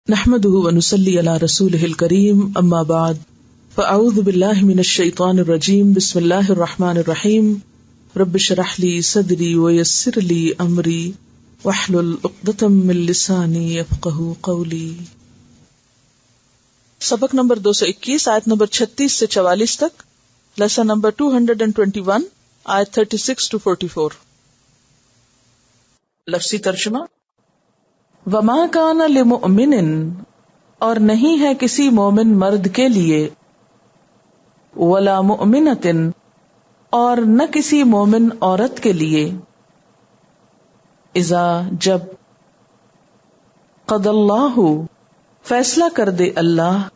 نحمده ونصلي على رسوله الكريم اما بعد فاعوذ بالله من الشيطان الرجيم بسم الله الرحمن الرحيم رب اشرح لي صدري ويسر لي امري واحلل عقدة من لساني يفقهوا قولي۔ سبق نمبر 221 آیت نمبر 36 سے 44 تک، لیسن نمبر 221 آیت 36 to 44۔ لفظی ترجمہ، وما کان لمؤمن، اور نہیں ہے کسی مومن مرد کے لیے، ولا مؤمنۃ، اور نہ کسی مومن عورت کے لیے، اذا، جب، قضى اللہ، فیصلہ کر دے اللہ،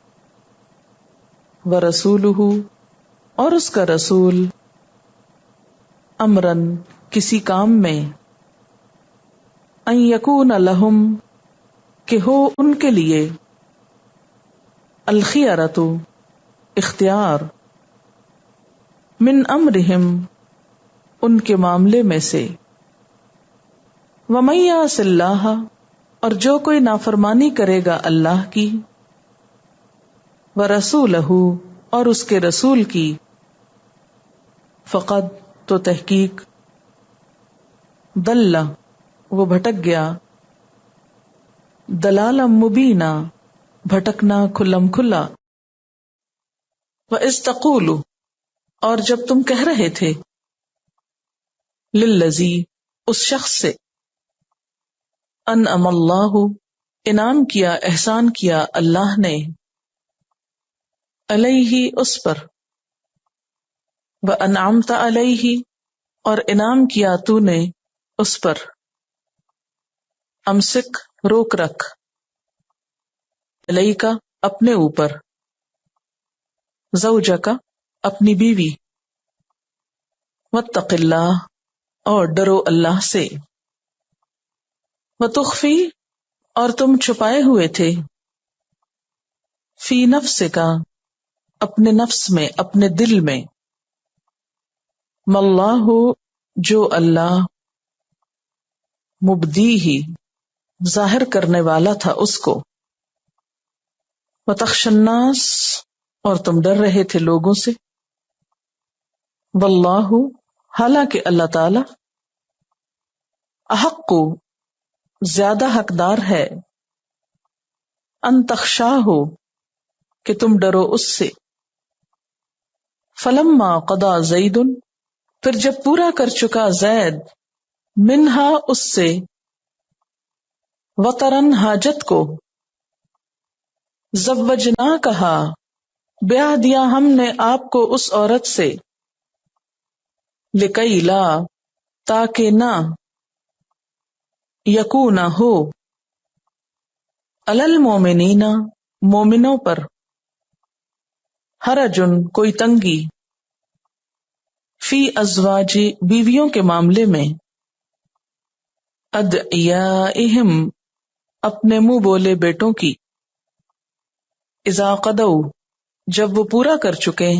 ورسولہ، اور اس کا رسول، امرن، کسی کام میں، ان یکون لہم، کہ ہو ان کے لیے، الخیارۃ، اختیار، من امرہم، ان کے معاملے میں سے، ومن یعص اللہ، اور جو کوئی نافرمانی کرے گا اللہ کی، ورسولہ، اور اس کے رسول کی، فقد، تو تحقیق، ضل، وہ بھٹک گیا، ضلالا مبینا، بھٹکنا کھلم کھلا، وَإِذْ تَقُولُ، اور جب تم کہہ رہے تھے، للذی، اس شخص سے، انعم اللہ، انعام کیا، احسان کیا اللہ نے، علیہ، اس پر، وَأَنْعَمْتَ علیہ، اور انعام کیا تو نے اس پر، امسک، روک رکھ، علیکا، اپنے اوپر، زوجک، اپنی بیوی، واتق اللہ، اور ڈرو اللہ سے، وتخفی، اور تم چھپائے ہوئے تھے، فی نفسک، اپنے نفس میں، اپنے دل میں، ماللہ، جو اللہ، مبدیہ، ظاہر کرنے والا تھا اس کو، وتخشى الناس، اور تم ڈر رہے تھے لوگوں سے، واللہ، حالانکہ اللہ تعالی، احق، زیادہ حقدار ہے، ان تخشاہ، کہ تم ڈرو اس سے، فلما قضى زید، پھر جب پورا کر چکا زید، منہا، اس سے، وطرن، حاجت کو، زوجنا، کہا، بیاہ دیا ہم نے آپ کو اس عورت سے، لکی، لا، تاکہ نہ، یکون، ہو، علی المومنین، مومنوں پر، حرجن، کوئی تنگی، فی ازواج، بیویوں کے معاملے میں، ادعیائہم، اپنے منہ بولے بیٹوں کی، اذا قضوا، جب وہ پورا کر چکے،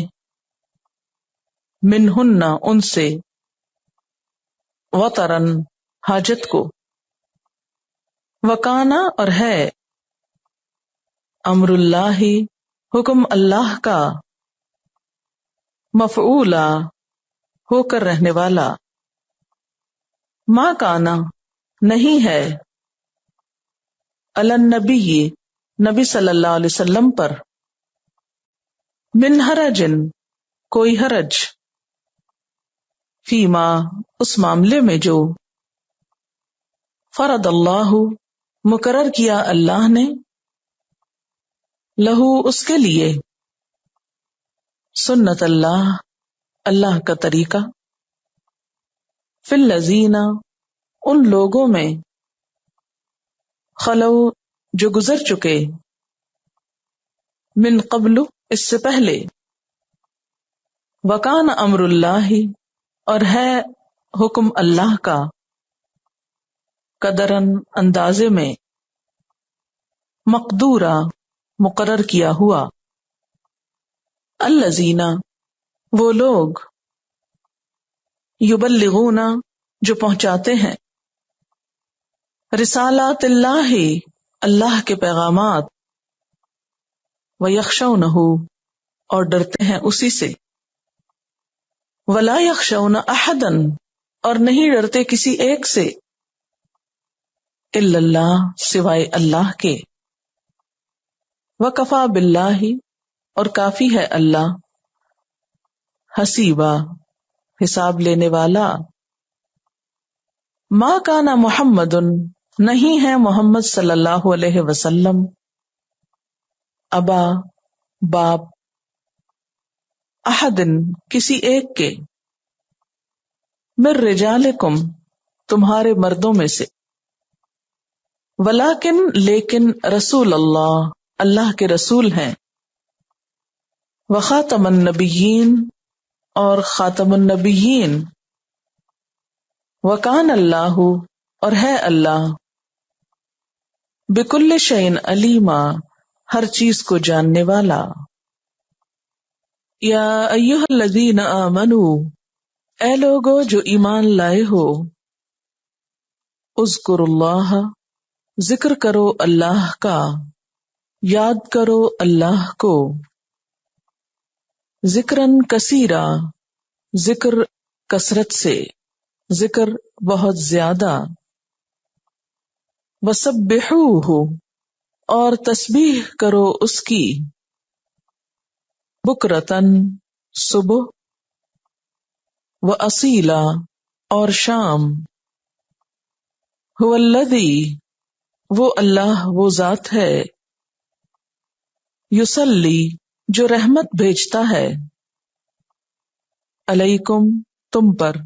منہن، ان سے، وطرن، حاجت کو، وکانا، اور ہے، امر اللہ، حکم اللہ کا، مفعولا، ہو کر رہنے والا، ما کانا، نہیں ہے، علی النبی، نبی صلی اللہ علیہ وسلم پر، من حرجن، کوئی حرج، فیما، اس معاملے میں جو، فرض اللہ، مقرر کیا اللہ نے، لہو، اس کے لیے، سنت اللہ، اللہ کا طریقہ، فی الذین، ان لوگوں میں، خلو، جو گزر چکے، من قبل، اس سے پہلے، وکان امر اللہ، اور ہے حکم اللہ کا، قدرن، اندازے میں، مقدورا، مقرر کیا ہوا، الذین، وہ لوگ، یبلغون، جو پہنچاتے ہیں، رسالات اللہ، اللہ کے پیغامات، وَيَخْشَوْنَهُ اور ڈرتے ہیں اسی سے، وَلَا يَخْشَوْنَ أَحَدًا اور نہیں ڈرتے کسی ایک سے، إِلَّا اللَّهَ سوائے اللہ کے، وَكَفَى بِاللَّهِ اور کافی ہے اللہ، حسیبا حساب لینے والا۔ ما کان محمد نہیں ہے محمد صلی اللہ علیہ وسلم، ابا باپ، احد کسی ایک کے، من رجالکم تمہارے مردوں میں سے، ولیکن لیکن رسول اللہ اللہ کے رسول ہیں، وخاتم النبیین اور خاتم النبیین، وکان اللہ اور ہے اللہ، بکل شیء علیما ہر چیز کو جاننے والا۔ یا ایھا الذین آمنوا اے لوگو جو ایمان لائے ہو، اذکروا اللہ ذکر کرو اللہ کا، یاد کرو اللہ کو، ذکرن کثیرا ذکر کثرت سے، ذکر بہت زیادہ، وسبحوہ اور تسبیح کرو اس کی، بکرتن صبح، واصیلا اور شام، هو الذی وہ اللہ وہ ذات ہے، یصلی جو رحمت بھیجتا ہے، علیکم تم پر،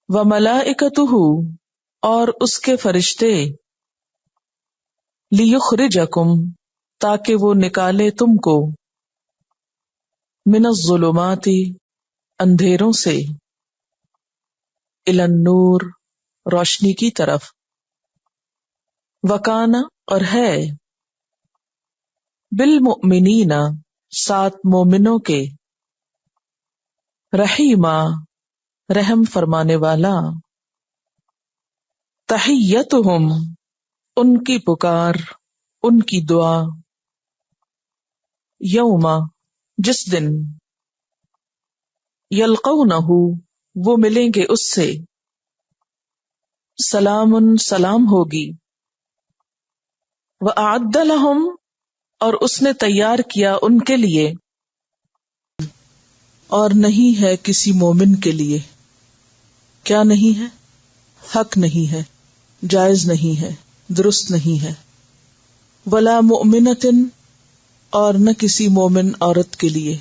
وملائکتہ اور اس کے فرشتے، لیخرجکم تاکہ وہ نکالے تم کو، من الظلمات اندھیروں سے، الی النور روشنی کی طرف، وکان اور ہے، بالمؤمنین ساتھ مومنوں کے، رحیما رحم فرمانے والا، تحیتہم ان کی پکار ان کی دعا، یوم جس دن، یلقونہ وہ ملیں گے اس سے، سلام سلام ہوگی، وأعد لہم اور اس نے تیار کیا ان کے لیے، اور نہیں ہے کسی مومن کے لیے، کیا نہیں ہے؟ حق نہیں ہے، جائز نہیں ہے، درست نہیں ہے، ولا مؤمنۃ اور نہ کسی مومن عورت کے لیے،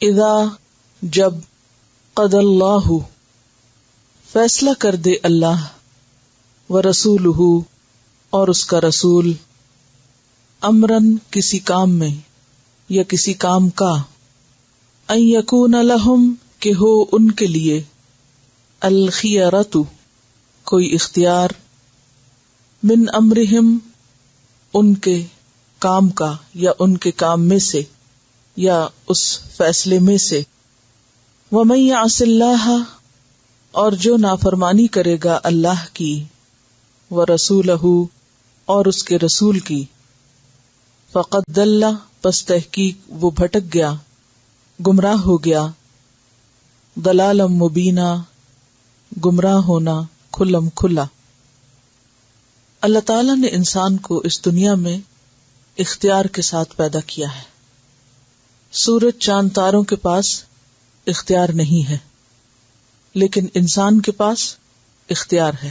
اذا جب، قضى اللہ فیصلہ کر دے اللہ، ورسولہ اور اس کا رسول، امرن کسی کام میں یا کسی کام کا، ان یکون لہم کہ ہو ان کے لیے، الخیرۃ کوئی اختیار، من امرہم ان کے کام کا یا ان کے کام میں سے یا اس فیصلے میں سے، ومن یعص اللہ اور جو نافرمانی کرے گا اللہ کی، ورسولہ اور اس کے رسول کی، فقد ضل پس تحقیق وہ بھٹک گیا، گمراہ ہو گیا، ضلالا مبینا گمراہ ہونا کھلم کھلا۔ اللہ تعالیٰ نے انسان کو اس دنیا میں اختیار کے ساتھ پیدا کیا ہے۔ سورج چاند تاروں کے پاس اختیار نہیں ہے، لیکن انسان کے پاس اختیار ہے،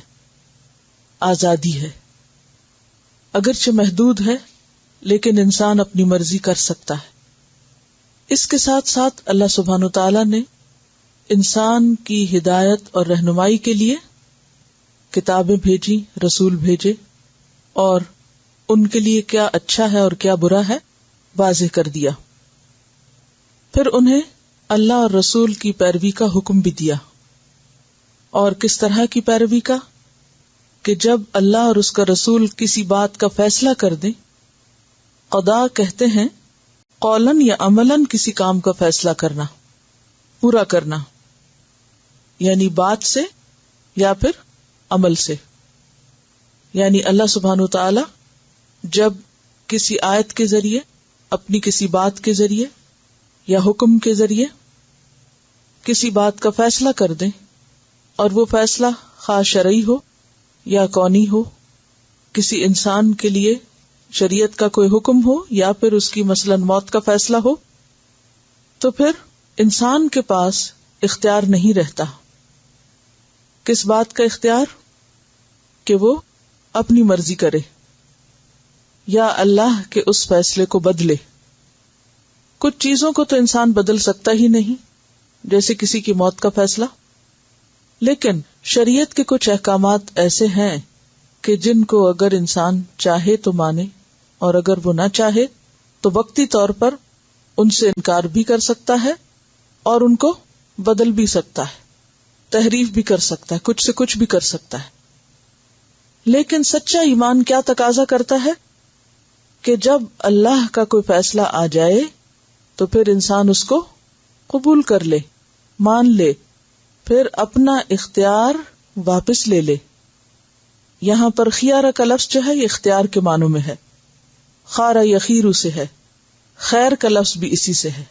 آزادی ہے، اگرچہ محدود ہے لیکن انسان اپنی مرضی کر سکتا ہے۔ اس کے ساتھ ساتھ اللہ سبحانہ وتعالیٰ نے انسان کی ہدایت اور رہنمائی کے لیے کتابیں بھیجی، رسول بھیجے، اور ان کے لیے کیا اچھا ہے اور کیا برا ہے واضح کر دیا۔ پھر انہیں اللہ اور رسول کی پیروی کا حکم بھی دیا، اور کس طرح کی پیروی کا؟ کہ جب اللہ اور اس کا رسول کسی بات کا فیصلہ کر دیں، قضا کہتے ہیں قولاً یا عملاً کسی کام کا فیصلہ کرنا، پورا کرنا، یعنی بات سے یا پھر عمل سے، یعنی اللہ سبحانہ وتعالی جب کسی آیت کے ذریعے، اپنی کسی بات کے ذریعے یا حکم کے ذریعے کسی بات کا فیصلہ کر دیں، اور وہ فیصلہ خواہ شرعی ہو یا کونی ہو، کسی انسان کے لیے شریعت کا کوئی حکم ہو یا پھر اس کی مثلاً موت کا فیصلہ ہو، تو پھر انسان کے پاس اختیار نہیں رہتا۔ کس بات کا اختیار؟ کہ وہ اپنی مرضی کرے یا اللہ کے اس فیصلے کو بدلے۔ کچھ چیزوں کو تو انسان بدل سکتا ہی نہیں، جیسے کسی کی موت کا فیصلہ، لیکن شریعت کے کچھ احکامات ایسے ہیں کہ جن کو اگر انسان چاہے تو مانے، اور اگر وہ نہ چاہے تو وقتی طور پر ان سے انکار بھی کر سکتا ہے اور ان کو بدل بھی سکتا ہے، تحریف بھی کر سکتا ہے، کچھ سے کچھ بھی کر سکتا ہے۔ لیکن سچا ایمان کیا تقاضا کرتا ہے کہ جب اللہ کا کوئی فیصلہ آ جائے تو پھر انسان اس کو قبول کر لے، مان لے، پھر اپنا اختیار واپس لے لے۔ یہاں پر خیارہ کا لفظ جو ہے یہ اختیار کے معنوں میں ہے، خارہ یخیرو سے ہے، خیر کا لفظ بھی اسی سے ہے،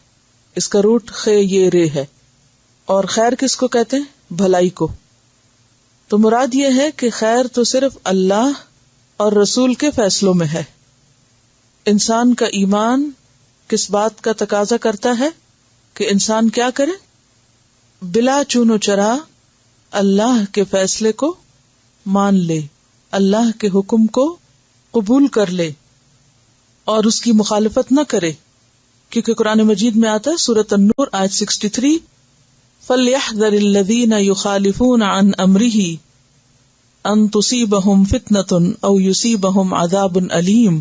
اس کا روٹ خے یہ رے ہے، اور خیر کس کو کہتے ہیں؟ بھلائی کو۔ تو مراد یہ ہے کہ خیر تو صرف اللہ اور رسول کے فیصلوں میں ہے۔ انسان کا ایمان کس بات کا تقاضا کرتا ہے کہ انسان کیا کرے؟ بلا چون و چرا اللہ کے فیصلے کو مان لے، اللہ کے حکم کو قبول کر لے اور اس کی مخالفت نہ کرے، کیونکہ قرآن مجید میں آتا ہے سورۃ النور آیت 63، فَلْيَحْذَرِ الَّذِينَ يُخَالِفُونَ عَنْ أَمْرِهِ أَن تُصِيبَهُمْ فِتْنَةٌ أَوْ يُصِيبَهُمْ عَذَابٌ أَلِيمٌ،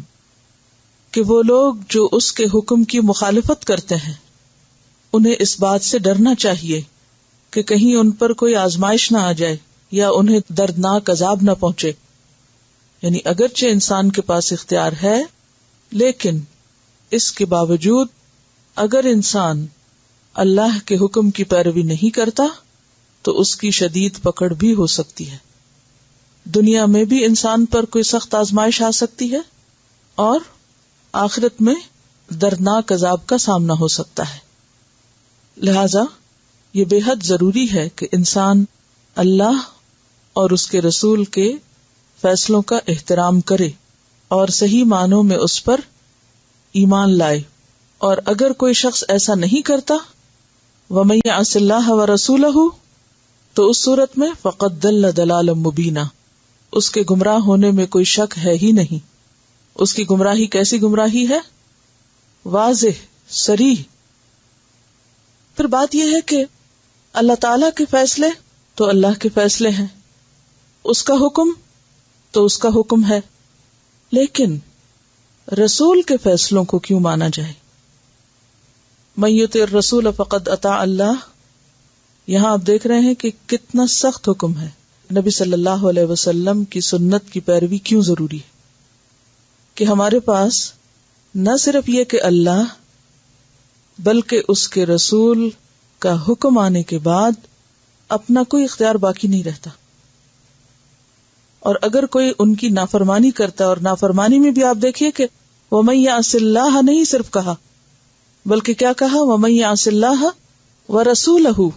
کہ وہ لوگ جو اس کے حکم کی مخالفت کرتے ہیں انہیں اس بات سے ڈرنا چاہیے کہ کہیں ان پر کوئی آزمائش نہ آ جائے یا انہیں دردناک عذاب نہ پہنچے۔ یعنی اگرچہ انسان کے پاس اختیار ہے، لیکن اس کے باوجود اگر انسان اللہ کے حکم کی پیروی نہیں کرتا تو اس کی شدید پکڑ بھی ہو سکتی ہے۔ دنیا میں بھی انسان پر کوئی سخت آزمائش آ سکتی ہے اور آخرت میں دردناک عذاب کا سامنا ہو سکتا ہے۔ لہذا یہ بے حد ضروری ہے کہ انسان اللہ اور اس کے رسول کے فیصلوں کا احترام کرے اور صحیح معنوں میں اس پر ایمان لائے، اور اگر کوئی شخص ایسا نہیں کرتا وَمَن يَعْصِ اللَّهَ وَرَسُولَهُ تو اس صورت میں فَقَدْ ضَلَّ ضَلَالًا مُبِينًا، اس کے گمراہ ہونے میں کوئی شک ہے ہی نہیں۔ اس کی گمراہی کیسی گمراہی ہے؟ واضح، صریح۔ پھر بات یہ ہے کہ اللہ تعالی کے فیصلے تو اللہ کے فیصلے ہیں، اس کا حکم تو اس کا حکم ہے، لیکن رسول کے فیصلوں کو کیوں مانا جائے؟ من یطع الرسول فقد اطاع اللہ، یہاں آپ دیکھ رہے ہیں کہ کتنا سخت حکم ہے۔ نبی صلی اللہ علیہ وسلم کی سنت کی پیروی کیوں ضروری ہے؟ کہ ہمارے پاس نہ صرف یہ کہ اللہ بلکہ اس کے رسول کا حکم آنے کے بعد اپنا کوئی اختیار باقی نہیں رہتا، اور اگر کوئی ان کی نافرمانی کرتا ہے، اور نافرمانی میں بھی آپ دیکھیے کہ وَمَن يَعْصِ اللَّهَ نہیں صرف کہا بلکہ کیا کہا؟ وَمَن يَعْصِ اللَّهَ وَرَسُولَهُ،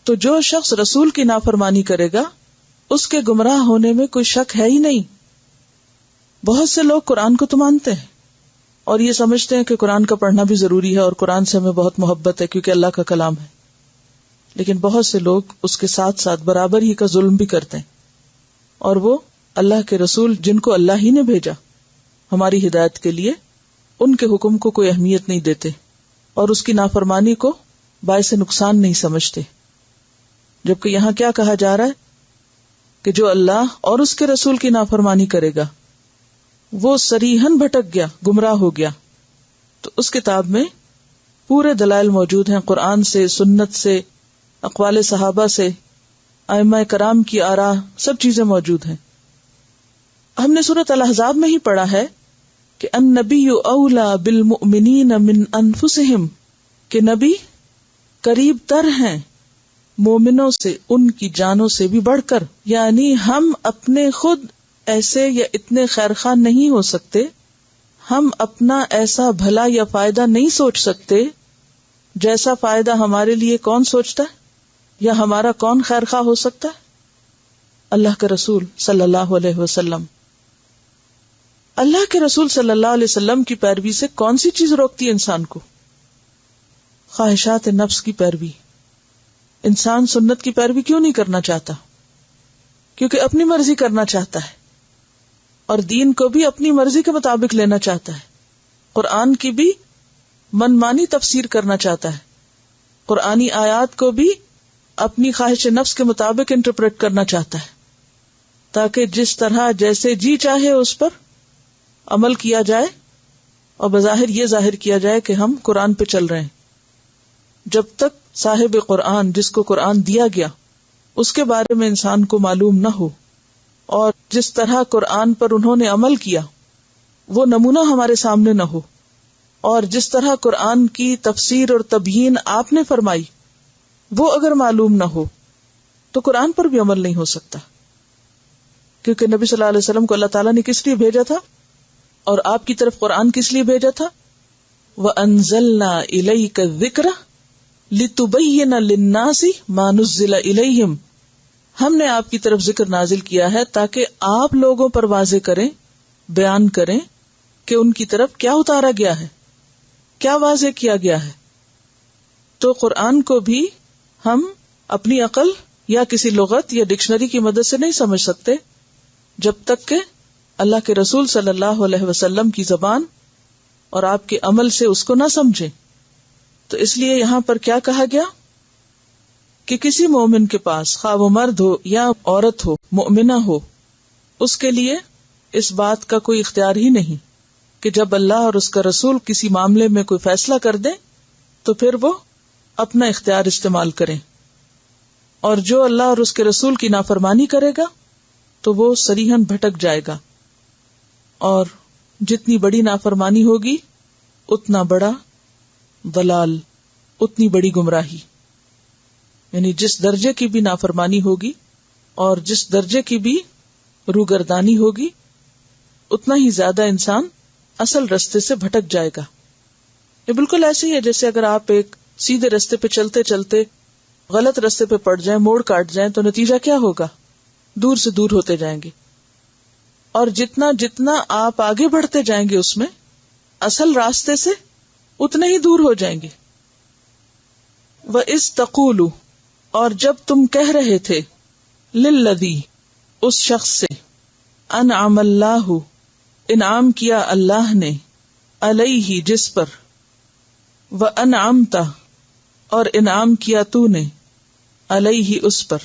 تو جو شخص رسول کی نافرمانی کرے گا اس کے گمراہ ہونے میں کوئی شک ہے ہی نہیں۔ بہت سے لوگ قرآن کو تو مانتے ہیں اور یہ سمجھتے ہیں کہ قرآن کا پڑھنا بھی ضروری ہے اور قرآن سے ہمیں بہت محبت ہے کیونکہ اللہ کا کلام ہے، لیکن بہت سے لوگ اس کے ساتھ ساتھ برابر ہی کا ظلم بھی کرتے ہیں، اور وہ اللہ کے رسول جن کو اللہ ہی نے بھیجا ہماری ہدایت کے لیے، ان کے حکم کو کوئی اہمیت نہیں دیتے اور اس کی نافرمانی کو باعث نقصان نہیں سمجھتے، جبکہ یہاں کیا کہا جا رہا ہے کہ جو اللہ اور اس کے رسول کی نافرمانی کرے گا وہ صریحاً بھٹک گیا، گمراہ ہو گیا۔ تو اس کتاب میں پورے دلائل موجود ہیں، قرآن سے، سنت سے، اقوال صحابہ سے، ائمہ کرام کی آراء، سب چیزیں موجود ہیں۔ ہم نے سورۃ الاحزاب میں ہی پڑھا ہے کہ النبی اولی بالمؤمنین من انفسہم، کہ نبی قریب تر ہیں مومنوں سے ان کی جانوں سے بھی بڑھ کر، یعنی ہم اپنے خود ایسے یا اتنے خیرخواہ نہیں ہو سکتے، ہم اپنا ایسا بھلا یا فائدہ نہیں سوچ سکتے جیسا فائدہ ہمارے لیے کون سوچتا ہے یا ہمارا کون خیرخواہ ہو سکتا ہے؟ اللہ کے رسول صلی اللہ علیہ وسلم. اللہ کے رسول صلی اللہ علیہ وسلم کی پیروی سے کون سی چیز روکتی ہے انسان کو؟ خواہشات نفس کی پیروی. انسان سنت کی پیروی کیوں نہیں کرنا چاہتا؟ کیونکہ اپنی مرضی کرنا چاہتا ہے، اور دین کو بھی اپنی مرضی کے مطابق لینا چاہتا ہے، قرآن کی بھی منمانی تفسیر کرنا چاہتا ہے، قرآنی آیات کو بھی اپنی خواہش نفس کے مطابق انٹرپریٹ کرنا چاہتا ہے، تاکہ جس طرح جیسے جی چاہے اس پر عمل کیا جائے اور بظاہر یہ ظاہر کیا جائے کہ ہم قرآن پہ چل رہے ہیں. جب تک صاحب قرآن، جس کو قرآن دیا گیا، اس کے بارے میں انسان کو معلوم نہ ہو اور جس طرح قرآن پر انہوں نے عمل کیا وہ نمونہ ہمارے سامنے نہ ہو، اور جس طرح قرآن کی تفسیر اور تبیین آپ نے فرمائی وہ اگر معلوم نہ ہو تو قرآن پر بھی عمل نہیں ہو سکتا. کیونکہ نبی صلی اللہ علیہ وسلم کو اللہ تعالیٰ نے کس لیے بھیجا تھا اور آپ کی طرف قرآن کس لیے بھیجا تھا؟ وَأَنزَلْنَا إِلَيْكَ الذِّكْرَ لِتُبَيِّنَ لِلنَّاسِ مَا نُزِّلَ إِلَيْهِمْ. ہم نے آپ کی طرف ذکر نازل کیا ہے تاکہ آپ لوگوں پر واضح کریں، بیان کریں کہ ان کی طرف کیا اتارا گیا ہے، کیا واضح کیا گیا ہے. تو قرآن کو بھی ہم اپنی عقل یا کسی لغت یا ڈکشنری کی مدد سے نہیں سمجھ سکتے جب تک کہ اللہ کے رسول صلی اللہ علیہ وسلم کی زبان اور آپ کے عمل سے اس کو نہ سمجھیں. تو اس لیے یہاں پر کیا کہا گیا کہ کسی مومن کے پاس، خواہ وہ مرد ہو یا عورت ہو، مؤمنہ ہو، اس کے لیے اس بات کا کوئی اختیار ہی نہیں کہ جب اللہ اور اس کا رسول کسی معاملے میں کوئی فیصلہ کر دیں تو پھر وہ اپنا اختیار استعمال کریں، اور جو اللہ اور اس کے رسول کی نافرمانی کرے گا تو وہ صریحاً بھٹک جائے گا، اور جتنی بڑی نافرمانی ہوگی اتنا بڑا ضلال، اتنی بڑی گمراہی. یعنی جس درجے کی بھی نافرمانی ہوگی اور جس درجے کی بھی روگردانی ہوگی اتنا ہی زیادہ انسان اصل رستے سے بھٹک جائے گا. یہ بالکل ایسے ہی ہے جیسے اگر آپ ایک سیدھے رستے پہ چلتے چلتے غلط رستے پہ پڑ جائیں، موڑ کاٹ جائیں، تو نتیجہ کیا ہوگا؟ دور سے دور ہوتے جائیں گے، اور جتنا جتنا آپ آگے بڑھتے جائیں گے اس میں اصل راستے سے اتنے ہی دور ہو جائیں گے. وَإِذْ تَقُولُ، اور جب تم کہہ رہے تھے، لِلَّذِي، اس شخص سے، انعم اللہ، انعام کیا اللہ نے، علیہ، جس پر، وَأَنْعَمْتَ، اور انعام کیا تو نے، علیہ، اس پر،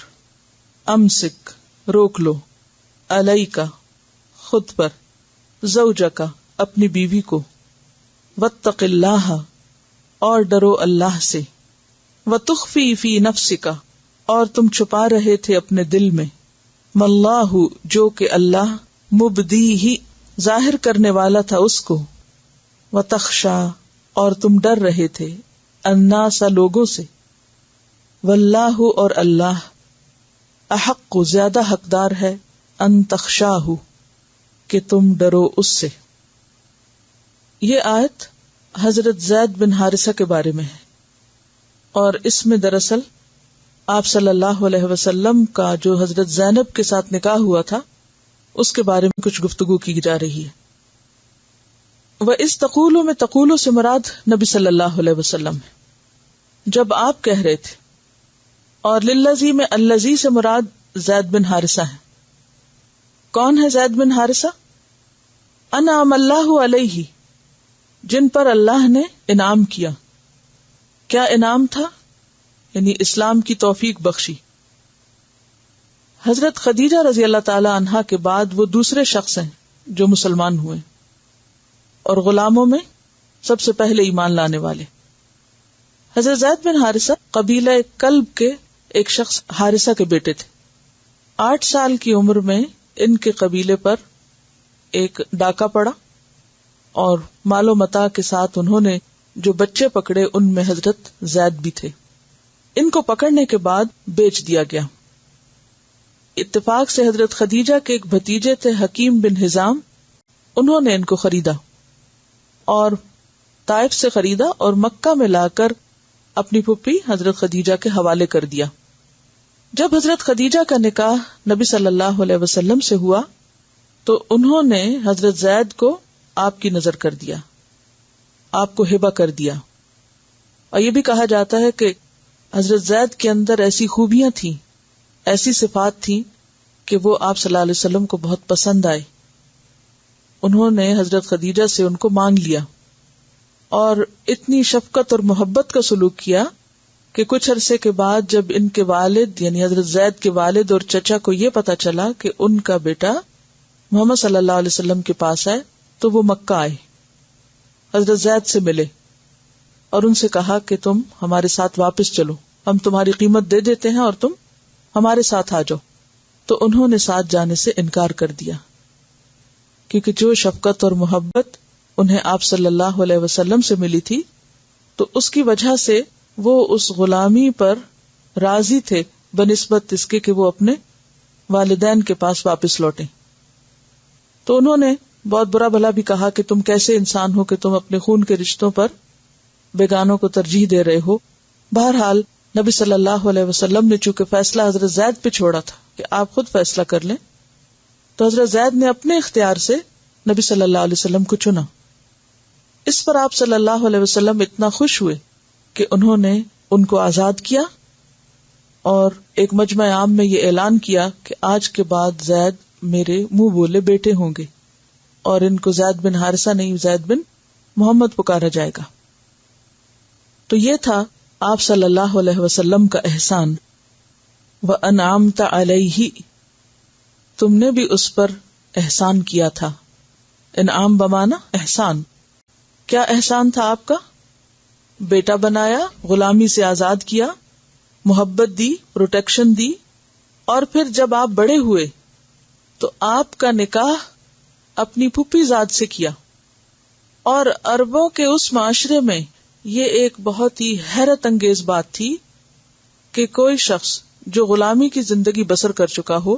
امسک، روک لو، علیکا، خود پر، زوجکا، اپنی بیوی کو، واتق اللہ، اور ڈرو اللہ سے، وتخفی فی نفسک، اور تم چھپا رہے تھے اپنے دل میں، ماللہ، جو کہ اللہ، مبدیہ، ظاہر کرنے والا تھا اس کو، وتخشا، اور تم ڈر رہے تھے، الناس، لوگوں سے، واللہ، اور اللہ، احق، زیادہ حقدار ہے، ان تخشاہ، کہ تم ڈرو اس سے. یہ آیت حضرت زید بن حارثہ کے بارے میں ہے، اور اس میں دراصل آپ صلی اللہ علیہ وسلم کا جو حضرت زینب کے ساتھ نکاح ہوا تھا اس کے بارے میں کچھ گفتگو کی جا رہی ہے. وَإِذْ تَقُولُ، میں تقولو سے مراد نبی صلی اللہ علیہ وسلم ہے، جب آپ کہہ رہے تھے، اور للذی میں الذی سے مراد زید بن حارثہ ہے. کون ہے زید بن حارثہ؟ انعم اللہ علیہ، جن پر اللہ نے انعام کیا. کیا انعام تھا؟ یعنی اسلام کی توفیق بخشی. حضرت خدیجہ رضی اللہ تعالی عنہا کے بعد وہ دوسرے شخص ہیں جو مسلمان ہوئے، اور غلاموں میں سب سے پہلے ایمان لانے والے. حضرت زید بن حارثہ قبیلہ کلب کے ایک شخص حارثہ کے بیٹے تھے. 8 سال کی عمر میں ان کے قبیلے پر ایک ڈاکہ پڑا، اور مال و متاع کے ساتھ انہوں نے جو بچے پکڑے ان میں حضرت زید بھی تھے. ان کو پکڑنے کے بعد بیچ دیا گیا. اتفاق سے حضرت خدیجہ کے ایک بھتیجے تھے حکیم بن حزام، انہوں نے ان کو خریدا اور طائف سے خریدا اور مکہ میں لا کر اپنی پھپھی حضرت خدیجہ کے حوالے کر دیا۔ جب حضرت خدیجہ کا نکاح نبی صلی اللہ علیہ وسلم سے ہوا تو انہوں نے حضرت زید کو آپ کی نظر کر دیا، آپ کو ہبہ کر دیا۔ اور یہ بھی کہا جاتا ہے کہ حضرت زید کے اندر ایسی خوبیاں تھیں، ایسی صفات تھیں کہ وہ آپ صلی اللہ علیہ وسلم کو بہت پسند آئے۔ انہوں نے حضرت خدیجہ سے ان کو مانگ لیا اور اتنی شفقت اور محبت کا سلوک کیا کہ کچھ عرصے کے بعد جب ان کے والد یعنی حضرت زید کے والد اور چچا کو یہ پتا چلا کہ ان کا بیٹا محمد صلی اللہ علیہ وسلم کے پاس ہے تو وہ مکہ آئے، حضرت زید سے ملے اور ان سے کہا کہ تم ہمارے ساتھ واپس چلو، ہم تمہاری قیمت دے دیتے ہیں اور تم ہمارے ساتھ آ جاؤ۔ تو انہوں نے ساتھ جانے سے انکار کر دیا، کیونکہ جو شفقت اور محبت انہیں آپ صلی اللہ علیہ وسلم سے ملی تھی تو اس کی وجہ سے وہ اس غلامی پر راضی تھے بنسبت اس کے کہ وہ اپنے والدین کے پاس واپس لوٹیں۔ تو انہوں نے بہت برا بھلا بھی کہا کہ تم کیسے انسان ہو کہ تم اپنے خون کے رشتوں پر بیگانوں کو ترجیح دے رہے ہو۔ بہرحال نبی صلی اللہ علیہ وسلم نے چونکہ فیصلہ حضرت زید پہ چھوڑا تھا کہ آپ خود فیصلہ کر لیں، تو حضرت زید نے اپنے اختیار سے نبی صلی اللہ علیہ وسلم کو چنا۔ اس پر آپ صلی اللہ علیہ وسلم اتنا خوش ہوئے کہ انہوں نے ان کو آزاد کیا اور ایک مجمع عام میں یہ اعلان کیا کہ آج کے بعد زید میرے منہ بولے بیٹے ہوں گے اور ان کو زید بن حارثہ نہیں زید بن محمد پکارا جائے گا۔ تو یہ تھا آپ صلی اللہ علیہ وسلم کا احسان۔ وَأَنْعَمْتَ عَلَيْهِ، تم نے بھی اس پر احسان کیا تھا۔ انعام بمانا احسان۔ کیا احسان تھا آپ کا؟ بیٹا بنایا، غلامی سے آزاد کیا، محبت دی، پروٹیکشن دی، اور پھر جب آپ بڑے ہوئے تو آپ کا نکاح اپنی پھوپھی زاد سے کیا۔ اور عربوں کے اس معاشرے میں یہ ایک بہت ہی حیرت انگیز بات تھی کہ کوئی شخص جو غلامی کی زندگی بسر کر چکا ہو،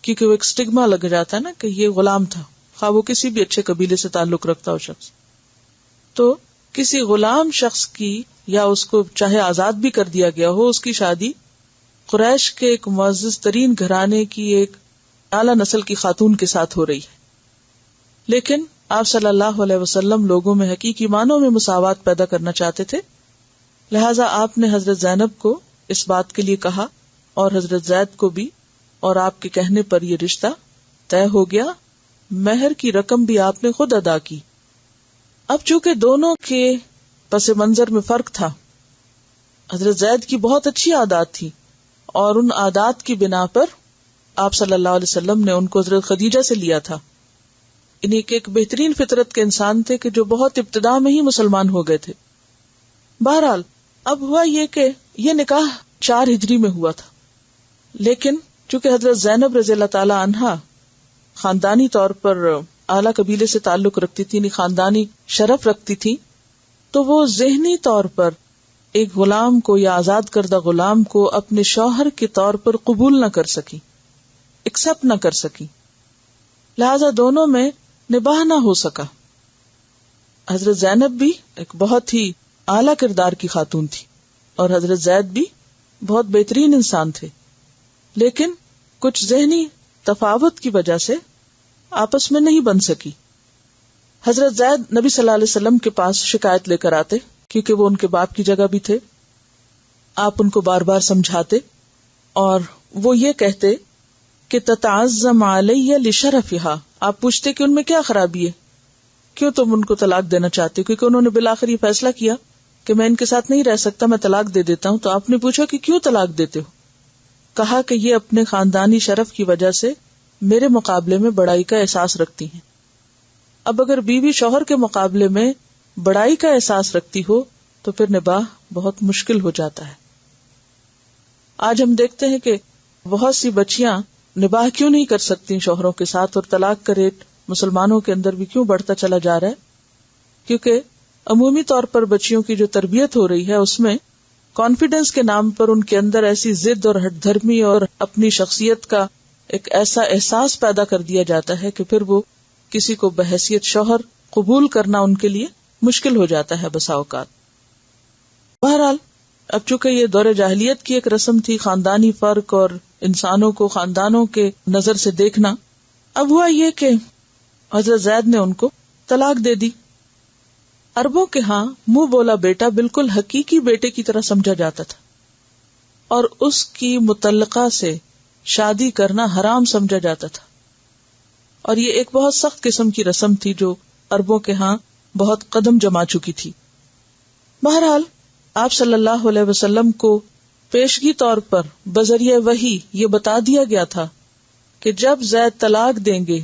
کیونکہ وہ ایک سٹگما لگ جاتا ہے نا کہ یہ غلام تھا، خواہ وہ کسی بھی اچھے قبیلے سے تعلق رکھتا ہو شخص، تو کسی غلام شخص کی یا اس کو چاہے آزاد بھی کر دیا گیا ہو، اس کی شادی قریش کے ایک معزز ترین گھرانے کی ایک اعلیٰ نسل کی خاتون کے ساتھ ہو رہی ہے۔ لیکن آپ صلی اللہ علیہ وسلم لوگوں میں حقیقی معنوں میں مساوات پیدا کرنا چاہتے تھے، لہٰذا آپ نے حضرت زینب کو اس بات کے لیے کہا اور حضرت زید کو بھی، اور آپ کے کہنے پر یہ رشتہ طے ہو گیا۔ مہر کی رقم بھی آپ نے خود ادا کی۔ اب چونکہ دونوں کے پس منظر میں فرق تھا، حضرت زید کی بہت اچھی عادات تھی اور ان عادات کی بنا پر آپ صلی اللہ علیہ وسلم نے ان کو حضرت خدیجہ سے لیا تھا۔ انہیں ایک بہترین فطرت کے انسان تھے کہ جو بہت ابتدا میں ہی مسلمان ہو گئے تھے۔ بہرحال اب ہوا یہ کہ یہ نکاح 4 ہجری میں ہوا تھا، لیکن چونکہ حضرت زینب رضی اللہ تعالی عنہا خاندانی طور پر اعلیٰ قبیلے سے تعلق رکھتی تھی، خاندانی شرف رکھتی تھی، تو وہ ذہنی طور پر ایک غلام کو یا آزاد کردہ غلام کو اپنے شوہر کے طور پر قبول نہ کر سکی، ایکسپٹ نہ کر سکی، لہذا دونوں میں نباہ نہ ہو سکا۔ حضرت زینب بھی ایک بہت ہی اعلیٰ کردار کی خاتون تھی اور حضرت زید بھی بہت بہترین انسان تھے، لیکن کچھ ذہنی تفاوت کی وجہ سے آپس میں نہیں بن سکی۔ حضرت زید نبی صلی اللہ علیہ وسلم کے پاس شکایت لے کر آتے، کیونکہ وہ ان کے باپ کی جگہ بھی تھے۔ آپ ان کو بار بار سمجھاتے اور وہ یہ کہتے کہ تتعظم علی لشرفہا، آپ پوچھتے کہ ان میں کیا خرابی ہے، کیوں تم ان کو طلاق دینا چاہتے ہو، کیونکہ انہوں نے بالآخر یہ فیصلہ کیا کہ میں ان کے ساتھ نہیں رہ سکتا، میں طلاق دے دیتا ہوں۔ تو آپ نے پوچھا کہ کیوں طلاق دیتے ہو؟ کہا کہ یہ اپنے خاندانی شرف کی وجہ سے میرے مقابلے میں بڑائی کا احساس رکھتی ہیں۔ اب اگر بیوی شوہر کے مقابلے میں بڑائی کا احساس رکھتی ہو تو پھر نباہ بہت مشکل ہو جاتا ہے۔ آج ہم دیکھتے ہیں کہ بہت سی بچیاں نباہ کیوں نہیں کر سکتی شوہروں کے ساتھ، اور طلاق کا ریٹ مسلمانوں کے اندر بھی کیوں بڑھتا چلا جا رہا ہے، کیونکہ عمومی طور پر بچیوں کی جو تربیت ہو رہی ہے اس میں کانفیڈنس کے نام پر ان کے اندر ایسی ضد اور ہٹ دھرمی اور اپنی شخصیت کا ایک ایسا احساس پیدا کر دیا جاتا ہے کہ پھر وہ کسی کو بحیثیت شوہر قبول کرنا ان کے لیے مشکل ہو جاتا ہے بسا اوقات. بہرحال اب چونکہ یہ دور جاہلیت کی ایک رسم تھی، خاندانی فرق اور انسانوں کو خاندانوں کے نظر سے دیکھنا، اب ہوا یہ کہ حضرت زید نے ان کو طلاق دے دی. عربوں کے ہاں منہ بولا بیٹا بالکل حقیقی بیٹے کی طرح سمجھا جاتا تھا اور اس کی مطلقہ سے شادی کرنا حرام سمجھا جاتا تھا، اور یہ ایک بہت سخت قسم کی رسم تھی جو عربوں کے ہاں بہت قدم جما چکی تھی. بہرحال آپ صلی اللہ علیہ وسلم کو پیشگی طور پر بذریعہ وحی یہ بتا دیا گیا تھا کہ جب زید طلاق دیں گے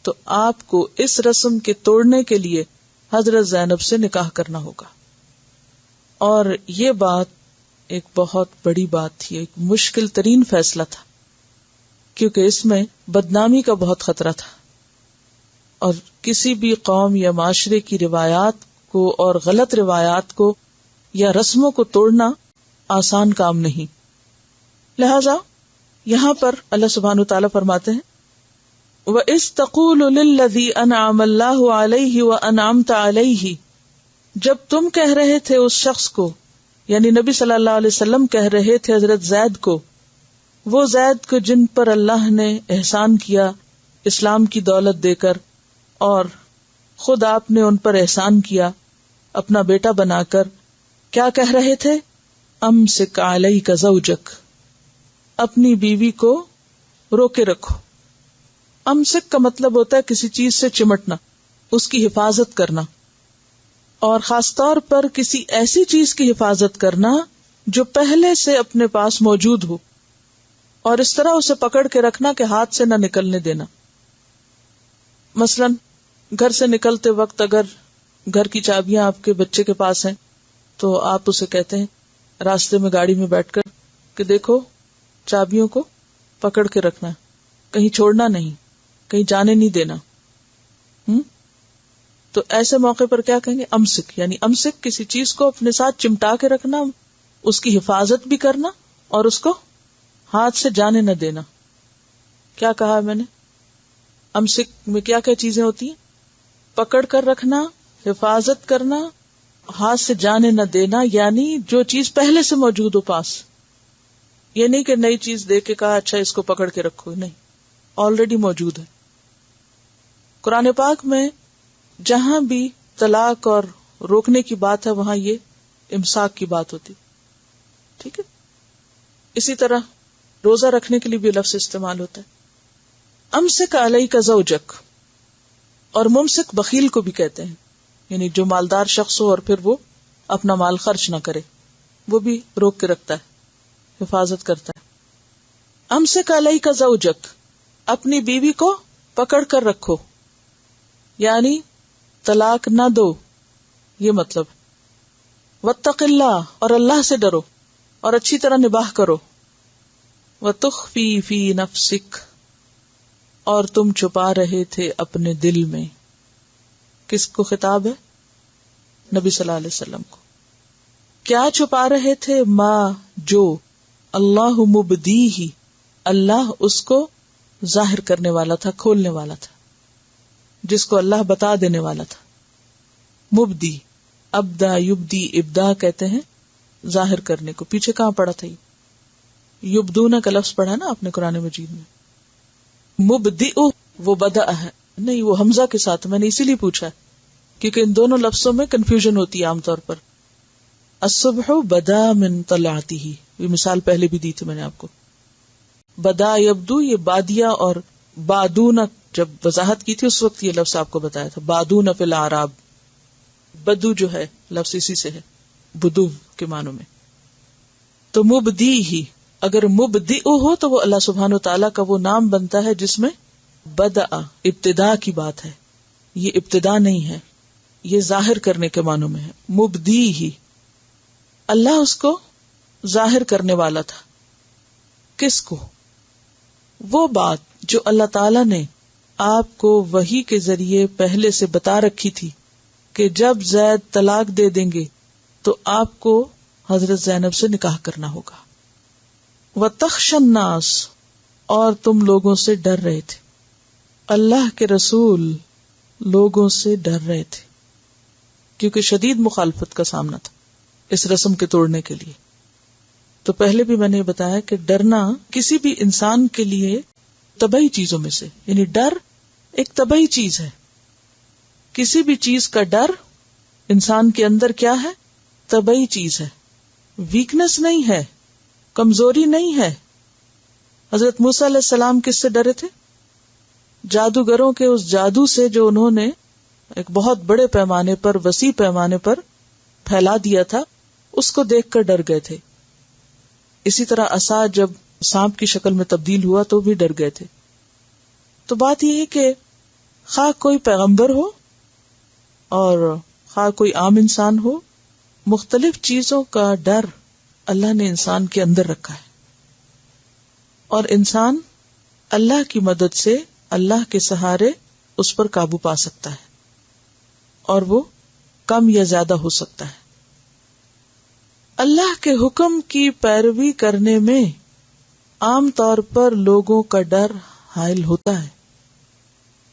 تو آپ کو اس رسم کے توڑنے کے لیے حضرت زینب سے نکاح کرنا ہوگا. اور یہ بات ایک بہت بڑی بات تھی، ایک مشکل ترین فیصلہ تھا، کیونکہ اس میں بدنامی کا بہت خطرہ تھا، اور کسی بھی قوم یا معاشرے کی روایات کو اور غلط روایات کو یا رسموں کو توڑنا آسان کام نہیں. لہذا یہاں پر اللہ سبحانہ وتعالیٰ فرماتے ہیں وَإِذْ تَقُولُ لِلَّذِي أَنْعَمَ اللَّهُ عَلَيْهِ وَأَنْعَمْتَ عَلَيْهِ، جب تم کہہ رہے تھے اس شخص کو، یعنی نبی صلی اللہ علیہ وسلم کہہ رہے تھے حضرت زید کو، وہ زید کو جن پر اللہ نے احسان کیا اسلام کی دولت دے کر، اور خود آپ نے ان پر احسان کیا اپنا بیٹا بنا کر، کیا کہہ رہے تھے؟ امسک علیک زوجک، اپنی بیوی کو روکے رکھو. امسک کا مطلب ہوتا ہے کسی چیز سے چمٹنا، اس کی حفاظت کرنا، اور خاص طور پر کسی ایسی چیز کی حفاظت کرنا جو پہلے سے اپنے پاس موجود ہو، اور اس طرح اسے پکڑ کے رکھنا کہ ہاتھ سے نہ نکلنے دینا. مثلا گھر سے نکلتے وقت اگر گھر کی چابیاں آپ کے بچے کے پاس ہیں تو آپ اسے کہتے ہیں راستے میں گاڑی میں بیٹھ کر کہ دیکھو چابیوں کو پکڑ کے رکھنا، کہیں چھوڑنا نہیں، کہیں جانے نہیں دینا. تو ایسے موقع پر کیا کہیں گے؟ امسک، یعنی امسک کسی چیز کو اپنے ساتھ چمٹا کے رکھنا، اس کی حفاظت بھی کرنا اور اس کو ہاتھ سے جانے نہ دینا. کیا کہا ہے میں نے؟ امسک میں کیا کیا چیزیں ہوتی ہیں؟ پکڑ کر رکھنا، حفاظت کرنا، ہاتھ سے جانے نہ دینا، یعنی جو چیز پہلے سے موجود ہو پاس. یہ نہیں کہ نئی چیز دیکھ کے کہا اچھا اس کو پکڑ کے رکھو، نہیں، آلریڈی موجود ہے. قرآن پاک میں جہاں بھی طلاق اور روکنے کی بات ہے وہاں یہ امساک کی بات ہوتی. ٹھیک ہے. اسی طرح روزہ رکھنے کے لیے بھی لفظ استعمال ہوتا ہے. امسک علیک زوجک، اور ممسک بخیل کو بھی کہتے ہیں، یعنی جو مالدار شخص ہو اور پھر وہ اپنا مال خرچ نہ کرے، وہ بھی روک کے رکھتا ہے، حفاظت کرتا ہے. امسک علیک زوجک، اپنی بیوی کو پکڑ کر رکھو، یعنی طلاق نہ دو، یہ مطلب. واتق اللہ، اور اللہ سے ڈرو اور اچھی طرح نباہ کرو. وتخفی فی نفسک، اور تم چھپا رہے تھے اپنے دل میں. کس کو خطاب ہے؟ نبی صلی اللہ علیہ وسلم کو. کیا چھپا رہے تھے؟ ما، جو، اللہ مبدیہ، اللہ اس کو ظاہر کرنے والا تھا، کھولنے والا تھا، جس کو اللہ بتا دینے والا تھا. مبدی، ابدا یبدی، ابدا کہتے ہیں ظاہر کرنے کو. پیچھے کہاں پڑا تھا؟ یبدون کا لفظ پڑھا نا آپ نے قرآن مجید میں. مبدئ وہ بدأ ہے، نہیں وہ حمزہ کے ساتھ، میں نے اسی لیے پوچھا کیونکہ ان دونوں لفظوں میں کنفیوژن ہوتی ہے عام طور پر. الصبح بدا من طلعتہ، یہ مثال پہلے بھی دی تھی میں نے آپ کو. بدا یبدو، یہ بادیا اور بادون جب وضاحت کی تھی اس وقت یہ لفظ آپ کو بتایا تھا. بادون فی الاعراب، بدو جو ہے لفظ اسی سے ہے، بدو کے معنوں میں. تو مبدی ہی، اگر مبدئ ہو تو وہ اللہ سبحانہ وتعالیٰ کا وہ نام بنتا ہے جس میں بدأ، ابتدا کی بات ہے. یہ ابتدا نہیں ہے، یہ ظاہر کرنے کے معنوں میں ہے. مبدی ہی، اللہ اس کو ظاہر کرنے والا تھا. کس کو؟ وہ بات جو اللہ تعالیٰ نے آپ کو وحی کے ذریعے پہلے سے بتا رکھی تھی کہ جب زید طلاق دے دیں گے تو آپ کو حضرت زینب سے نکاح کرنا ہوگا. وَتَخْشَ النَّاسَ، اور تم لوگوں سے ڈر رہے تھے. اللہ کے رسول لوگوں سے ڈر رہے تھے کیونکہ شدید مخالفت کا سامنا تھا اس رسم کے توڑنے کے لیے. تو پہلے بھی میں نے بتایا کہ ڈرنا کسی بھی انسان کے لیے طبعی چیزوں میں سے، یعنی ڈر ایک طبعی چیز ہے. کسی بھی چیز کا ڈر انسان کے اندر کیا ہے؟ طبعی چیز ہے، ویکنس نہیں ہے، کمزوری نہیں ہے. حضرت موسیٰ علیہ السلام کس سے ڈرے تھے؟ جادوگروں کے اس جادو سے جو انہوں نے ایک بہت بڑے پیمانے پر، وسیع پیمانے پر پھیلا دیا تھا، اس کو دیکھ کر ڈر گئے تھے. اسی طرح عصا جب سانپ کی شکل میں تبدیل ہوا تو بھی ڈر گئے تھے. تو بات یہ ہے کہ خواہ کوئی پیغمبر ہو اور خواہ کوئی عام انسان ہو، مختلف چیزوں کا ڈر اللہ نے انسان کے اندر رکھا ہے، اور انسان اللہ کی مدد سے، اللہ کے سہارے اس پر قابو پا سکتا ہے، اور وہ کم یا زیادہ ہو سکتا ہے. اللہ کے حکم کی پیروی کرنے میں عام طور پر لوگوں کا ڈر حائل ہوتا ہے،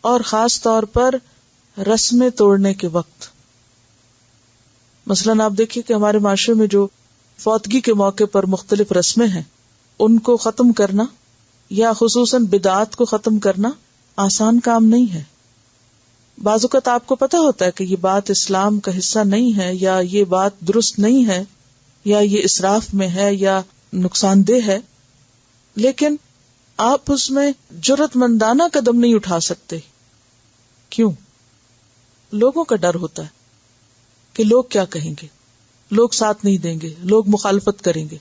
اور خاص طور پر رسمیں توڑنے کے وقت. مثلاً آپ دیکھیے کہ ہمارے معاشرے میں جو فوتگی کے موقع پر مختلف رسمیں ہیں، ان کو ختم کرنا یا خصوصاً بدعات کو ختم کرنا آسان کام نہیں ہے. بعض اوقات آپ کو پتہ ہوتا ہے کہ یہ بات اسلام کا حصہ نہیں ہے، یا یہ بات درست نہیں ہے، یا یہ اسراف میں ہے یا نقصان دہ ہے، لیکن آپ اس میں جرأت مندانہ قدم نہیں اٹھا سکتے. کیوں؟ لوگوں کا ڈر ہوتا ہے کہ لوگ کیا کہیں گے، لوگ ساتھ نہیں دیں گے، لوگ مخالفت کریں گے.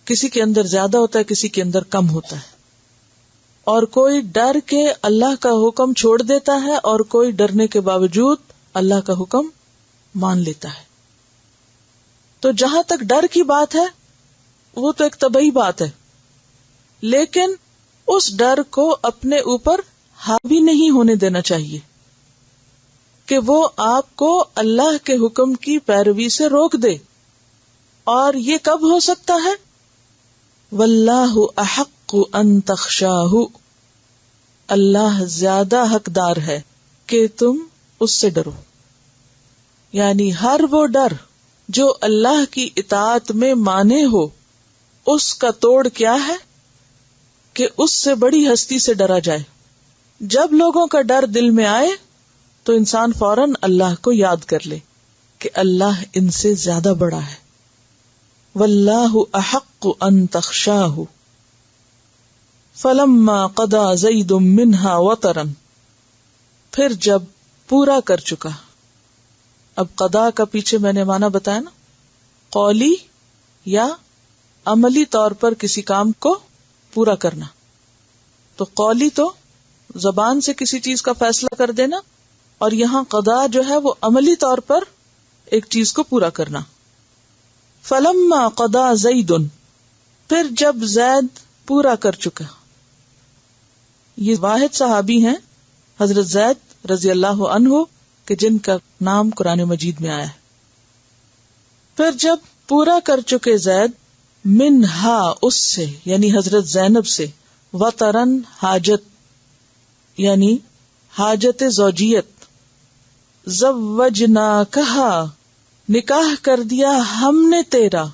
کسی کے اندر زیادہ ہوتا ہے، کسی کے اندر کم ہوتا ہے، اور کوئی ڈر کے اللہ کا حکم چھوڑ دیتا ہے، اور کوئی ڈرنے کے باوجود اللہ کا حکم مان لیتا ہے. تو جہاں تک ڈر کی بات ہے وہ تو ایک طبعی بات ہے، لیکن اس ڈر کو اپنے اوپر حاوی نہیں ہونے دینا چاہیے کہ وہ آپ کو اللہ کے حکم کی پیروی سے روک دے. اور یہ کب ہو سکتا ہے؟ واللہ احق ان تخشاہ، اللہ زیادہ حقدار ہے کہ تم اس سے ڈرو. یعنی ہر وہ ڈر جو اللہ کی اطاعت میں مانے ہو، اس کا توڑ کیا ہے کہ اس سے بڑی ہستی سے ڈرا جائے. جب لوگوں کا ڈر دل میں آئے تو انسان فوراً اللہ کو یاد کر لے کہ اللہ ان سے زیادہ بڑا ہے. واللہ احق ان تخشاہ. فلما قضى زید منها وطرا، پھر جب پورا کر چکا. اب قضا کا پیچھے میں نے معنی بتایا نا، قولی یا عملی طور پر کسی کام کو پورا کرنا. تو قولی تو زبان سے کسی چیز کا فیصلہ کر دینا، اور یہاں قضا جو ہے وہ عملی طور پر ایک چیز کو پورا کرنا. فلما قضا زید، پھر جب زید پورا کر چکا. یہ واحد صحابی ہیں حضرت زید رضی اللہ عنہ کہ جن کا نام قرآن مجید میں آیا ہے. پھر جب پورا کر چکے زید، منہا اس سے، یعنی حضرت زینب سے، وطرن حاجت، یعنی حاجت زوجیت، زوجناکہا نکاح کر دیا ہم نے تیرا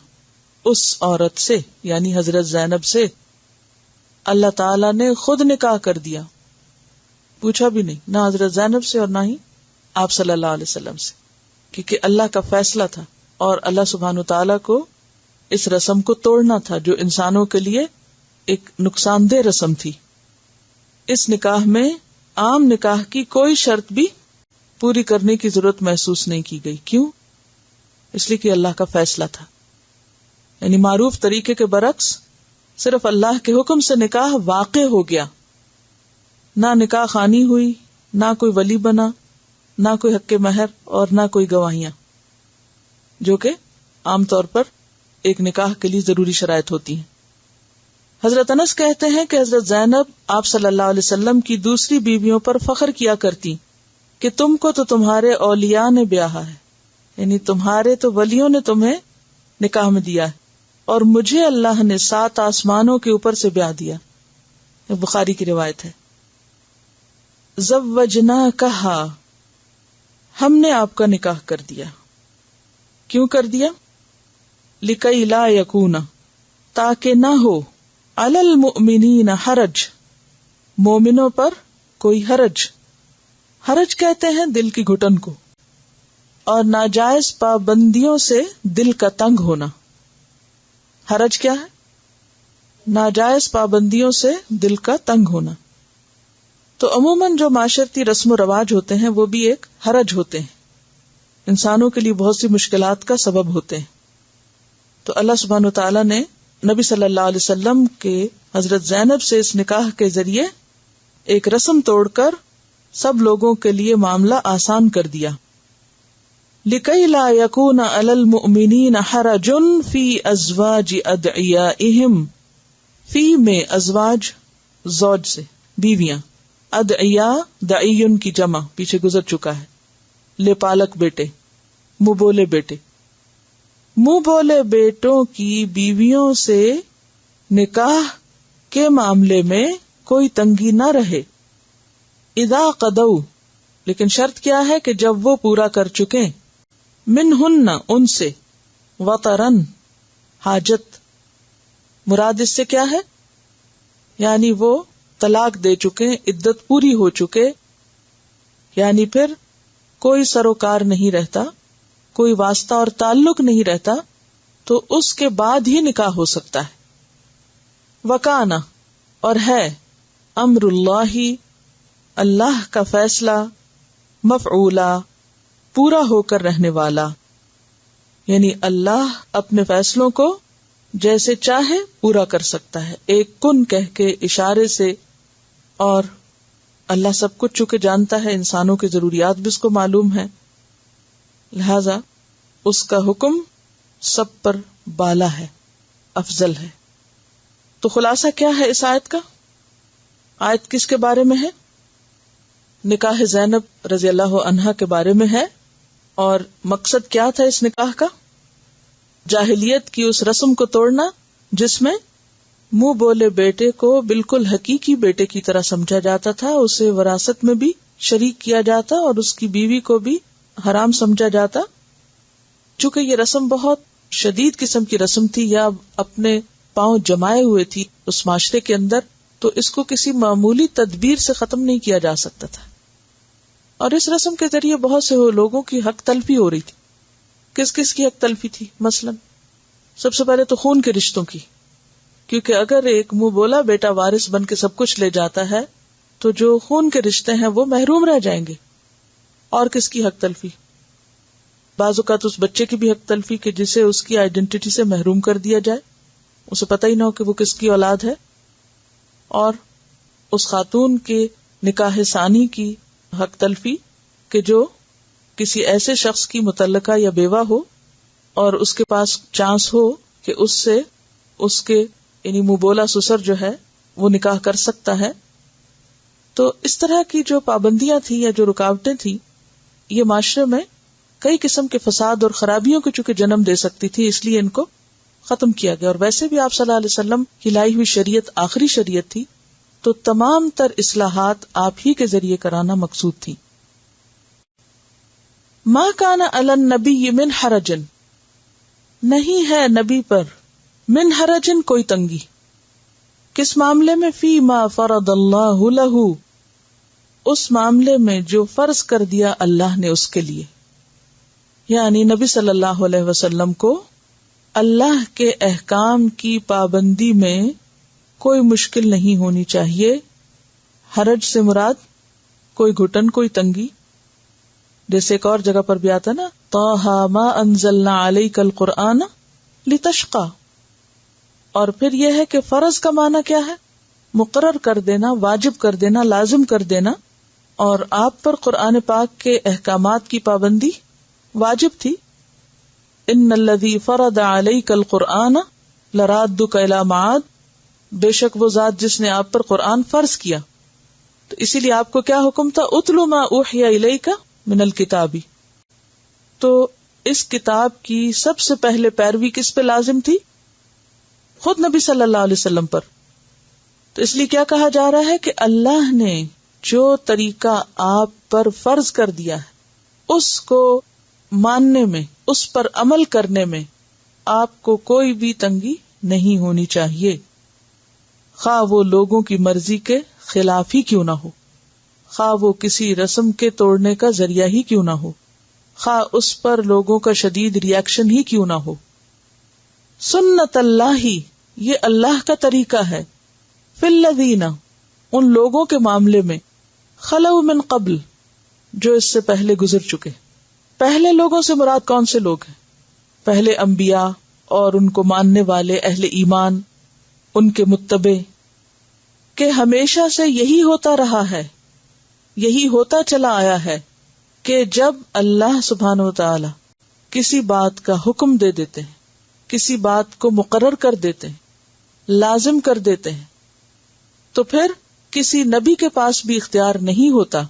اس عورت سے، یعنی حضرت زینب سے. اللہ تعالیٰ نے خود نکاح کر دیا، پوچھا بھی نہیں، نہ حضرت زینب سے اور نہ ہی آپ صلی اللہ علیہ وسلم سے، کیونکہ اللہ کا فیصلہ تھا، اور اللہ سبحانہ تعالیٰ کو اس رسم کو توڑنا تھا جو انسانوں کے لیے ایک نقصان دہ رسم تھی. اس نکاح میں عام نکاح کی کوئی شرط بھی پوری کرنے کی ضرورت محسوس نہیں کی گئی. کیوں؟ اس لیے کہ اللہ کا فیصلہ تھا. یعنی معروف طریقے کے برعکس صرف اللہ کے حکم سے نکاح واقع ہو گیا، نہ نکاح خوانی ہوئی، نہ کوئی ولی بنا، نہ کوئی حق مہر، اور نہ کوئی گواہیاں، جو کہ عام طور پر ایک نکاح کے لیے ضروری شرائط ہوتی ہیں. حضرت انس کہتے ہیں کہ حضرت زینب آپ صلی اللہ علیہ وسلم کی دوسری بیویوں پر فخر کیا کرتی کہ تم کو تو تمہارے اولیاء نے بیاہا ہے، یعنی تمہارے تو ولیوں نے تمہیں نکاح میں دیا ہے، اور مجھے اللہ نے 7 آسمانوں کے اوپر سے بیاہ دیا. یہ بخاری کی روایت ہے. زوجناکہا، ہم نے آپ کا نکاح کر دیا. کیوں کر دیا؟ لکی لا یکون، تاکہ نہ ہو علی المؤمنین حرج، مومنوں پر کوئی حرج. حرج کہتے ہیں دل کی گھٹن کو، اور ناجائز پابندیوں سے دل کا تنگ ہونا. حرج کیا ہے؟ ناجائز پابندیوں سے دل کا تنگ ہونا. تو عموماً جو معاشرتی رسم و رواج ہوتے ہیں وہ بھی ایک حرج ہوتے ہیں، انسانوں کے لیے بہت سی مشکلات کا سبب ہوتے ہیں. تو اللہ سبحانہ وتعالی نے نبی صلی اللہ علیہ وسلم کے حضرت زینب سے اس نکاح کے ذریعے ایک رسم توڑ کر سب لوگوں کے لیے معاملہ آسان کر دیا. لِكَيْ لَا يَكُونَ عَلَى الْمُؤْمِنِينَ حَرَجٌ فِي أَزْوَاجِ أَدْعِيَائِهِمْ. فی میں ازواج، زوج سے بیویاں، ادعیاء دعیون کی جمع پیچھے گزر چکا ہے. لے پالک بیٹے، منہ بولے بیٹے. منہ بولے بیٹوں کی بیویوں سے نکاح کے معاملے میں کوئی تنگی نہ رہے. اذا قضوا، لیکن شرط کیا ہے کہ جب وہ پورا کر چکیں، منہن ان سے، وطرن حاجت. مراد اس سے کیا ہے؟ یعنی وہ طلاق دے چکے، عدت پوری ہو چکے، یعنی پھر کوئی سروکار نہیں رہتا، کوئی واسطہ اور تعلق نہیں رہتا، تو اس کے بعد ہی نکاح ہو سکتا ہے. وکانا، اور ہے، امر اللہ، اللہ کا فیصلہ، مفعولا، پورا ہو کر رہنے والا. یعنی اللہ اپنے فیصلوں کو جیسے چاہے پورا کر سکتا ہے، ایک کن کہہ کے، اشارے سے. اور اللہ سب کچھ چونکہ جانتا ہے، انسانوں کی ضروریات بھی اس کو معلوم ہے، لہذا اس کا حکم سب پر بالا ہے، افضل ہے. تو خلاصہ کیا ہے اس آیت کا؟ آیت کس کے بارے میں ہے؟ نکاح زینب رضی اللہ عنہا کے بارے میں ہے. اور مقصد کیا تھا اس نکاح کا؟ جاہلیت کی اس رسم کو توڑنا جس میں منہ بولے بیٹے کو بالکل حقیقی بیٹے کی طرح سمجھا جاتا تھا، اسے وراثت میں بھی شریک کیا جاتا اور اس کی بیوی کو بھی حرام سمجھا جاتا. چونکہ یہ رسم بہت شدید قسم کی رسم تھی، یا اپنے پاؤں جمائے ہوئے تھی اس معاشرے کے اندر، تو اس کو کسی معمولی تدبیر سے ختم نہیں کیا جا سکتا تھا. اور اس رسم کے ذریعے بہت سے لوگوں کی حق تلفی ہو رہی تھی. کس کس کی حق تلفی تھی؟ مثلا سب سے پہلے تو خون کے رشتوں کی، کیونکہ اگر ایک منہ بولا بیٹا وارث بن کے سب کچھ لے جاتا ہے تو جو خون کے رشتے ہیں وہ محروم رہ جائیں گے. اور کس کی حق تلفی؟ بعض اوقات اس بچے کی بھی حق تلفی کہ جسے اس کی آئیڈینٹی سے محروم کر دیا جائے، اسے پتہ ہی نہ ہو کہ وہ کس کی اولاد ہے. اور اس خاتون کے نکاح ثانی کی حق تلفی کہ جو کسی ایسے شخص کی متعلقہ یا بیوہ ہو اور اس کے پاس چانس ہو کہ اس سے اس کے یعنی منہ بولا سسر جو ہے وہ نکاح کر سکتا ہے. تو اس طرح کی جو پابندیاں تھیں یا جو رکاوٹیں تھیں، یہ معاشرے میں کئی قسم کے فساد اور خرابیوں کو چونکہ جنم دے سکتی تھی، اس لیے ان کو ختم کیا گیا. اور ویسے بھی آپ صلی اللہ علیہ وسلم کی لائی ہوئی شریعت آخری شریعت تھی، تو تمام تر اصلاحات آپ ہی کے ذریعے کرانا مقصود تھی. ما کان علی النبی من حرج، نہیں ہے نبی پر من حرجن کوئی تنگی. کس معاملے میں؟ فی ما فرض اللہ لہ، اس معاملے میں جو فرض کر دیا اللہ نے اس کے لیے. یعنی نبی صلی اللہ علیہ وسلم کو اللہ کے احکام کی پابندی میں کوئی مشکل نہیں ہونی چاہیے. حرج سے مراد کوئی گھٹن، کوئی تنگی. جیسے ایک اور جگہ پر بھی آتا نا، طٰہٰ ما انزلنا علیک القرآن لتشقی. اور پھر یہ ہے کہ فرض کا معنی کیا ہے؟ مقرر کر دینا، واجب کر دینا، لازم کر دینا. اور آپ پر قرآن پاک کے احکامات کی پابندی واجب تھی. ان الذی فرض علیک القرآن لرادک الی معاد، بے شک وہ ذات جس نے آپ پر قرآن فرض کیا. تو اسی لیے آپ کو کیا حکم تھا؟ اتل ما اوحی الیک من الکتاب. تو اس کتاب کی سب سے پہلے پیروی کس پہ لازم تھی؟ خود نبی صلی اللہ علیہ وسلم پر. تو اس لیے کیا کہا جا رہا ہے کہ اللہ نے جو طریقہ آپ پر فرض کر دیا ہے اس کو ماننے میں، اس پر عمل کرنے میں آپ کو کوئی بھی تنگی نہیں ہونی چاہیے، خواہ وہ لوگوں کی مرضی کے خلاف ہی کیوں نہ ہو، خواہ وہ کسی رسم کے توڑنے کا ذریعہ ہی کیوں نہ ہو، خواہ اس پر لوگوں کا شدید ریاکشن ہی کیوں نہ ہو. سنت اللہ، یہ اللہ کا طریقہ ہے، فی الذین، ان لوگوں کے معاملے میں، خلو من قبل، جو اس سے پہلے گزر چکے. پہلے لوگوں سے مراد کون سے لوگ ہیں؟ پہلے انبیاء اور ان کو ماننے والے اہل ایمان، ان کے متبع، کہ ہمیشہ سے یہی ہوتا رہا ہے، یہی ہوتا چلا آیا ہے کہ جب اللہ سبحانہ و تعالی کسی بات کا حکم دے دیتے ہیں، کسی بات کو مقرر کر دیتے ہیں، لازم کر دیتے ہیں، تو پھر کسی نبی کے پاس بھی اختیار نہیں ہوتا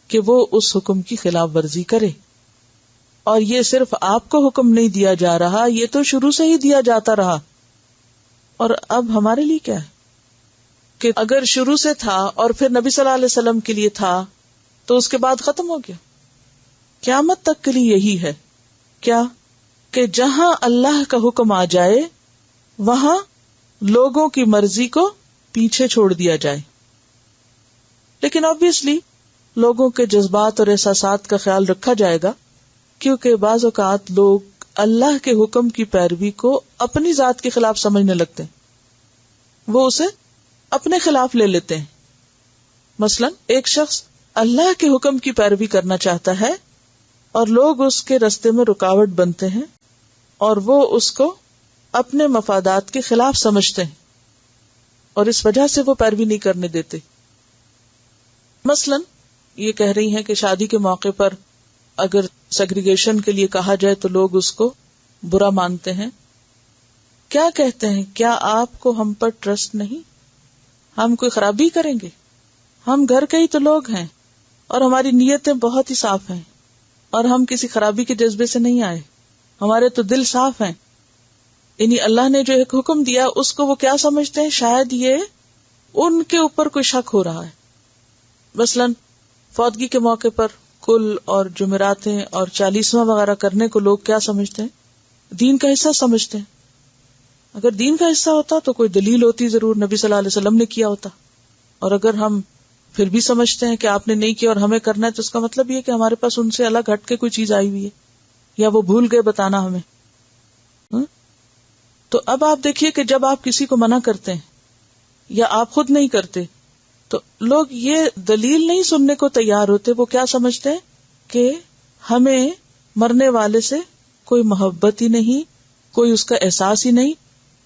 کہ وہ اس حکم کی خلاف ورزی کرے. اور یہ صرف آپ کو حکم نہیں دیا جا رہا، یہ تو شروع سے ہی دیا جاتا رہا. اور اب ہمارے لیے کیا ہے کہ اگر شروع سے تھا اور پھر نبی صلی اللہ علیہ وسلم کے لیے تھا تو اس کے بعد ختم ہو گیا. قیامت تک کے لیے یہی ہے، کیا کہ جہاں اللہ کا حکم آ جائے وہاں لوگوں کی مرضی کو پیچھے چھوڑ دیا جائے. لیکن obviously لوگوں کے جذبات اور احساسات کا خیال رکھا جائے گا، کیونکہ بعض اوقات لوگ اللہ کے حکم کی پیروی کو اپنی ذات کے خلاف سمجھنے لگتے ہیں، وہ اسے اپنے خلاف لے لیتے ہیں. مثلا ایک شخص اللہ کے حکم کی پیروی کرنا چاہتا ہے اور لوگ اس کے راستے میں رکاوٹ بنتے ہیں اور وہ اس کو اپنے مفادات کے خلاف سمجھتے ہیں اور اس وجہ سے وہ پیروی نہیں کرنے دیتے. مثلا یہ کہہ رہی ہیں کہ شادی کے موقع پر اگر سیگریگیشن کے لیے کہا جائے تو لوگ اس کو برا مانتے ہیں. کیا کہتے ہیں؟ کیا آپ کو ہم پر ٹرسٹ نہیں؟ ہم کوئی خرابی کریں گے؟ ہم گھر کے ہی تو لوگ ہیں اور ہماری نیتیں بہت ہی صاف ہیں اور ہم کسی خرابی کے جذبے سے نہیں آئے، ہمارے تو دل صاف ہیں. یعنی اللہ نے جو ایک حکم دیا اس کو وہ کیا سمجھتے ہیں؟ شاید یہ ان کے اوپر کوئی شک ہو رہا ہے. مثلا فوتگی کے موقع پر کل اور جمعراتیں اور 40واں وغیرہ کرنے کو لوگ کیا سمجھتے ہیں؟ دین کا حصہ سمجھتے ہیں. اگر دین کا حصہ ہوتا تو کوئی دلیل ہوتی، ضرور نبی صلی اللہ علیہ وسلم نے کیا ہوتا. اور اگر ہم پھر بھی سمجھتے ہیں کہ آپ نے نہیں کیا اور ہمیں کرنا ہے تو اس کا مطلب یہ کہ ہمارے پاس ان سے الگ ہٹ کے کوئی چیز آئی ہوئی ہے یا وہ بھول گئے بتانا ہمیں. تو اب آپ دیکھیے کہ جب آپ کسی کو منع کرتے ہیں یا آپ خود نہیں کرتے تو لوگ یہ دلیل نہیں سننے کو تیار ہوتے. وہ کیا سمجھتے ہیں کہ ہمیں مرنے والے سے کوئی محبت ہی نہیں، کوئی اس کا احساس ہی نہیں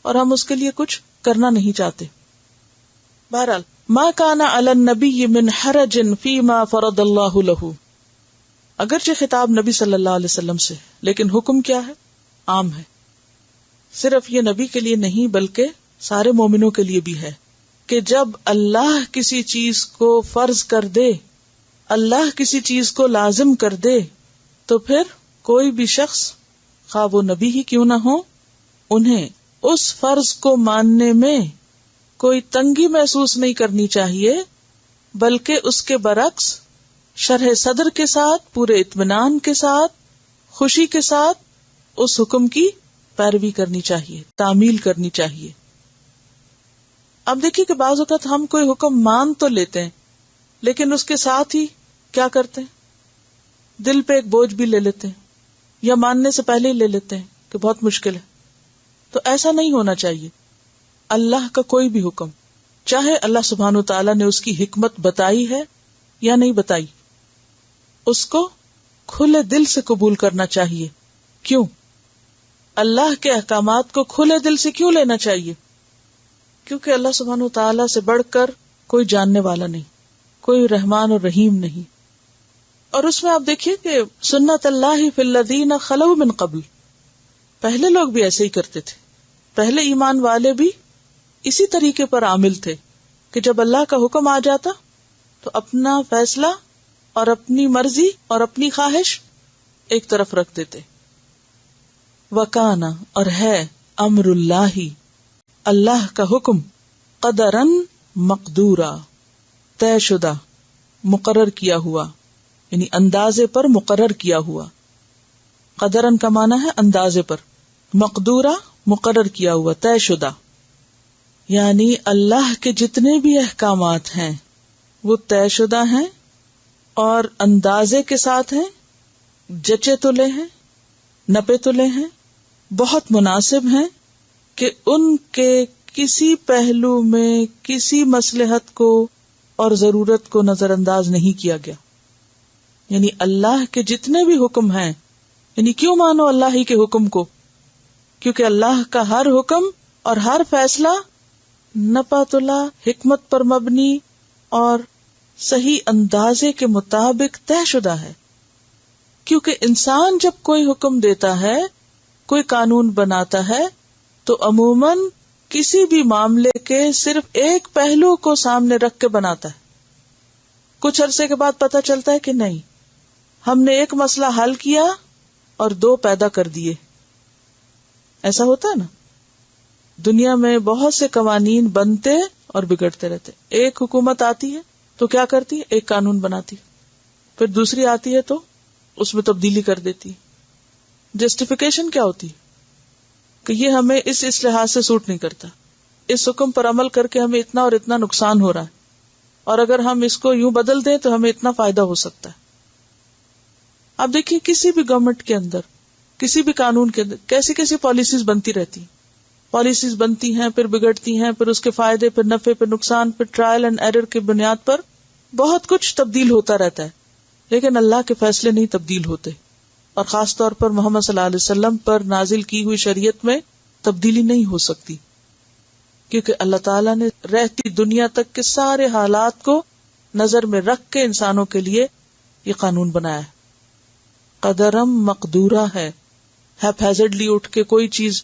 اور ہم اس کے لیے کچھ کرنا نہیں چاہتے. بہرحال ما کان علی النبی من حرج فیما فرض اللہ لہ، اگرچہ خطاب نبی صلی اللہ علیہ وسلم سے، لیکن حکم کیا ہے؟ عام ہے. صرف یہ نبی کے لیے نہیں بلکہ سارے مومنوں کے لیے بھی ہے کہ جب اللہ کسی چیز کو فرض کر دے، اللہ کسی چیز کو لازم کر دے تو پھر کوئی بھی شخص، خواہ وہ نبی ہی کیوں نہ ہو، انہیں اس فرض کو ماننے میں کوئی تنگی محسوس نہیں کرنی چاہیے، بلکہ اس کے برعکس شرح صدر کے ساتھ، پورے اطمینان کے ساتھ، خوشی کے ساتھ اس حکم کی پیروی کرنی چاہیے، تعمیل کرنی چاہیے. اب دیکھیے کہ بعض اوقات ہم کوئی حکم مان تو لیتے ہیں لیکن اس کے ساتھ ہی کیا کرتے ہیں؟ دل پہ ایک بوجھ بھی لے لیتے ہیں یا ماننے سے پہلے ہی لے لیتے ہیں کہ بہت مشکل ہے. تو ایسا نہیں ہونا چاہیے. اللہ کا کوئی بھی حکم، چاہے اللہ سبحانہ و تعالیٰ نے اس کی حکمت بتائی ہے یا نہیں بتائی، اس کو کھلے دل سے قبول کرنا چاہیے. کیوں؟ اللہ کے احکامات کو کھلے دل سے کیوں لینا چاہیے؟ کیونکہ اللہ سبحانہ و تعالیٰ سے بڑھ کر کوئی جاننے والا نہیں، کوئی رحمان اور رحیم نہیں. اور اس میں آپ دیکھیے کہ سنت اللہ فی الذین خلو من قبل، پہلے لوگ بھی ایسے ہی کرتے تھے. پہلے ایمان والے بھی اسی طریقے پر عامل تھے کہ جب اللہ کا حکم آ جاتا تو اپنا فیصلہ اور اپنی مرضی اور اپنی خواہش ایک طرف رکھ دیتے وکانا اور ہے امر اللہ اللہ کا حکم قدرن مقدورا طے شدہ مقرر کیا ہوا، یعنی اندازے پر مقرر کیا ہوا. قدرن کا معنی ہے اندازے پر، مقدورا مقرر کیا ہوا، طے شدہ. یعنی اللہ کے جتنے بھی احکامات ہیں وہ طے شدہ ہیں اور اندازے کے ساتھ ہیں، جچے تلے ہیں، نپے تلے ہیں، بہت مناسب ہیں کہ ان کے کسی پہلو میں کسی مصلحت کو اور ضرورت کو نظر انداز نہیں کیا گیا. یعنی اللہ کے جتنے بھی حکم ہیں، یعنی کیوں مانو اللہ ہی کے حکم کو؟ کیونکہ اللہ کا ہر حکم اور ہر فیصلہ نپا تلا، حکمت پر مبنی اور صحیح اندازے کے مطابق طے شدہ ہے. کیونکہ انسان جب کوئی حکم دیتا ہے، کوئی قانون بناتا ہے، تو عموماً کسی بھی معاملے کے صرف ایک پہلو کو سامنے رکھ کے بناتا ہے. کچھ عرصے کے بعد پتہ چلتا ہے کہ نہیں، ہم نے ایک مسئلہ حل کیا اور دو پیدا کر دیے. ایسا ہوتا ہے نا، دنیا میں بہت سے قوانین بنتے اور بگڑتے رہتے. ایک حکومت آتی ہے تو کیا کرتی ہے؟ ایک قانون بناتی، پھر دوسری آتی ہے تو اس میں تبدیلی کر دیتی. جسٹیفیکیشن کیا ہوتی ہے کہ یہ ہمیں اس لحاظ سے سوٹ نہیں کرتا، اس حکم پر عمل کر کے ہمیں اتنا اور اتنا نقصان ہو رہا ہے، اور اگر ہم اس کو یوں بدل دیں تو ہمیں اتنا فائدہ ہو سکتا ہے. آپ دیکھیے کسی بھی گورنمنٹ کے اندر، کسی بھی قانون کے اندر کیسی کیسی پالیسیز بنتی رہتی ہیں. پالیسیز بنتی ہیں، پھر بگڑتی ہیں، پھر اس کے فائدے، پھر نفع، پھر نقصان، پھر ٹرائل اینڈ ایرر کی بنیاد پر بہت کچھ تبدیل ہوتا رہتا ہے. لیکن اللہ کے فیصلے نہیں تبدیل ہوتے، اور خاص طور پر محمد صلی اللہ علیہ وسلم پر نازل کی ہوئی شریعت میں تبدیلی نہیں ہو سکتی، کیونکہ اللہ تعالیٰ نے رہتی دنیا تک کے سارے حالات کو نظر میں رکھ کے انسانوں کے لیے یہ قانون بنایا ہے. قدرم مقدورہ ہے. ہیپ ہیزڈلی اٹھ کے کوئی چیز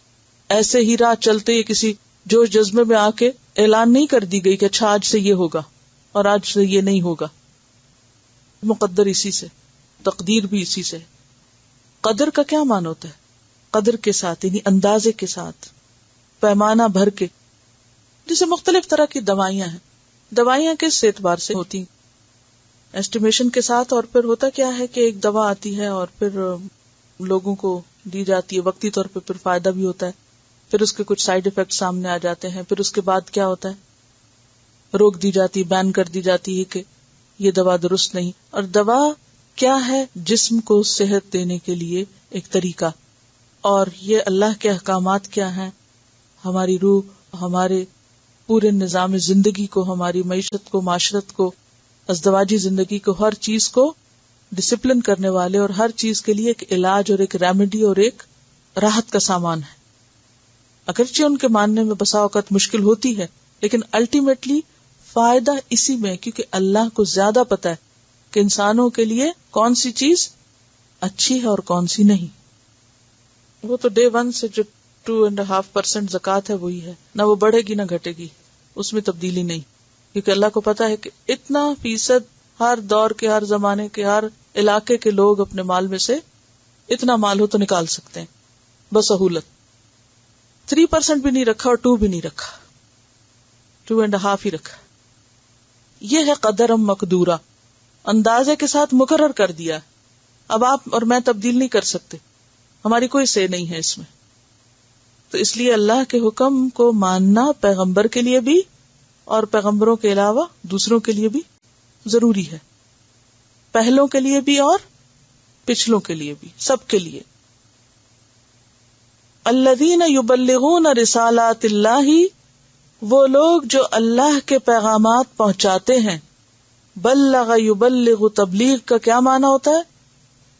ایسے ہی راہ چلتے ہی کسی جوش جذبے میں آ کے اعلان نہیں کر دی گئی کہ اچھا آج سے یہ ہوگا اور آج سے یہ نہیں ہوگا. مقدر اسی سے، تقدیر بھی اسی سے. قدر کا کیا معنی ہوتا ہے؟ قدر کے ساتھ یعنی اندازے کے ساتھ، پیمانہ بھر کے. جیسے مختلف طرح کی دوائیاں ہیں. دوائیاں کس اعتبار سے ہوتی ہیں؟ ایسٹیمیشن کے ساتھ. اور پھر ہوتا کیا ہے کہ ایک دوا آتی ہے اور پھر لوگوں کو دی جاتی ہے وقتی طور پہ، پھر فائدہ بھی ہوتا ہے، پھر اس کے کچھ سائیڈ ایفیکٹ سامنے آ جاتے ہیں، پھر اس کے بعد کیا ہوتا ہے؟ روک دی جاتی، بین کر دی جاتی ہے کہ یہ دوا درست نہیں. اور دوا کیا ہے؟ جسم کو صحت دینے کے لیے ایک طریقہ. اور یہ اللہ کے احکامات کیا ہیں؟ ہماری روح، ہمارے پورے نظام زندگی کو، ہماری معیشت کو، معاشرت کو، ازدواجی زندگی کو، ہر چیز کو ڈسپلن کرنے والے، اور ہر چیز کے لیے ایک علاج اور ایک ریمیڈی اور ایک راحت کا سامان ہے. اگرچہ ان کے ماننے میں بسا اوقات مشکل ہوتی ہے، لیکن الٹیمیٹلی فائدہ اسی میں، کیونکہ اللہ کو زیادہ پتا ہے کہ انسانوں کے لیے کون سی چیز اچھی ہے اور کون سی نہیں. وہ تو ڈے 1 سے جو 2.5% زکوٰۃ ہے وہی ہے، نہ وہ بڑھے گی نہ گھٹے گی، اس میں تبدیلی نہیں. کیونکہ اللہ کو پتا ہے کہ اتنا فیصد ہر دور کے، ہر زمانے کے، ہر علاقے کے لوگ اپنے مال میں سے اتنا مال ہو تو نکال سکتے ہیں بسہولت. 3% بھی نہیں رکھا اور 2 بھی نہیں رکھا، 2.5 ہی رکھا. یہ ہے قدرم مقدورہ، اندازے کے ساتھ مقرر کر دیا. اب آپ اور میں تبدیل نہیں کر سکتے، ہماری کوئی سے نہیں ہے اس میں. تو اس لیے اللہ کے حکم کو ماننا پیغمبر کے لیے بھی اور پیغمبروں کے علاوہ دوسروں کے لیے بھی ضروری ہے، پہلوں کے لیے بھی اور پچھلوں کے لیے بھی، سب کے لیے. الذین یبلغون رسالات اللہ، وہ لوگ جو اللہ کے پیغامات پہنچاتے ہیں. بلغ یبلغ، تبلیغ کا کیا معنی ہوتا ہے؟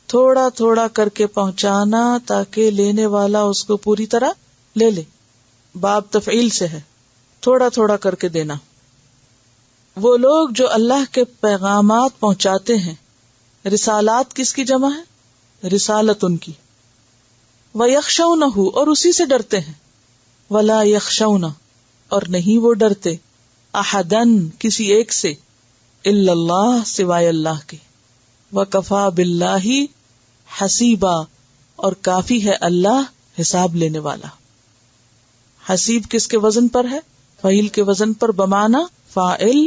تھوڑا تھوڑا کر کے پہنچانا تاکہ لینے والا اس کو پوری طرح لے لے. باب تفعیل سے ہے، تھوڑا تھوڑا کر کے دینا. وہ لوگ جو اللہ کے پیغامات پہنچاتے ہیں. رسالات کس کی جمع ہے؟ رسالت ان کی. وَيَخْشَوْنَهُ، اور اسی سے ڈرتے ہیں. وَلَا يَخْشَوْنَ، اور نہیں وہ ڈرتے. أَحَدًا، کسی ایک سے. إِلَّا اللَّهَ، سوائے اللہ کے. وَكَفَى بِاللَّهِ حَسِيبًا، اور کافی ہے اللہ حساب لینے والا. حسیب کس کے وزن پر ہے؟ فعیل کے وزن پر بمانا فاعل،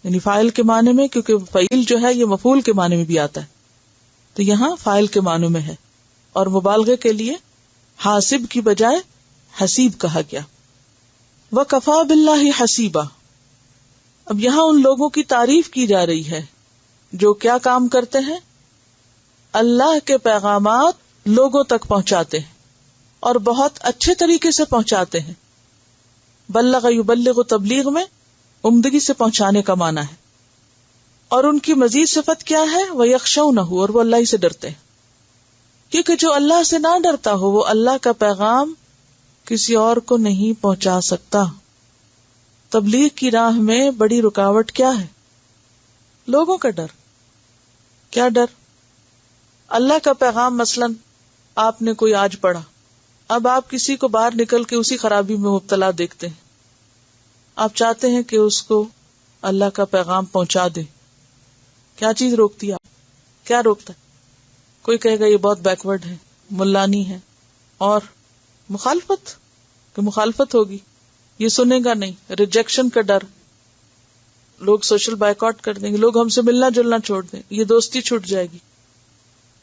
یعنی فاعل کے معنی میں، کیونکہ فعیل جو ہے یہ مفعول کے معنی میں بھی آتا ہے، تو یہاں فاعل کے معنی میں ہے، اور مبالغے کے لیے حاسب کی بجائے حسیب کہا گیا. وَكَفَى بِاللَّهِ حَسِيبًا. اب یہاں ان لوگوں کی تعریف کی جا رہی ہے جو کیا کام کرتے ہیں؟ اللہ کے پیغامات لوگوں تک پہنچاتے ہیں اور بہت اچھے طریقے سے پہنچاتے ہیں. بلغ یبلغ تبلیغ میں عمدگی سے پہنچانے کا معنی ہے. اور ان کی مزید صفت کیا ہے؟ وَيَخْشَوْنَهُ، اور وہ اللہ ہی سے ڈرتے ہیں. کیونکہ جو اللہ سے نہ ڈرتا ہو وہ اللہ کا پیغام کسی اور کو نہیں پہنچا سکتا. تبلیغ کی راہ میں بڑی رکاوٹ کیا ہے؟ لوگوں کا ڈر. کیا ڈر؟ اللہ کا پیغام مثلاً آپ نے کوئی آج پڑھا، اب آپ کسی کو باہر نکل کے اسی خرابی میں مبتلا دیکھتے ہیں، آپ چاہتے ہیں کہ اس کو اللہ کا پیغام پہنچا دیں. کیا چیز روکتی ہے آپ؟ کیا روکتا ہے؟ کوئی کہے گا یہ بہت بیکورڈ ہے، ملانی ہے، اور مخالفت کہ مخالفت ہوگی، یہ سنے گا نہیں، ریجیکشن کا ڈر، لوگ سوشل بائیکاٹ کر دیں گے، لوگ ہم سے ملنا جلنا چھوڑ دیں، یہ دوستی چھوٹ جائے گی،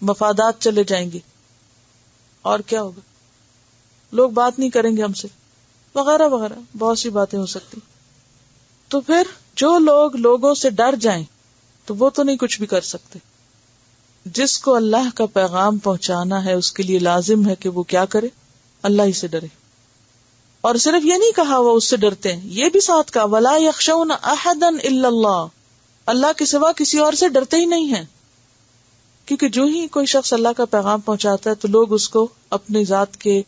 مفادات چلے جائیں گے، اور کیا ہوگا، لوگ بات نہیں کریں گے ہم سے، وغیرہ وغیرہ بہت سی باتیں ہو سکتی. تو پھر جو لوگ لوگوں سے ڈر جائیں تو وہ تو نہیں کچھ بھی کر سکتے. جس کو اللہ کا پیغام پہنچانا ہے اس کے لیے لازم ہے کہ وہ کیا کرے؟ اللہ ہی سے ڈرے. اور صرف یہ نہیں کہا وہ اس سے ڈرتے ہیں، یہ بھی ساتھ کہا وَلَا يَخْشَوْنَ أَحَدًا إِلَّا اللَّهَ، اللہ کے سوا کسی اور سے ڈرتے ہی نہیں ہیں. کیونکہ جو ہی کوئی شخص اللہ کا پیغام پہنچاتا ہے تو لوگ اس کو اپنی ذات کے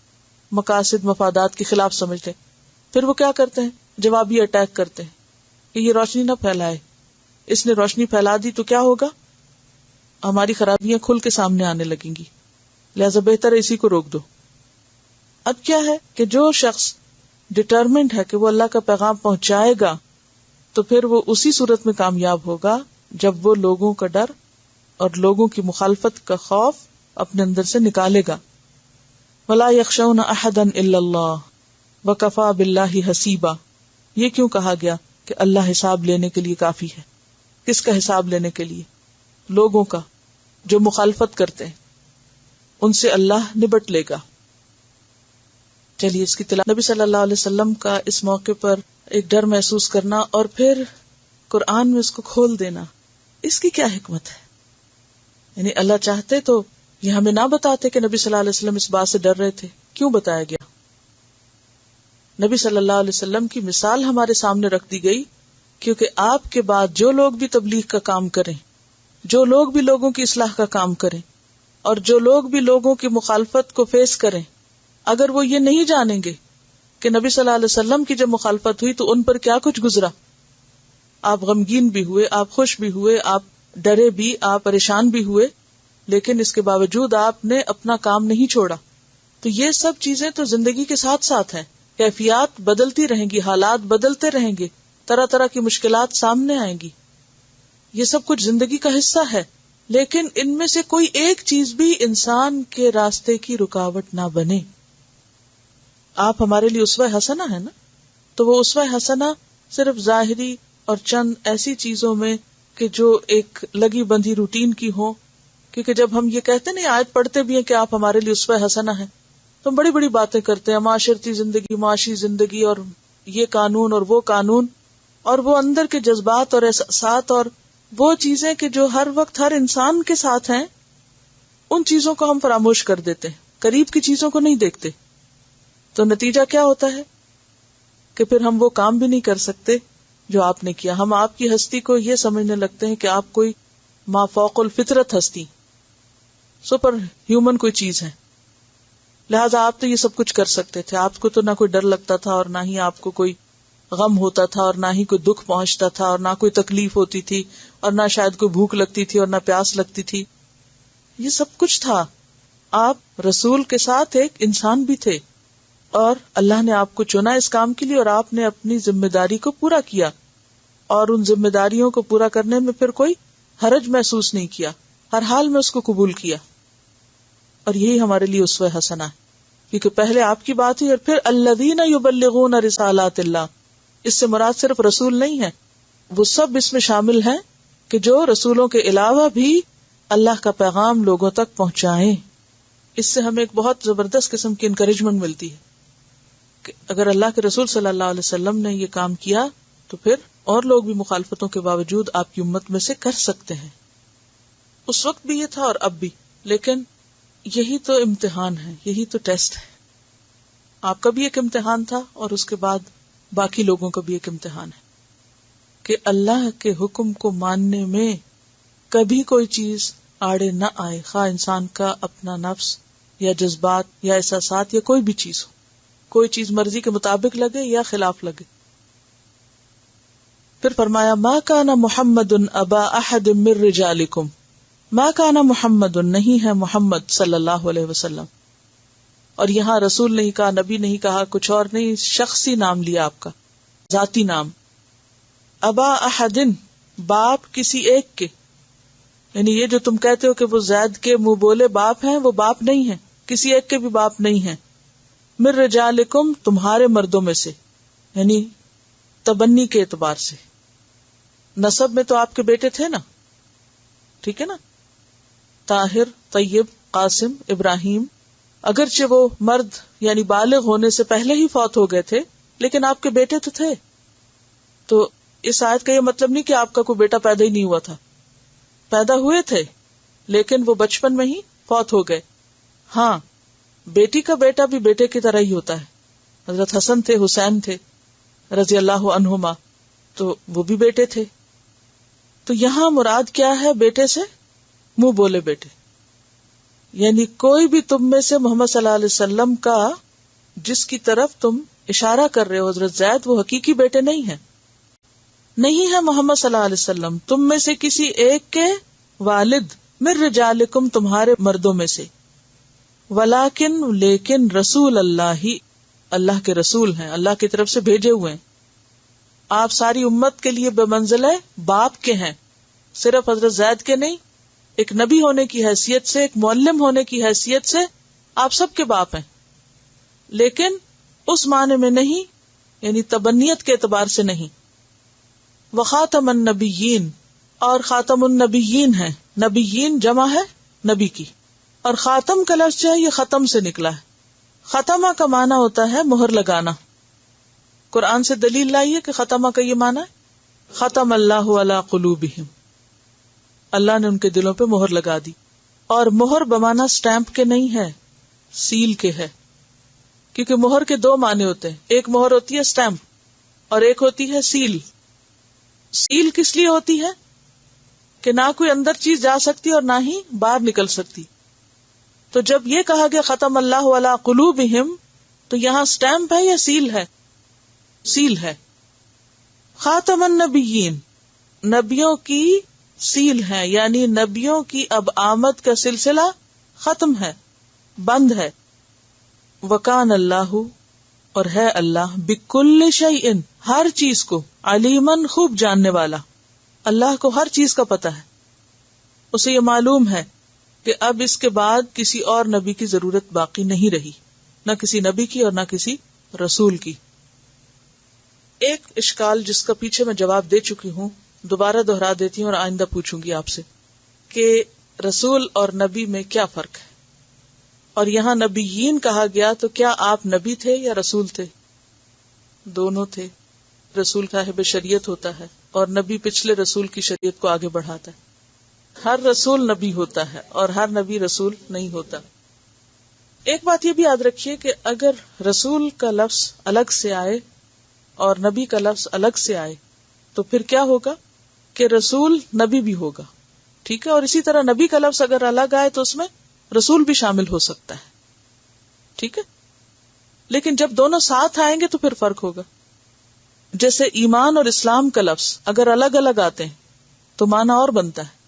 مقاصد مفادات کے خلاف سمجھتے ہیں. پھر وہ کیا کرتے ہیں؟ جوابی اٹیک کرتے ہیں کہ یہ روشنی نہ پھیلائے، اس نے روشنی پھیلا دی تو کیا ہوگا؟ ہماری خرابیاں کھل کے سامنے آنے لگیں گی، لہذا بہتر ہے اسی کو روک دو. اب کیا ہے کہ جو شخص ڈٹرمنٹ ہے کہ وہ اللہ کا پیغام پہنچائے گا تو پھر وہ اسی صورت میں کامیاب ہوگا جب وہ لوگوں کا ڈر اور لوگوں کی مخالفت کا خوف اپنے اندر سے نکالے گا. وَلَا يَخْشَوْنَ أَحَدًا إِلَّا اللَّهَ وَكَفَى بِاللَّهِ حَسِيبًا. یہ کیوں کہا گیا کہ اللہ حساب لینے کے لیے کافی ہے؟ کس کا حساب لینے کے لیے؟ لوگوں کا جو مخالفت کرتے ہیں، ان سے اللہ نبٹ لے گا. چلیے اس کی تلاوت، نبی صلی اللہ علیہ وسلم کا اس موقع پر ایک ڈر محسوس کرنا اور پھر قرآن میں اس کو کھول دینا، اس کی کیا حکمت ہے؟ یعنی اللہ چاہتے تو یہ ہمیں نہ بتاتے کہ نبی صلی اللہ علیہ وسلم اس بات سے ڈر رہے تھے، کیوں بتایا گیا؟ نبی صلی اللہ علیہ وسلم کی مثال ہمارے سامنے رکھ دی گئی کیونکہ آپ کے بعد جو لوگ بھی تبلیغ کا کام کریں، جو لوگ بھی لوگوں کی اصلاح کا کام کریں، اور جو لوگ بھی لوگوں کی مخالفت کو فیس کریں، اگر وہ یہ نہیں جانیں گے کہ نبی صلی اللہ علیہ وسلم کی جب مخالفت ہوئی تو ان پر کیا کچھ گزرا، آپ غمگین بھی ہوئے، آپ خوش بھی ہوئے، آپ ڈرے بھی، آپ پریشان بھی ہوئے، لیکن اس کے باوجود آپ نے اپنا کام نہیں چھوڑا. تو یہ سب چیزیں تو زندگی کے ساتھ ساتھ ہیں، کیفیات بدلتی رہیں گی، حالات بدلتے رہیں گے، طرح طرح کی مشکلات سامنے آئیں گی، یہ سب کچھ زندگی کا حصہ ہے. لیکن ان میں سے کوئی ایک چیز بھی انسان کے راستے کی رکاوٹ نہ بنے. آپ ہمارے لیے اسوہ حسنہ ہے نا، تو وہ اسوہ حسنہ صرف ظاہری اور چند ایسی چیزوں میں کہ جو ایک لگی بندھی روٹین کی ہو، کیونکہ جب ہم یہ کہتے نہیں، آیت پڑھتے بھی ہیں کہ آپ ہمارے لیے اسوہ حسنہ ہیں، تو ہم بڑی بڑی باتیں کرتے ہیں، معاشرتی زندگی، معاشی زندگی، اور یہ قانون اور وہ قانون، اور وہ اندر کے جذبات اور احساسات اور وہ چیزیں کہ جو ہر وقت ہر انسان کے ساتھ ہیں، ان چیزوں کو ہم فراموش کر دیتے ہیں، قریب کی چیزوں کو نہیں دیکھتے. تو نتیجہ کیا ہوتا ہے کہ پھر ہم وہ کام بھی نہیں کر سکتے جو آپ نے کیا. ہم آپ کی ہستی کو یہ سمجھنے لگتے ہیں کہ آپ کوئی مافوق الفطرت ہستی، سپر ہیومن کوئی چیز ہے، لہذا آپ تو یہ سب کچھ کر سکتے تھے، آپ کو تو نہ کوئی ڈر لگتا تھا اور نہ ہی آپ کو کوئی غم ہوتا تھا اور نہ ہی کوئی دکھ پہنچتا تھا اور نہ کوئی تکلیف ہوتی تھی اور نہ شاید کوئی بھوک لگتی تھی اور نہ پیاس لگتی تھی. یہ سب کچھ تھا. آپ رسول کے ساتھ ایک انسان بھی تھے اور اللہ نے آپ کو چنا اس کام کے لیے، اور آپ نے اپنی ذمہ داری کو پورا کیا اور ان ذمہ داریوں کو پورا کرنے میں پھر کوئی حرج محسوس نہیں کیا، ہر حال میں اس کو قبول کیا. اور یہی ہمارے لیے اسوہ حسنہ ہے کیونکہ پہلے آپ کی بات ہوئی اور پھر الذین یبلغون رسالات اللہ. اس سے مراد صرف رسول نہیں ہے، وہ سب اس میں شامل ہیں کہ جو رسولوں کے علاوہ بھی اللہ کا پیغام لوگوں تک پہنچائیں. اس سے ہمیں ایک بہت زبردست قسم کی انکریجمنٹ ملتی ہے کہ اگر اللہ کے رسول صلی اللہ علیہ وسلم نے یہ کام کیا تو پھر اور لوگ بھی مخالفتوں کے باوجود آپ کی امت میں سے کر سکتے ہیں. اس وقت بھی یہ تھا اور اب بھی، لیکن یہی تو امتحان ہے، یہی تو ٹیسٹ ہے. آپ کا بھی ایک امتحان تھا اور اس کے بعد باقی لوگوں کا بھی ایک امتحان ہے کہ اللہ کے حکم کو ماننے میں کبھی کوئی چیز آڑے نہ آئے، خواہ انسان کا اپنا نفس یا جذبات یا احساسات یا کوئی بھی چیز ہو، کوئی چیز مرضی کے مطابق لگے یا خلاف لگے. پھر فرمایا ما کان محمد ابا احد من رجالکم، ما کان محمد، نہیں ہے محمد صلی اللہ علیہ وسلم. اور یہاں رسول نہیں کہا، نبی نہیں کہا، کچھ اور نہیں، شخصی نام لیا آپ کا، ذاتی نام. ابا احد، باپ کسی ایک کے، یعنی یہ جو تم کہتے ہو کہ وہ زید کے منہ بولے باپ ہیں، وہ باپ نہیں ہیں، کسی ایک کے بھی باپ نہیں ہیں. من رجالکم، تمہارے مردوں میں سے، یعنی تبنی کے اعتبار سے. نسب میں تو آپ کے بیٹے تھے نا، ٹھیک ہے نا، طاہر، طیب، قاسم، ابراہیم. اگرچہ وہ مرد یعنی بالغ ہونے سے پہلے ہی فوت ہو گئے تھے، لیکن آپ کے بیٹے تو تھے. تو اس آیت کا یہ مطلب نہیں کہ آپ کا کوئی بیٹا پیدا ہی نہیں ہوا تھا، پیدا ہوئے تھے لیکن وہ بچپن میں ہی فوت ہو گئے. ہاں، بیٹی کا بیٹا بھی بیٹے کی طرح ہی ہوتا ہے. حضرت حسن تھے، حسین تھے رضی اللہ عنہما، تو وہ بھی بیٹے تھے. تو یہاں مراد کیا ہے بیٹے سے؟ منہ بولے بیٹے، یعنی کوئی بھی تم میں سے محمد صلی اللہ علیہ وسلم کا جس کی طرف تم اشارہ کر رہے ہو حضرت زید، وہ حقیقی بیٹے نہیں ہیں. نہیں ہے محمد صلی اللہ علیہ وسلم تم میں سے کسی ایک کے والد، من رجالکم، تمہارے مردوں میں سے. ولیکن، لیکن رسول اللہ، اللہ کے رسول ہیں، اللہ کی طرف سے بھیجے ہوئے ہیں. آپ ساری امت کے لیے بے منزلہ باپ کے ہیں، صرف حضرت زید کے نہیں. ایک نبی ہونے کی حیثیت سے، ایک معلم ہونے کی حیثیت سے آپ سب کے باپ ہیں، لیکن اس معنی میں نہیں، یعنی تبنیت کے اعتبار سے نہیں. وخاتم النبیین، اور خاتم النبیین ہیں. نبیین جمع ہے نبی کی، اور خاتم کا لفظ جو ہے یہ ختم سے نکلا ہے. ختمہ کا معنی ہوتا ہے مہر لگانا. قرآن سے دلیل لائیے کہ ختمہ کا یہ معنی ہے ختم اللہ علی قلوبہم، اللہ نے ان کے دلوں پہ مہر لگا دی. اور مہر بمانا سٹیمپ کے نہیں ہے، سیل کے ہے، کیونکہ مہر کے دو معنی ہوتے ہیں. ایک مہر ہوتی ہے سٹیمپ اور ایک ہوتی ہے سیل. سیل کس لیے ہوتی ہے کہ نہ کوئی اندر چیز جا سکتی اور نہ ہی باہر نکل سکتی. تو جب یہ کہا گیا ختم اللہ علی قلوبہم، تو یہاں سٹیمپ ہے یا سیل ہے؟ سیل ہے. خاتم النبیین، نبیوں کی سیل ہے، یعنی نبیوں کی اب آمد کا سلسلہ ختم ہے، بند ہے. وکان اللہ، اور ہے اللہ، بکل شیء، ہر چیز کو، علیمن، خوب جاننے والا. اللہ کو ہر چیز کا پتہ ہے، اسے یہ معلوم ہے کہ اب اس کے بعد کسی اور نبی کی ضرورت باقی نہیں رہی، نہ کسی نبی کی اور نہ کسی رسول کی. ایک اشکال جس کا پیچھے میں جواب دے چکی ہوں، دوبارہ دہرا دیتی ہوں اور آئندہ پوچھوں گی آپ سے کہ رسول اور نبی میں کیا فرق ہے. اور یہاں نبیین کہا گیا تو کیا آپ نبی تھے یا رسول تھے؟ دونوں تھے. رسول صاحب شریعت ہوتا ہے اور نبی پچھلے رسول کی شریعت کو آگے بڑھاتا ہے. ہر رسول نبی ہوتا ہے اور ہر نبی رسول نہیں ہوتا. ایک بات یہ بھی یاد رکھیے کہ اگر رسول کا لفظ الگ سے آئے اور نبی کا لفظ الگ سے آئے تو پھر کیا ہوگا کہ رسول نبی بھی ہوگا، ٹھیک ہے. اور اسی طرح نبی کا لفظ اگر الگ آئے تو اس میں رسول بھی شامل ہو سکتا ہے، ٹھیک ہے. لیکن جب دونوں ساتھ آئیں گے تو پھر فرق ہوگا. جیسے ایمان اور اسلام کا لفظ اگر الگ الگ آتے ہیں تو معنی اور بنتا ہے،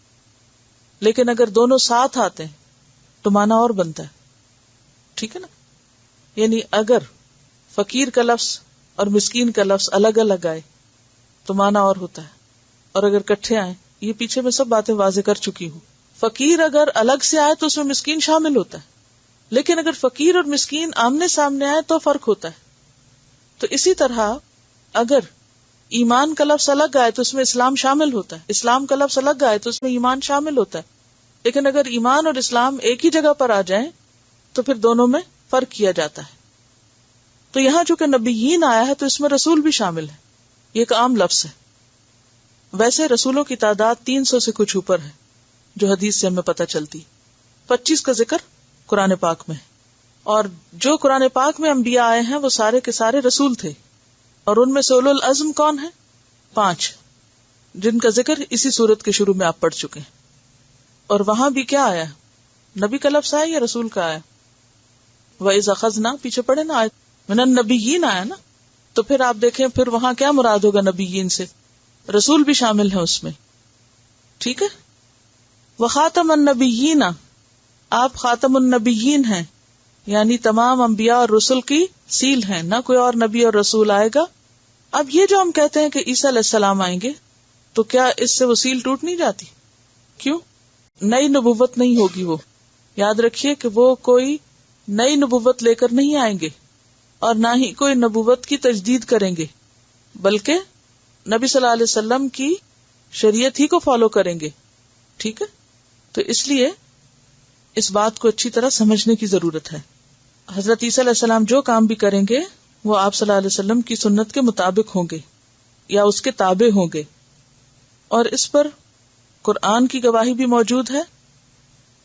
لیکن اگر دونوں ساتھ آتے ہیں تو معنی اور بنتا ہے، ٹھیک ہے نا. یعنی اگر فقیر کا لفظ اور مسکین کا لفظ الگ الگ آئے تو معنی اور ہوتا ہے، اور اگر کٹھے آئے، یہ پیچھے میں سب باتیں واضح کر چکی ہوں. فقیر اگر الگ سے آئے تو اس میں مسکین شامل ہوتا ہے، لیکن اگر فقیر اور مسکین آمنے سامنے آئے تو فرق ہوتا ہے. تو اسی طرح اگر ایمان کا لفظ الگ آئے تو اس میں اسلام شامل ہوتا ہے، اسلام کا لفظ الگ آئے تو اس میں ایمان شامل ہوتا ہے. لیکن اگر ایمان اور اسلام ایک ہی جگہ پر آ جائیں تو پھر دونوں میں فرق کیا جاتا ہے. تو یہاں چونکہ نبیین آیا ہے تو اس میں رسول بھی شامل ہے، یہ ایک عام لفظ ہے. ویسے رسولوں کی تعداد 300 سے کچھ اوپر ہے جو حدیث سے ہمیں پتہ چلتی. 25 کا ذکر قرآن پاک میں ہے، اور جو قرآن پاک میں انبیاء آئے ہیں وہ سارے کے سارے رسول تھے، اور ان میں سے اولو العزم کون ہیں؟ 5، جن کا ذکر اسی سورت کے شروع میں آپ پڑھ چکے ہیں. اور وہاں بھی کیا آیا؟ نبی کا لفظ آیا یا رسول کا آیا؟ وَإِذْ أَخَذْنَا، پیچھے پڑھے نا آیت، مِنَ النَّبِيِّينَ آیا نا. تو پھر آپ دیکھیں پھر وہاں کیا مراد ہوگا نبیین سے؟ رسول بھی شامل ہیں اس میں. ٹھیک ہے. وَخَاتَمَ النَّبِيِّينَ، آپ خاتم النبیین ہیں، یعنی تمام انبیاء اور رسل کی سیل ہیں، نہ کوئی اور نبی اور رسول آئے گا. اب یہ جو ہم کہتے ہیں کہ عیسیٰ علیہ السلام آئیں گے، تو کیا اس سے وہ سیل ٹوٹ نہیں جاتی؟ کیوں؟ نئی نبوت نہیں ہوگی. وہ یاد رکھیے کہ وہ کوئی نئی نبوت لے کر نہیں آئیں گے اور نہ ہی کوئی نبوت کی تجدید کریں گے، بلکہ نبی صلی اللہ علیہ وسلم کی شریعت ہی کو فالو کریں گے. ٹھیک ہے. تو اس لیے اس بات کو اچھی طرح سمجھنے کی ضرورت ہے. حضرت عیسیٰ علیہ السلام جو کام بھی کریں گے وہ آپ صلی اللہ علیہ وسلم کی سنت کے مطابق ہوں گے یا اس کے تابع ہوں گے. اور اس پر قرآن کی گواہی بھی موجود ہے،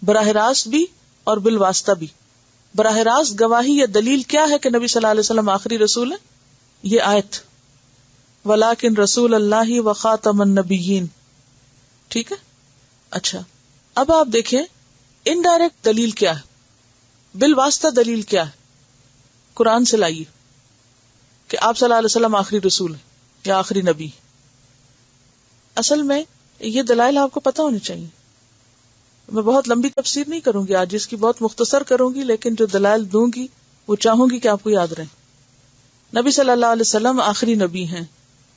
براہ راست بھی اور بالواسطہ بھی. براہ راست گواہی یا دلیل کیا ہے کہ نبی صلی اللہ علیہ وسلم آخری رسول ہے؟ یہ آیت وَلَٰكِن رسول اللہ وخاتم النبیین. ٹھیک ہے. اچھا، اب آپ دیکھیں انڈائریکٹ دلیل کیا ہے، بالواسطہ دلیل کیا ہے. قرآن سے لائیے کہ آپ صلی اللہ علیہ وسلم آخری رسول ہے یا آخری نبی. اصل میں یہ دلائل آپ کو پتہ ہونے چاہیے. میں بہت لمبی تفسیر نہیں کروں گی آج، اس کی بہت مختصر کروں گی، لیکن جو دلائل دوں گی وہ چاہوں گی کہ آپ کو یاد رہیں. نبی صلی اللہ علیہ وسلم آخری نبی ہیں،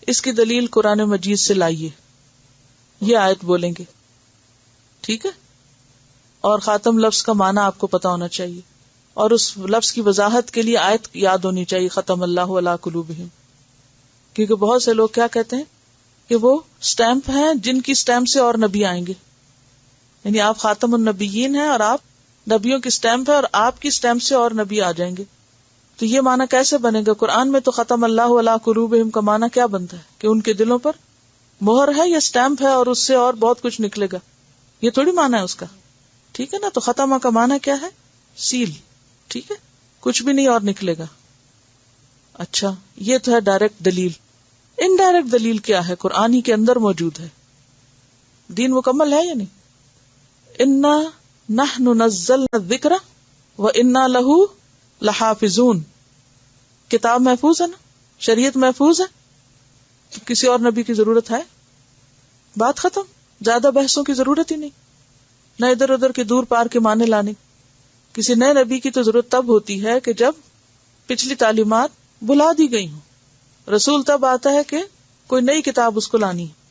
اس کی دلیل قرآن مجید سے لائیے. یہ آیت بولیں گے. ٹھیک ہے. اور خاتم لفظ کا معنی آپ کو پتا ہونا چاہیے، اور اس لفظ کی وضاحت کے لیے آیت یاد ہونی چاہیے، ختم اللہ علی قلوبہم. کیونکہ بہت سے لوگ کیا کہتے ہیں کہ وہ سٹیمپ ہیں جن کی سٹیمپ سے اور نبی آئیں گے. یعنی آپ خاتم النبیین ہیں اور آپ نبیوں کی سٹیمپ ہے اور آپ کی سٹیمپ سے اور نبی آ جائیں گے. تو یہ معنی کیسے بنے گا؟ قرآن میں تو ختم اللہ علی قلوبہم کا معنی کیا بنتا ہے کہ ان کے دلوں پر مہر ہے یا سٹیمپ ہے اور اس سے اور بہت کچھ نکلے گا. یہ تھوڑی معنی ہے اس کا. ٹھیک ہے نا. تو ختمہ کا معنی کیا ہے؟ سیل. ٹھیک ہے. کچھ بھی نہیں اور نکلے گا. اچھا، یہ تو ہے ڈائریکٹ دلیل. انڈائریکٹ دلیل کیا ہے؟ قرآن ہی کے اندر موجود ہے. دین مکمل ہے یا نہیں؟ انا نحن نزلنا الذکر وانا لہ لحافظون. کتاب محفوظ ہے نا، شریعت محفوظ ہے، تو کسی اور نبی کی ضرورت ہے؟ بات ختم. زیادہ بحثوں کی ضرورت ہی نہیں، نہ ادھر ادھر کے دور پار کے معنی لانے. کسی نئے نبی کی تو ضرورت تب ہوتی ہے کہ جب پچھلی تعلیمات بھلا دی گئی ہوں. رسول تب آتا ہے کہ کوئی نئی کتاب اس کو لانی ہے.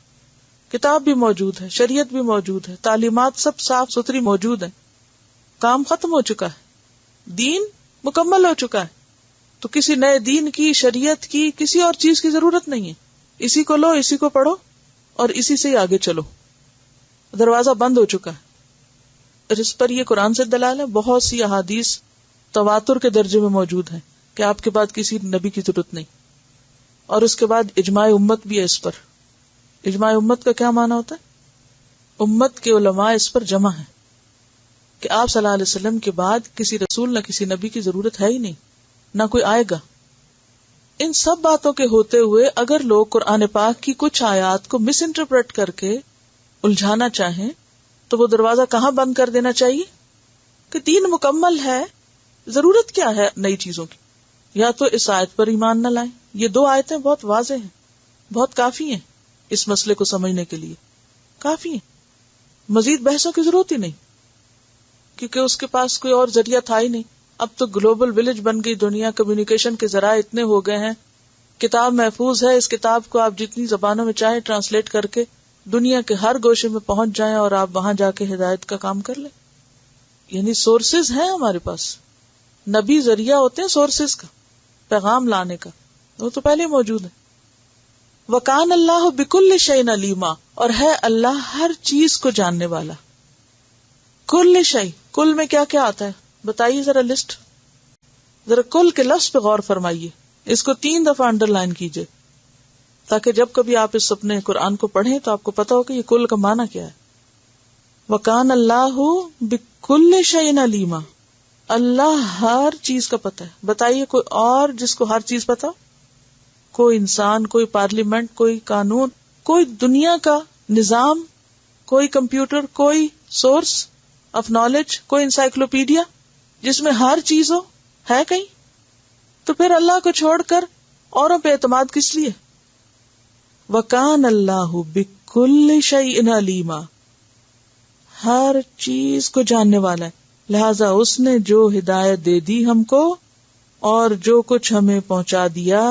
کتاب بھی موجود ہے، شریعت بھی موجود ہے، تعلیمات سب صاف ستھری موجود ہیں، کام ختم ہو چکا ہے، دین مکمل ہو چکا ہے. تو کسی نئے دین کی، شریعت کی، کسی اور چیز کی ضرورت نہیں ہے. اسی کو لو، اسی کو پڑھو اور اسی سے ہی آگے چلو. دروازہ بند ہو چکا ہے. اور اس پر یہ قرآن سے دلائل ہے. بہت سی احادیث تواتر کے درجے میں موجود ہیں کہ آپ کے بعد کسی نبی کی ضرورت نہیں. اور اس کے بعد اجماع امت بھی ہے اس پر. اجماع امت کا کیا معنی ہوتا ہے؟ امت کے علماء اس پر جمع ہیں کہ آپ صلی اللہ علیہ وسلم کے بعد کسی رسول نہ کسی نبی کی ضرورت ہے ہی نہیں، نہ کوئی آئے گا. ان سب باتوں کے ہوتے ہوئے اگر لوگ قرآن پاک کی کچھ آیات کو مس انٹرپریٹ کر کے الجھانا چاہیں تو وہ دروازہ کہاں بند کر دینا چاہیے کہ دین مکمل ہے، ضرورت کیا ہے نئی چیزوں کی. یا تو اس آیت پر ایمان نہ لائیں. یہ 2 آیتیں بہت واضح ہیں، بہت کافی ہیں اس مسئلے کو سمجھنے کے لیے. کافی ہیں، مزید بحثوں کی ضرورت ہی نہیں، کیونکہ اس کے پاس کوئی اور ذریعہ تھا ہی نہیں. اب تو گلوبل ولیج بن گئی دنیا، کمیونیکیشن کے ذرائع اتنے ہو گئے ہیں، کتاب محفوظ ہے. اس کتاب کو آپ جتنی زبانوں میں چاہیں ٹرانسلیٹ کر کے دنیا کے ہر گوشے میں پہنچ جائیں اور آپ وہاں جا کے ہدایت کا کام کر لیں. یعنی سورسز ہیں ہمارے پاس. نبی ذریعہ ہوتے ہیں سورسز کا، پیغام لانے کا، وہ تو پہلے موجود ہے. وَكَانَ اللَّهُ بِكُلِّ شَيْءٍ عَلِيمًا، اور ہے اللہ ہر چیز کو جاننے والا. کل شیء، کل میں کیا کیا آتا ہے بتائیے ذرا لسٹ. ذرا کل کے لفظ پہ غور فرمائیے، اس کو 3 دفعہ انڈر لائن کیجئے تاکہ جب کبھی آپ اس اپنے قرآن کو پڑھیں تو آپ کو پتا ہو کہ یہ کل کا معنی کیا ہے. وَكَانَ اللَّهُ بِكُلِّ شَيْءٍ عَلِيمًا، اللہ ہر چیز کا پتہ ہے. بتائیے کوئی اور جس کو ہر چیز پتا، کوئی انسان، کوئی پارلیمنٹ، کوئی قانون، کوئی دنیا کا نظام، کوئی کمپیوٹر، کوئی سورس آف نالج، کوئی انسائکلوپیڈیا جس میں ہر چیز ہو ہے کہیں؟ تو پھر اللہ کو چھوڑ کر اوروں پہ اعتماد کس لیے؟ وَكَانَ اللَّهُ بِكُلِّ شَيْءٍ عَلِيمًا، ہر چیز کو جاننے والا ہے. لہذا اس نے جو ہدایت دے دی ہم کو اور جو کچھ ہمیں پہنچا دیا،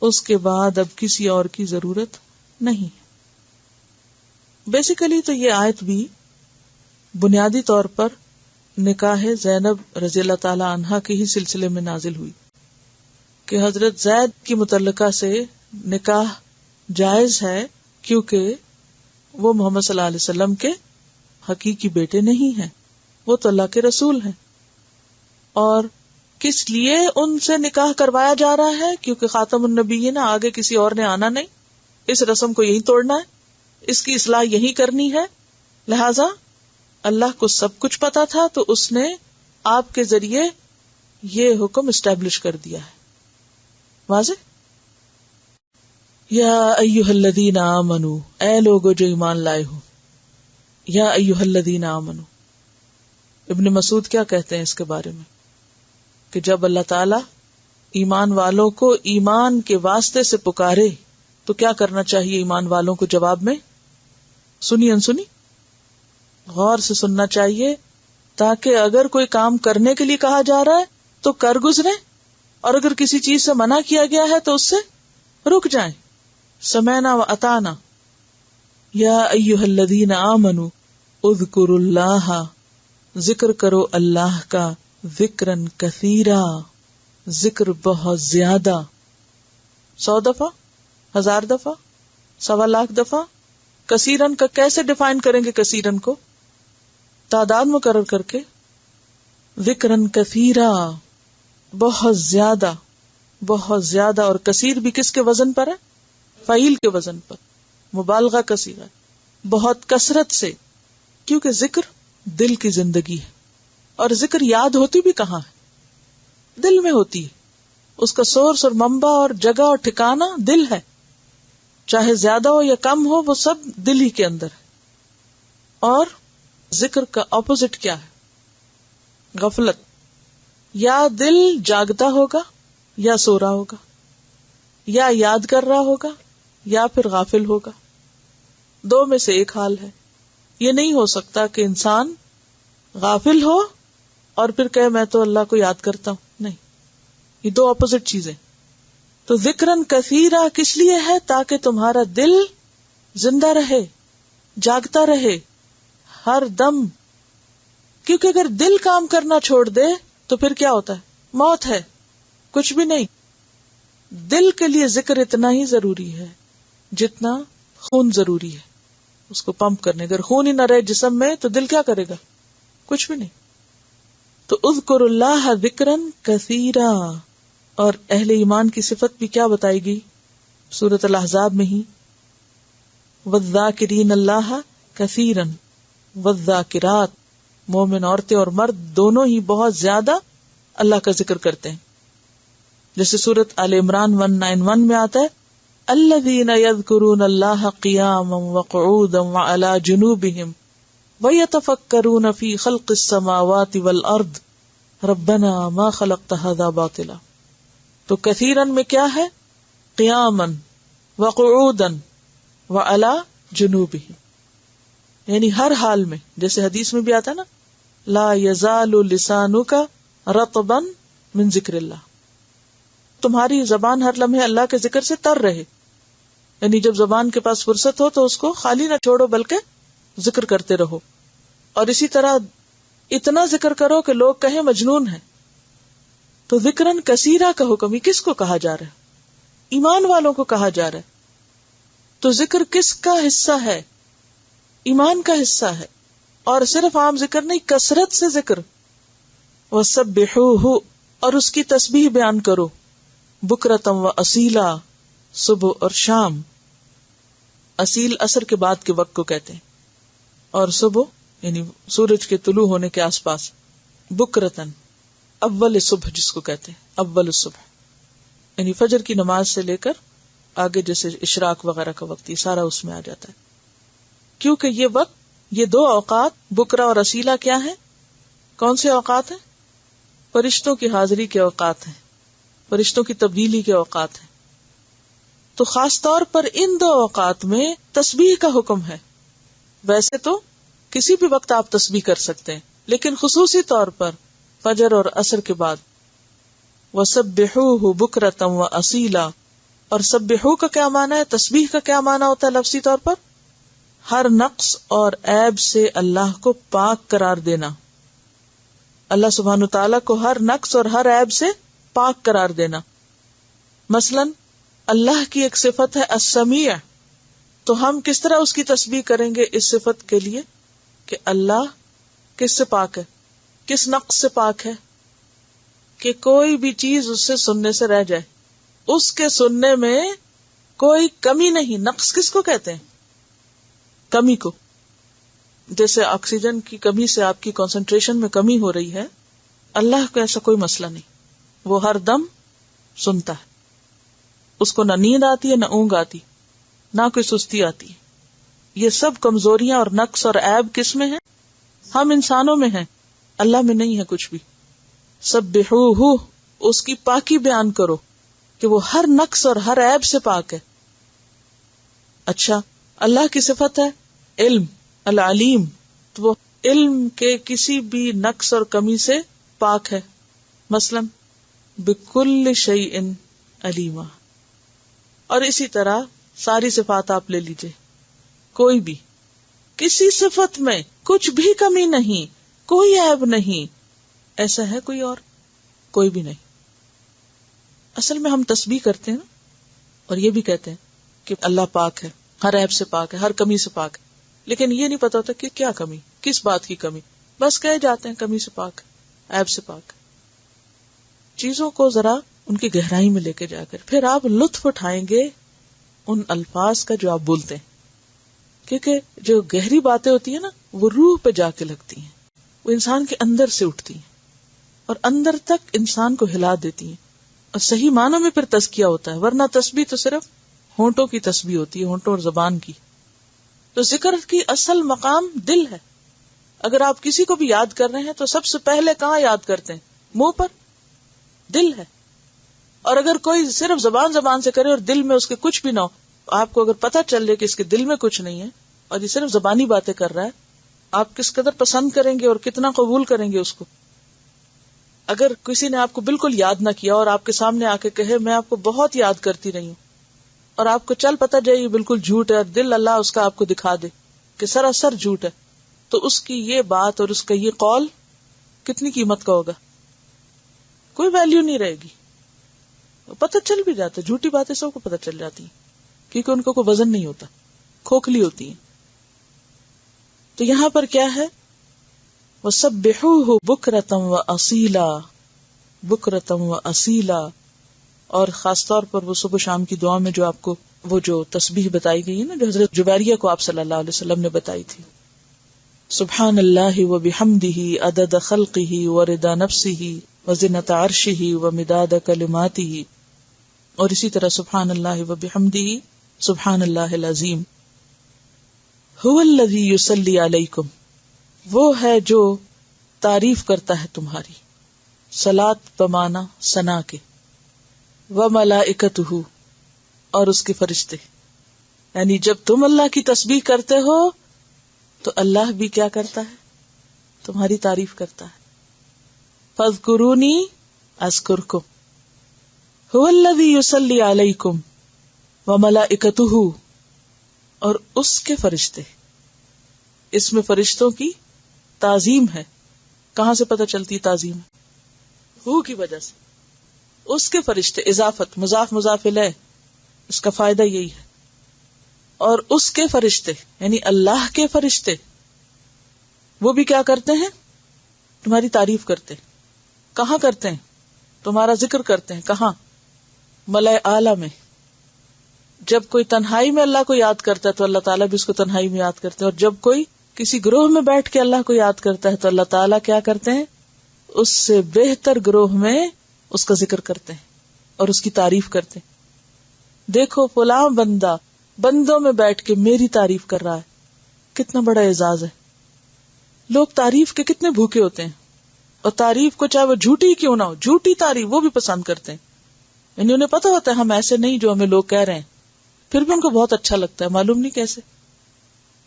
اس کے بعد اب کسی اور کی ضرورت نہیں. بیسیکلی تو یہ آیت بھی بنیادی طور پر نکاح زینب رضی اللہ تعالی عنہا کے ہی سلسلے میں نازل ہوئی کہ حضرت زید کی متعلقہ سے نکاح جائز ہے کیونکہ وہ محمد صلی اللہ علیہ وسلم کے حقیقی بیٹے نہیں ہیں، وہ تو اللہ کے رسول ہیں. اور کس لیے ان سے نکاح کروایا جا رہا ہے؟ کیونکہ خاتم النبیین، آگے کسی اور نے آنا نہیں، اس رسم کو یہی توڑنا ہے، اس کی اصلاح یہی کرنی ہے. لہذا اللہ کو سب کچھ پتا تھا تو اس نے آپ کے ذریعے یہ حکم اسٹیبلش کر دیا ہے. واضح؟ یا ایھا الذین آمنو، اے لوگو جو ایمان لائے ہو. یا ایھا الذین آمنو، ابن مسعود کیا کہتے ہیں اس کے بارے میں کہ جب اللہ تعالی ایمان والوں کو ایمان کے واسطے سے پکارے تو کیا کرنا چاہیے ایمان والوں کو جواب میں؟ سنی انسنی، غور سے سننا چاہیے تاکہ اگر کوئی کام کرنے کے لیے کہا جا رہا ہے تو کر گزرے، اور اگر کسی چیز سے منع کیا گیا ہے تو اس سے رک جائیں. سمعنا و اطعنا. یا ایھا الذین آمنوا اذکروا اللہ، ذکر کرو اللہ کا، ذکرن کثیرا، ذکر بہت زیادہ. 100 دفعہ، 1000 دفعہ، 1.25 دفعہ. کثیرن کا کیسے ڈیفائن کریں گے؟ کثیرن کو تعداد مقرر کر کے. ذکرن کثیرا، بہت زیادہ، بہت زیادہ. اور کثیر بھی کس کے وزن پر ہے؟ فعیل کے وزن پر، مبالغہ کثیرہ، بہت کثرت سے. کیونکہ ذکر دل کی زندگی ہے، اور ذکر یاد ہوتی بھی کہاں ہے؟ دل میں ہوتی ہے. اس کا سورس اور منبع اور جگہ اور ٹھکانہ دل ہے. چاہے زیادہ ہو یا کم ہو، وہ سب دل ہی کے اندر ہے. اور ذکر کا اپوزٹ کیا ہے؟ غفلت. یا دل جاگتا ہوگا یا سو رہا ہوگا، یا یاد کر رہا ہوگا یا پھر غافل ہوگا. 2 میں سے ایک حال ہے. یہ نہیں ہو سکتا کہ انسان غافل ہو اور پھر کہے میں تو اللہ کو یاد کرتا ہوں. نہیں، یہ 2 اپوزٹ چیزیں. تو ذکرن کثیرا کس لیے ہے؟ تاکہ تمہارا دل زندہ رہے، جاگتا رہے ہر دم. کیونکہ اگر دل کام کرنا چھوڑ دے تو پھر کیا ہوتا ہے؟ موت ہے، کچھ بھی نہیں. دل کے لیے ذکر اتنا ہی ضروری ہے جتنا خون ضروری ہے اس کو پمپ کرنے. اگر خون ہی نہ رہے جسم میں تو دل کیا کرے گا؟ کچھ بھی نہیں. تو اذکر اللہ ذکرن کثیرا. اور اہل ایمان کی صفت بھی کیا بتائی گئی سورۃ الاحزاب میں ہی؟ والذاکرین اللہ کثیرا والذاکرات. مومن عورتیں اور مرد دونوں ہی بہت زیادہ اللہ کا ذکر کرتے ہیں. جیسے سورۃ آل عمران 191 میں آتا ہے الذین یذکرون اللہ قیاما وقعودا وعلی جنوبہم ویتفکرون فی خلق السماوات والارض ربنا ما خلقت ھذا باطلا. تو کثیرن میں کیا ہے؟ قیاما وقعودا وعلی جنوبہم، یعنی ہر حال میں. جیسے حدیث میں بھی آتا ہے نا لا یزال لسانک رطبا من ذکر اللہ، تمہاری زبان ہر لمحے اللہ کے ذکر سے تر رہے. یعنی جب زبان کے پاس فرصت ہو تو اس کو خالی نہ چھوڑو بلکہ ذکر کرتے رہو. اور اسی طرح اتنا ذکر کرو کہ لوگ کہیں مجنون ہے. تو ذکرن کثیرہ کا حکم ہی کس کو کہا جا رہا ہے؟ ایمان والوں کو کہا جا رہا ہے. تو ذکر کس کا حصہ ہے؟ ایمان کا حصہ ہے. اور صرف عام ذکر نہیں، کثرت سے ذکر. وَسَبِّحُوهُ، اور اس کی تسبیح بیان کرو. بکرتم و اصیلا، صبح اور شام. اصیل عصر کے بعد کے وقت کو کہتے ہیں، اور صبح یعنی سورج کے طلوع ہونے کے آس پاس. بکرتن اول صبح جس کو کہتے ہیں، اول صبح یعنی فجر کی نماز سے لے کر آگے جیسے اشراق وغیرہ کا وقت، یہ سارا اس میں آ جاتا ہے. کیونکہ یہ وقت، یہ دو اوقات بکرا اور اصیلا کیا ہیں؟ کون سے اوقات ہیں؟ فرشتوں کی حاضری کے اوقات ہیں، فرشتوں کی تبدیلی کے اوقات ہیں. تو خاص طور پر ان دو اوقات میں تسبیح کا حکم ہے. ویسے تو کسی بھی وقت آپ تسبیح کر سکتے ہیں، لیکن خصوصی طور پر فجر اور عصر کے بعد. وَسَبِّحُوهُ بُكْرَةً وَأَصِيلًا، اور سبحو کا کیا معنی ہے؟ تسبیح کا کیا معنی ہوتا ہے لفظی طور پر؟ ہر نقص اور عیب سے اللہ کو پاک قرار دینا. اللہ سبحانہ تعالیٰ کو ہر نقص اور ہر عیب سے پاک قرار دینا. مثلا اللہ کی ایک صفت ہے السمیع، تو ہم کس طرح اس کی تسبیح کریں گے اس صفت کے لیے کہ اللہ کس سے پاک ہے؟ کس نقص سے پاک ہے؟ کہ کوئی بھی چیز اس سے سننے سے رہ جائے، اس کے سننے میں کوئی کمی نہیں. نقص کس کو کہتے ہیں؟ کمی کو. جیسے آکسیجن کی کمی سے آپ کی کنسنٹریشن میں کمی ہو رہی ہے، اللہ کو ایسا کوئی مسئلہ نہیں. وہ ہر دم سنتا ہے، اس کو نہ نیند آتی ہے، نہ اونگ آتی، نہ کوئی سستی آتی ہے. یہ سب کمزوریاں اور نقص اور عیب کس میں ہیں؟ ہم انسانوں میں ہیں، اللہ میں نہیں ہے کچھ بھی. سبحوہ، اس کی پاکی بیان کرو کہ وہ ہر نقص اور ہر عیب سے پاک ہے. اچھا، اللہ کی صفت ہے علم، العلیم، تو وہ علم کے کسی بھی نقص اور کمی سے پاک ہے. مثلا بکل شیء علیما. اور اسی طرح ساری صفات آپ لے لیجئے، کوئی بھی کسی صفت میں کچھ بھی کمی نہیں، کوئی عیب نہیں. ایسا ہے کوئی اور؟ کوئی بھی نہیں. اصل میں ہم تسبیح کرتے ہیں نا، اور یہ بھی کہتے ہیں کہ اللہ پاک ہے، ہر عیب سے پاک ہے، ہر کمی سے پاک ہے، لیکن یہ نہیں پتا ہوتا کہ کیا کمی، کس بات کی کمی. بس کہے جاتے ہیں کمی سے پاک، عیب سے پاک. چیزوں کو ذرا ان کی گہرائی میں لے کے جا کر پھر آپ لطف اٹھائیں گے ان الفاظ کا جو آپ بولتے ہیں. کیونکہ جو گہری باتیں ہوتی ہیں نا، وہ روح پہ جا کے لگتی ہیں، وہ انسان کے اندر سے اٹھتی ہیں اور اندر تک انسان کو ہلا دیتی ہیں، اور صحیح معنوں میں پھر تزکیہ ہوتا ہے. ورنہ تسبیح تو صرف ہونٹوں کی تسبیح ہوتی ہے، ہونٹوں اور زبان کی. تو ذکر کی اصل مقام دل ہے. اگر آپ کسی کو بھی یاد کر رہے ہیں تو سب سے پہلے کہاں یاد کرتے ہیں؟ منہ پر. دل ہے. اور اگر کوئی صرف زبان سے کرے اور دل میں اس کے کچھ بھی نہ ہو، آپ کو اگر پتہ چل جائے کہ اس کے دل میں کچھ نہیں ہے اور یہ صرف زبانی باتیں کر رہا ہے، آپ کس قدر پسند کریں گے اور کتنا قبول کریں گے اس کو. اگر کسی نے آپ کو بالکل یاد نہ کیا اور آپ کے سامنے آ کے کہے میں آپ کو بہت یاد کرتی رہی ہوں، اور آپ کو چل پتا جائے یہ بالکل جھوٹ ہے، اور دل اللہ اس کا آپ کو دکھا دے کہ سراسر جھوٹ ہے، تو اس کی یہ بات اور اس کا یہ قول کتنی قیمت کا ہوگا؟ کوئی ویلیو نہیں رہے گی. پتہ چل بھی جاتا، جھوٹی باتیں سب کو پتہ چل جاتی ہیں کیونکہ ان کو کوئی وزن نہیں ہوتا، کھوکھلی ہوتی ہیں. تو یہاں پر کیا ہے؟ وَسَبِّحُوهُ بُكْرَةً وَأَصِيلًا، بُكْرَةً وَأَصِيلًا. اور خاص طور پر وہ صبح شام کی دعا میں جو آپ کو وہ جو تسبیح بتائی گئی ہے نا، جو حضرت جویریہ کو آپ صلی اللہ علیہ وسلم نے بتائی تھی، سبحان اللہ وبحمدہ عدد خلقہ ورضا نفسہ وزنۃ عرشہ ومداد کلماتہ. اور اسی طرح سبحان اللہ وبحمدہ سبحان اللہ العظیم. هو الذی یصلی علیکم، وہ ہے جو تعریف کرتا ہے تمہاری، صلاۃ بمانا ثنا کے، وملائکتہ، اور اس کے فرشتے. یعنی جب تم اللہ کی تسبیح کرتے ہو تو اللہ بھی کیا کرتا ہے؟ تمہاری تعریف کرتا ہے. فاذکرونی اذکرکم. هو الذی یصلی علیکم وملائکتہ، اور اس کے فرشتے. اس میں فرشتوں کی تعظیم ہے. کہاں سے پتہ چلتی تعظیم؟ ہو کی وجہ سے. اس کے فرشتے، اضافت مضاف مضاف الیہ، اس کا فائدہ یہی ہے. اور اس کے فرشتے یعنی اللہ کے فرشتے وہ بھی کیا کرتے ہیں؟ تمہاری تعریف کرتے ہیں. کہاں کرتے ہیں؟ تمہارا ذکر کرتے ہیں. کہاں؟ ملائے اعلیٰ میں. جب کوئی تنہائی میں اللہ کو یاد کرتا ہے تو اللہ تعالیٰ بھی اس کو تنہائی میں یاد کرتے ہیں، اور جب کوئی کسی گروہ میں بیٹھ کے اللہ کو یاد کرتا ہے تو اللہ تعالیٰ کیا کرتے ہیں؟ اس سے بہتر گروہ میں اس کا ذکر کرتے ہیں اور اس کی تعریف کرتے ہیں. دیکھو فلاں بندہ بندوں میں بیٹھ کے میری تعریف کر رہا ہے. کتنا بڑا اعزاز ہے. لوگ تعریف کے کتنے بھوکے ہوتے ہیں، اور تعریف کو چاہے وہ جھوٹی کیوں نہ ہو، جھوٹی تعریف وہ بھی پسند کرتے ہیں. یعنی انہیں پتا ہوتا ہے ہم ایسے نہیں جو ہمیں لوگ کہہ رہے ہیں، پھر بھی ان کو بہت اچھا لگتا ہے، معلوم نہیں کیسے.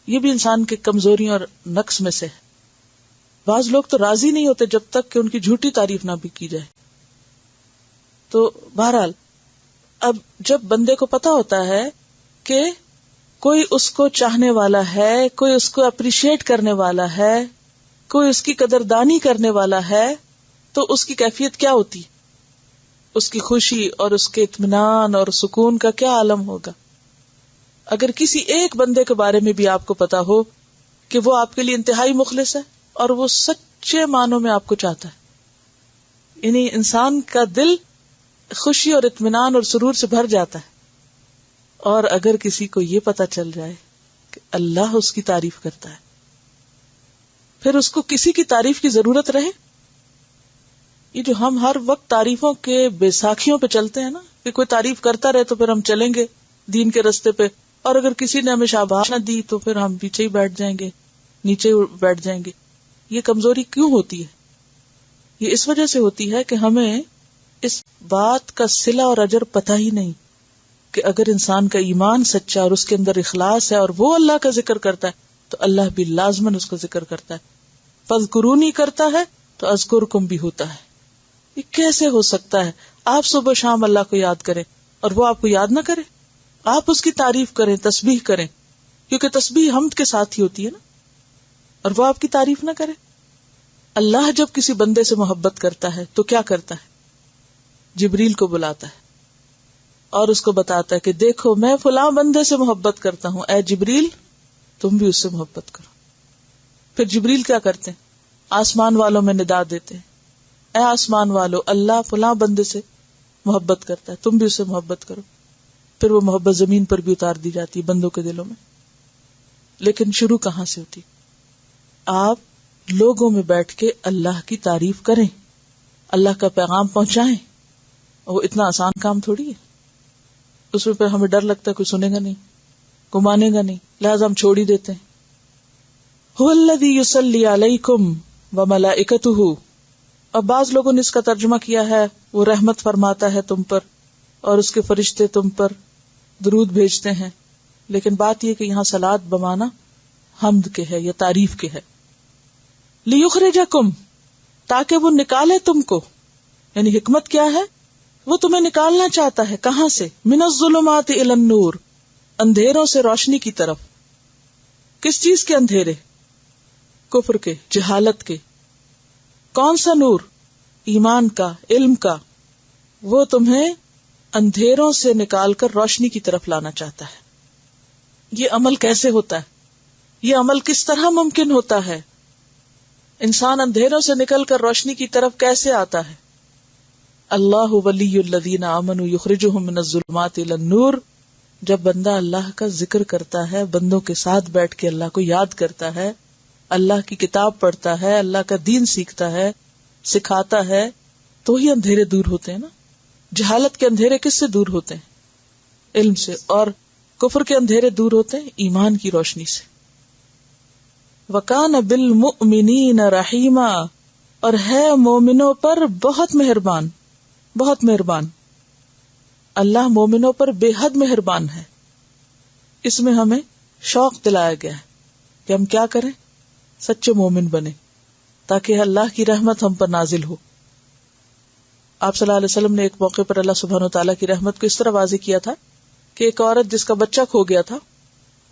یہ بھی انسان کی کمزوریوں اور نقص میں سے ہے. بعض لوگ تو راضی نہیں ہوتے جب تک کہ ان کی جھوٹی تعریف نہ بھی کی جائے. تو بہرحال اب جب بندے کو پتا ہوتا ہے کہ کوئی اس کو چاہنے والا ہے، کوئی اس کو اپریشیٹ کرنے والا ہے، کوئی اس کی قدردانی کرنے والا ہے، تو اس کی کیفیت کیا ہوتی؟ اس کی خوشی اور اس کے اطمینان اور سکون کا کیا عالم ہوگا. اگر کسی ایک بندے کے بارے میں بھی آپ کو پتا ہو کہ وہ آپ کے لیے انتہائی مخلص ہے اور وہ سچے معنوں میں آپ کو چاہتا ہے، یعنی انسان کا دل خوشی اور اطمینان اور سرور سے بھر جاتا ہے. اور اگر کسی کو یہ پتا چل جائے کہ اللہ اس کی تعریف کرتا ہے، پھر اس کو کسی کی تعریف کی ضرورت رہے. یہ جو ہم ہر وقت تعریفوں کے بیساکھیوں پہ چلتے ہیں نا، کہ کوئی تعریف کرتا رہے تو پھر ہم چلیں گے دین کے رستے پہ، اور اگر کسی نے ہمیں شاباش نہ دی تو پھر ہم پیچھے ہی بیٹھ جائیں گے، نیچے بیٹھ جائیں گے. یہ کمزوری کیوں ہوتی ہے؟ یہ اس وجہ سے ہوتی ہے کہ ہمیں اس بات کا صلہ اور اجر پتہ ہی نہیں کہ اگر انسان کا ایمان سچا اور اس کے اندر اخلاص ہے اور وہ اللہ کا ذکر کرتا ہے تو اللہ بھی لازماً اس کا ذکر کرتا ہے. فاذکرونی کرتا ہے تو اذکرکم بھی ہوتا ہے. یہ کیسے ہو سکتا ہے آپ صبح شام اللہ کو یاد کریں اور وہ آپ کو یاد نہ کرے؟ آپ اس کی تعریف کریں، تسبیح کریں، کیونکہ تسبیح حمد کے ساتھ ہی ہوتی ہے نا، اور وہ آپ کی تعریف نہ کرے. اللہ جب کسی بندے سے محبت کرتا ہے تو کیا کرتا ہے؟ جبریل کو بلاتا ہے اور اس کو بتاتا ہے کہ دیکھو میں فلاں بندے سے محبت کرتا ہوں، اے جبریل تم بھی اس سے محبت کرو. پھر جبریل کیا کرتے ہیں؟ آسمان والوں میں ندا دیتے ہیں، اے آسمان والو اللہ فلاں بندے سے محبت کرتا ہے، تم بھی اس سے محبت کرو. پھر وہ محبت زمین پر بھی اتار دی جاتی ہے بندوں کے دلوں میں. لیکن شروع کہاں سے ہوتی؟ آپ لوگوں میں بیٹھ کے اللہ کی تعریف کریں، اللہ کا پیغام پہنچائیں. وہ اتنا آسان کام تھوڑی ہے. اس میں پھر ہمیں ڈر لگتا ہے کوئی سنے گا نہیں، کوئی مانے گا نہیں، لہذا ہم چھوڑ ہی دیتے ہیں. هو الذی یصلی علیکم وملائکتہ. اب بعض لوگوں نے اس کا ترجمہ کیا ہے وہ رحمت فرماتا ہے تم پر اور اس کے فرشتے تم پر درود بھیجتے ہیں. لیکن بات یہ کہ یہاں صلاۃ بمانا حمد کے ہے یا تعریف کے ہے. لیخرجکم، تاکہ وہ نکالے تم کو. یعنی حکمت کیا ہے؟ وہ تمہیں نکالنا چاہتا ہے. کہاں سے؟ من الظلمات الی النور، اندھیروں سے روشنی کی طرف. کس چیز کے اندھیرے؟ کفر کے، جہالت کے. کون سا نور؟ ایمان کا، علم کا. وہ تمہیں اندھیروں سے نکال کر روشنی کی طرف لانا چاہتا ہے. یہ عمل کیسے ہوتا ہے؟ یہ عمل کس طرح ممکن ہوتا ہے؟ انسان اندھیروں سے نکل کر روشنی کی طرف کیسے آتا ہے؟ اللہ ولی الذین آمنوا یخرجہم من الظلمات الی النور. جب بندہ اللہ کا ذکر کرتا ہے، بندوں کے ساتھ بیٹھ کے اللہ کو یاد کرتا ہے، اللہ کی کتاب پڑھتا ہے، اللہ کا دین سیکھتا ہے، سکھاتا ہے، تو ہی اندھیرے دور ہوتے ہیں نا. جہالت کے اندھیرے کس سے دور ہوتے ہیں؟ علم سے. اور کفر کے اندھیرے دور ہوتے ہیں ایمان کی روشنی سے. وَكَانَ بِالْمُؤْمِنِينَ رَحِيمًا، اور ہے مومنوں پر بہت مہربان، بہت مہربان. اللہ مومنوں پر بے حد مہربان ہے. اس میں ہمیں شوق دلایا گیا ہے کہ ہم کیا کریں؟ سچے مومن بنے تاکہ اللہ کی رحمت ہم پر نازل ہو. آپ صلی اللہ علیہ وسلم نے ایک موقع پر اللہ سبحانہ وتعالیٰ کی رحمت کو اس طرح واضح کیا تھا کہ ایک عورت جس کا بچہ کھو گیا تھا،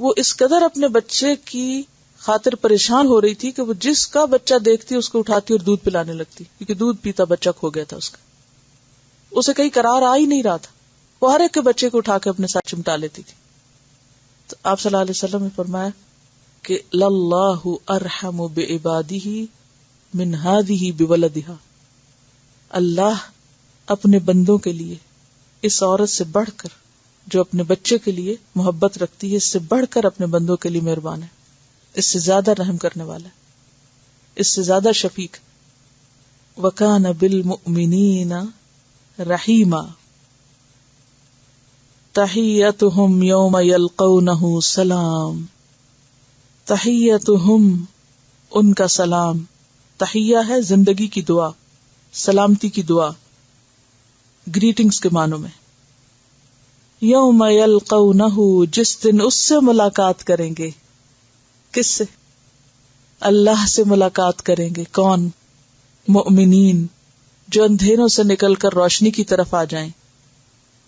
وہ اس قدر اپنے بچے کی خاطر پریشان ہو رہی تھی کہ وہ جس کا بچہ دیکھتی اس کو اٹھاتی اور دودھ پلانے لگتی، کیونکہ دودھ پیتا بچہ کھو گیا تھا اس کا. اسے کہیں قرار آ ہی نہیں رہا تھا، وہ ہر ایک کے بچے کو اٹھا کے اپنے ساتھ چمٹا لیتی تھی. تو آپ صلی اللہ علیہ وسلم نے فرمایا کہ للہ ارحم بعبادہ من ہذہ بولدہا، اللہ اپنے بندوں کے لیے اس عورت سے بڑھ کر جو اپنے بچے کے لیے محبت رکھتی ہے، اس سے بڑھ کر اپنے بندوں کے لیے مہربان ہے، اس سے زیادہ رحم کرنے والا ہے، اس سے زیادہ شفیق. وَكَانَ بِالْمُؤْمِنِينَ رَحِيمًا تَحِيَّتُهُمْ يَوْمَ يَلْقَوْنَهُ سَلَامٌ. تحیتہم ان کا سلام، تحیہ ہے زندگی کی دعا، سلامتی کی دعا، گریٹنگز کے معنوں میں. یوم یلقونہ جس دن اس سے ملاقات کریں گے. کس سے؟ اللہ سے ملاقات کریں گے. کون؟ مؤمنین، جو اندھیروں سے نکل کر روشنی کی طرف آ جائیں.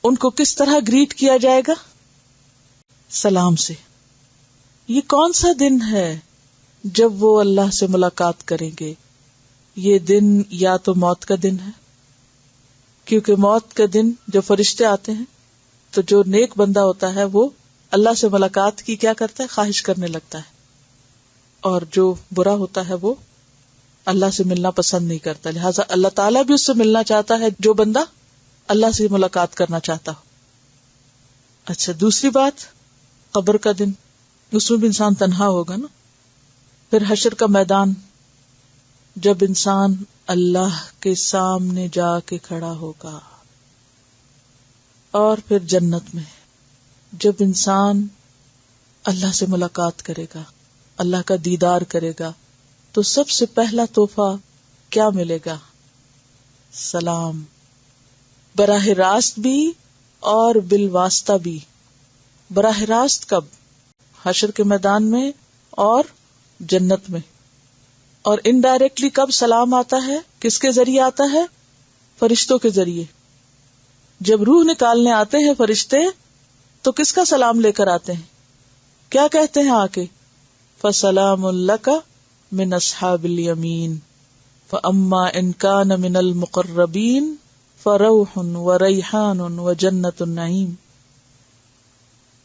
ان کو کس طرح گریٹ کیا جائے گا؟ سلام سے. یہ کون سا دن ہے جب وہ اللہ سے ملاقات کریں گے؟ یہ دن یا تو موت کا دن ہے، کیونکہ موت کا دن جب فرشتے آتے ہیں تو جو نیک بندہ ہوتا ہے وہ اللہ سے ملاقات کی کیا کرتا ہے؟ خواہش کرنے لگتا ہے، اور جو برا ہوتا ہے وہ اللہ سے ملنا پسند نہیں کرتا. لہٰذا اللہ تعالیٰ بھی اس سے ملنا چاہتا ہے جو بندہ اللہ سے ملاقات کرنا چاہتا ہو. اچھا، دوسری بات قبر کا دن، اس میں بھی انسان تنہا ہوگا نا. پھر حشر کا میدان، جب انسان اللہ کے سامنے جا کے کھڑا ہوگا. اور پھر جنت میں جب انسان اللہ سے ملاقات کرے گا، اللہ کا دیدار کرے گا، تو سب سے پہلا تحفہ کیا ملے گا؟ سلام. براہ راست بھی اور بالواسطہ بھی. براہ راست کب؟ حشر کے میدان میں اور جنت میں. اور انڈائریکٹلی کب سلام آتا ہے؟ کس کے ذریعے آتا ہے؟ فرشتوں کے ذریعے. جب روح نکالنے آتے ہیں فرشتے تو کس کا سلام لے کر آتے ہیں؟ کیا کہتے ہیں آ کے؟ فَسَلَامٌ لَكَ مِنْ أَصْحَابِ الْيَمِينِ فَأَمَّا إِنْ كَانَ مِنَ الْمُقَرَّبِينَ فَرَوْحٌ وَرَيْحَانٌ وَجَنَّةُ النَّعِيمِ.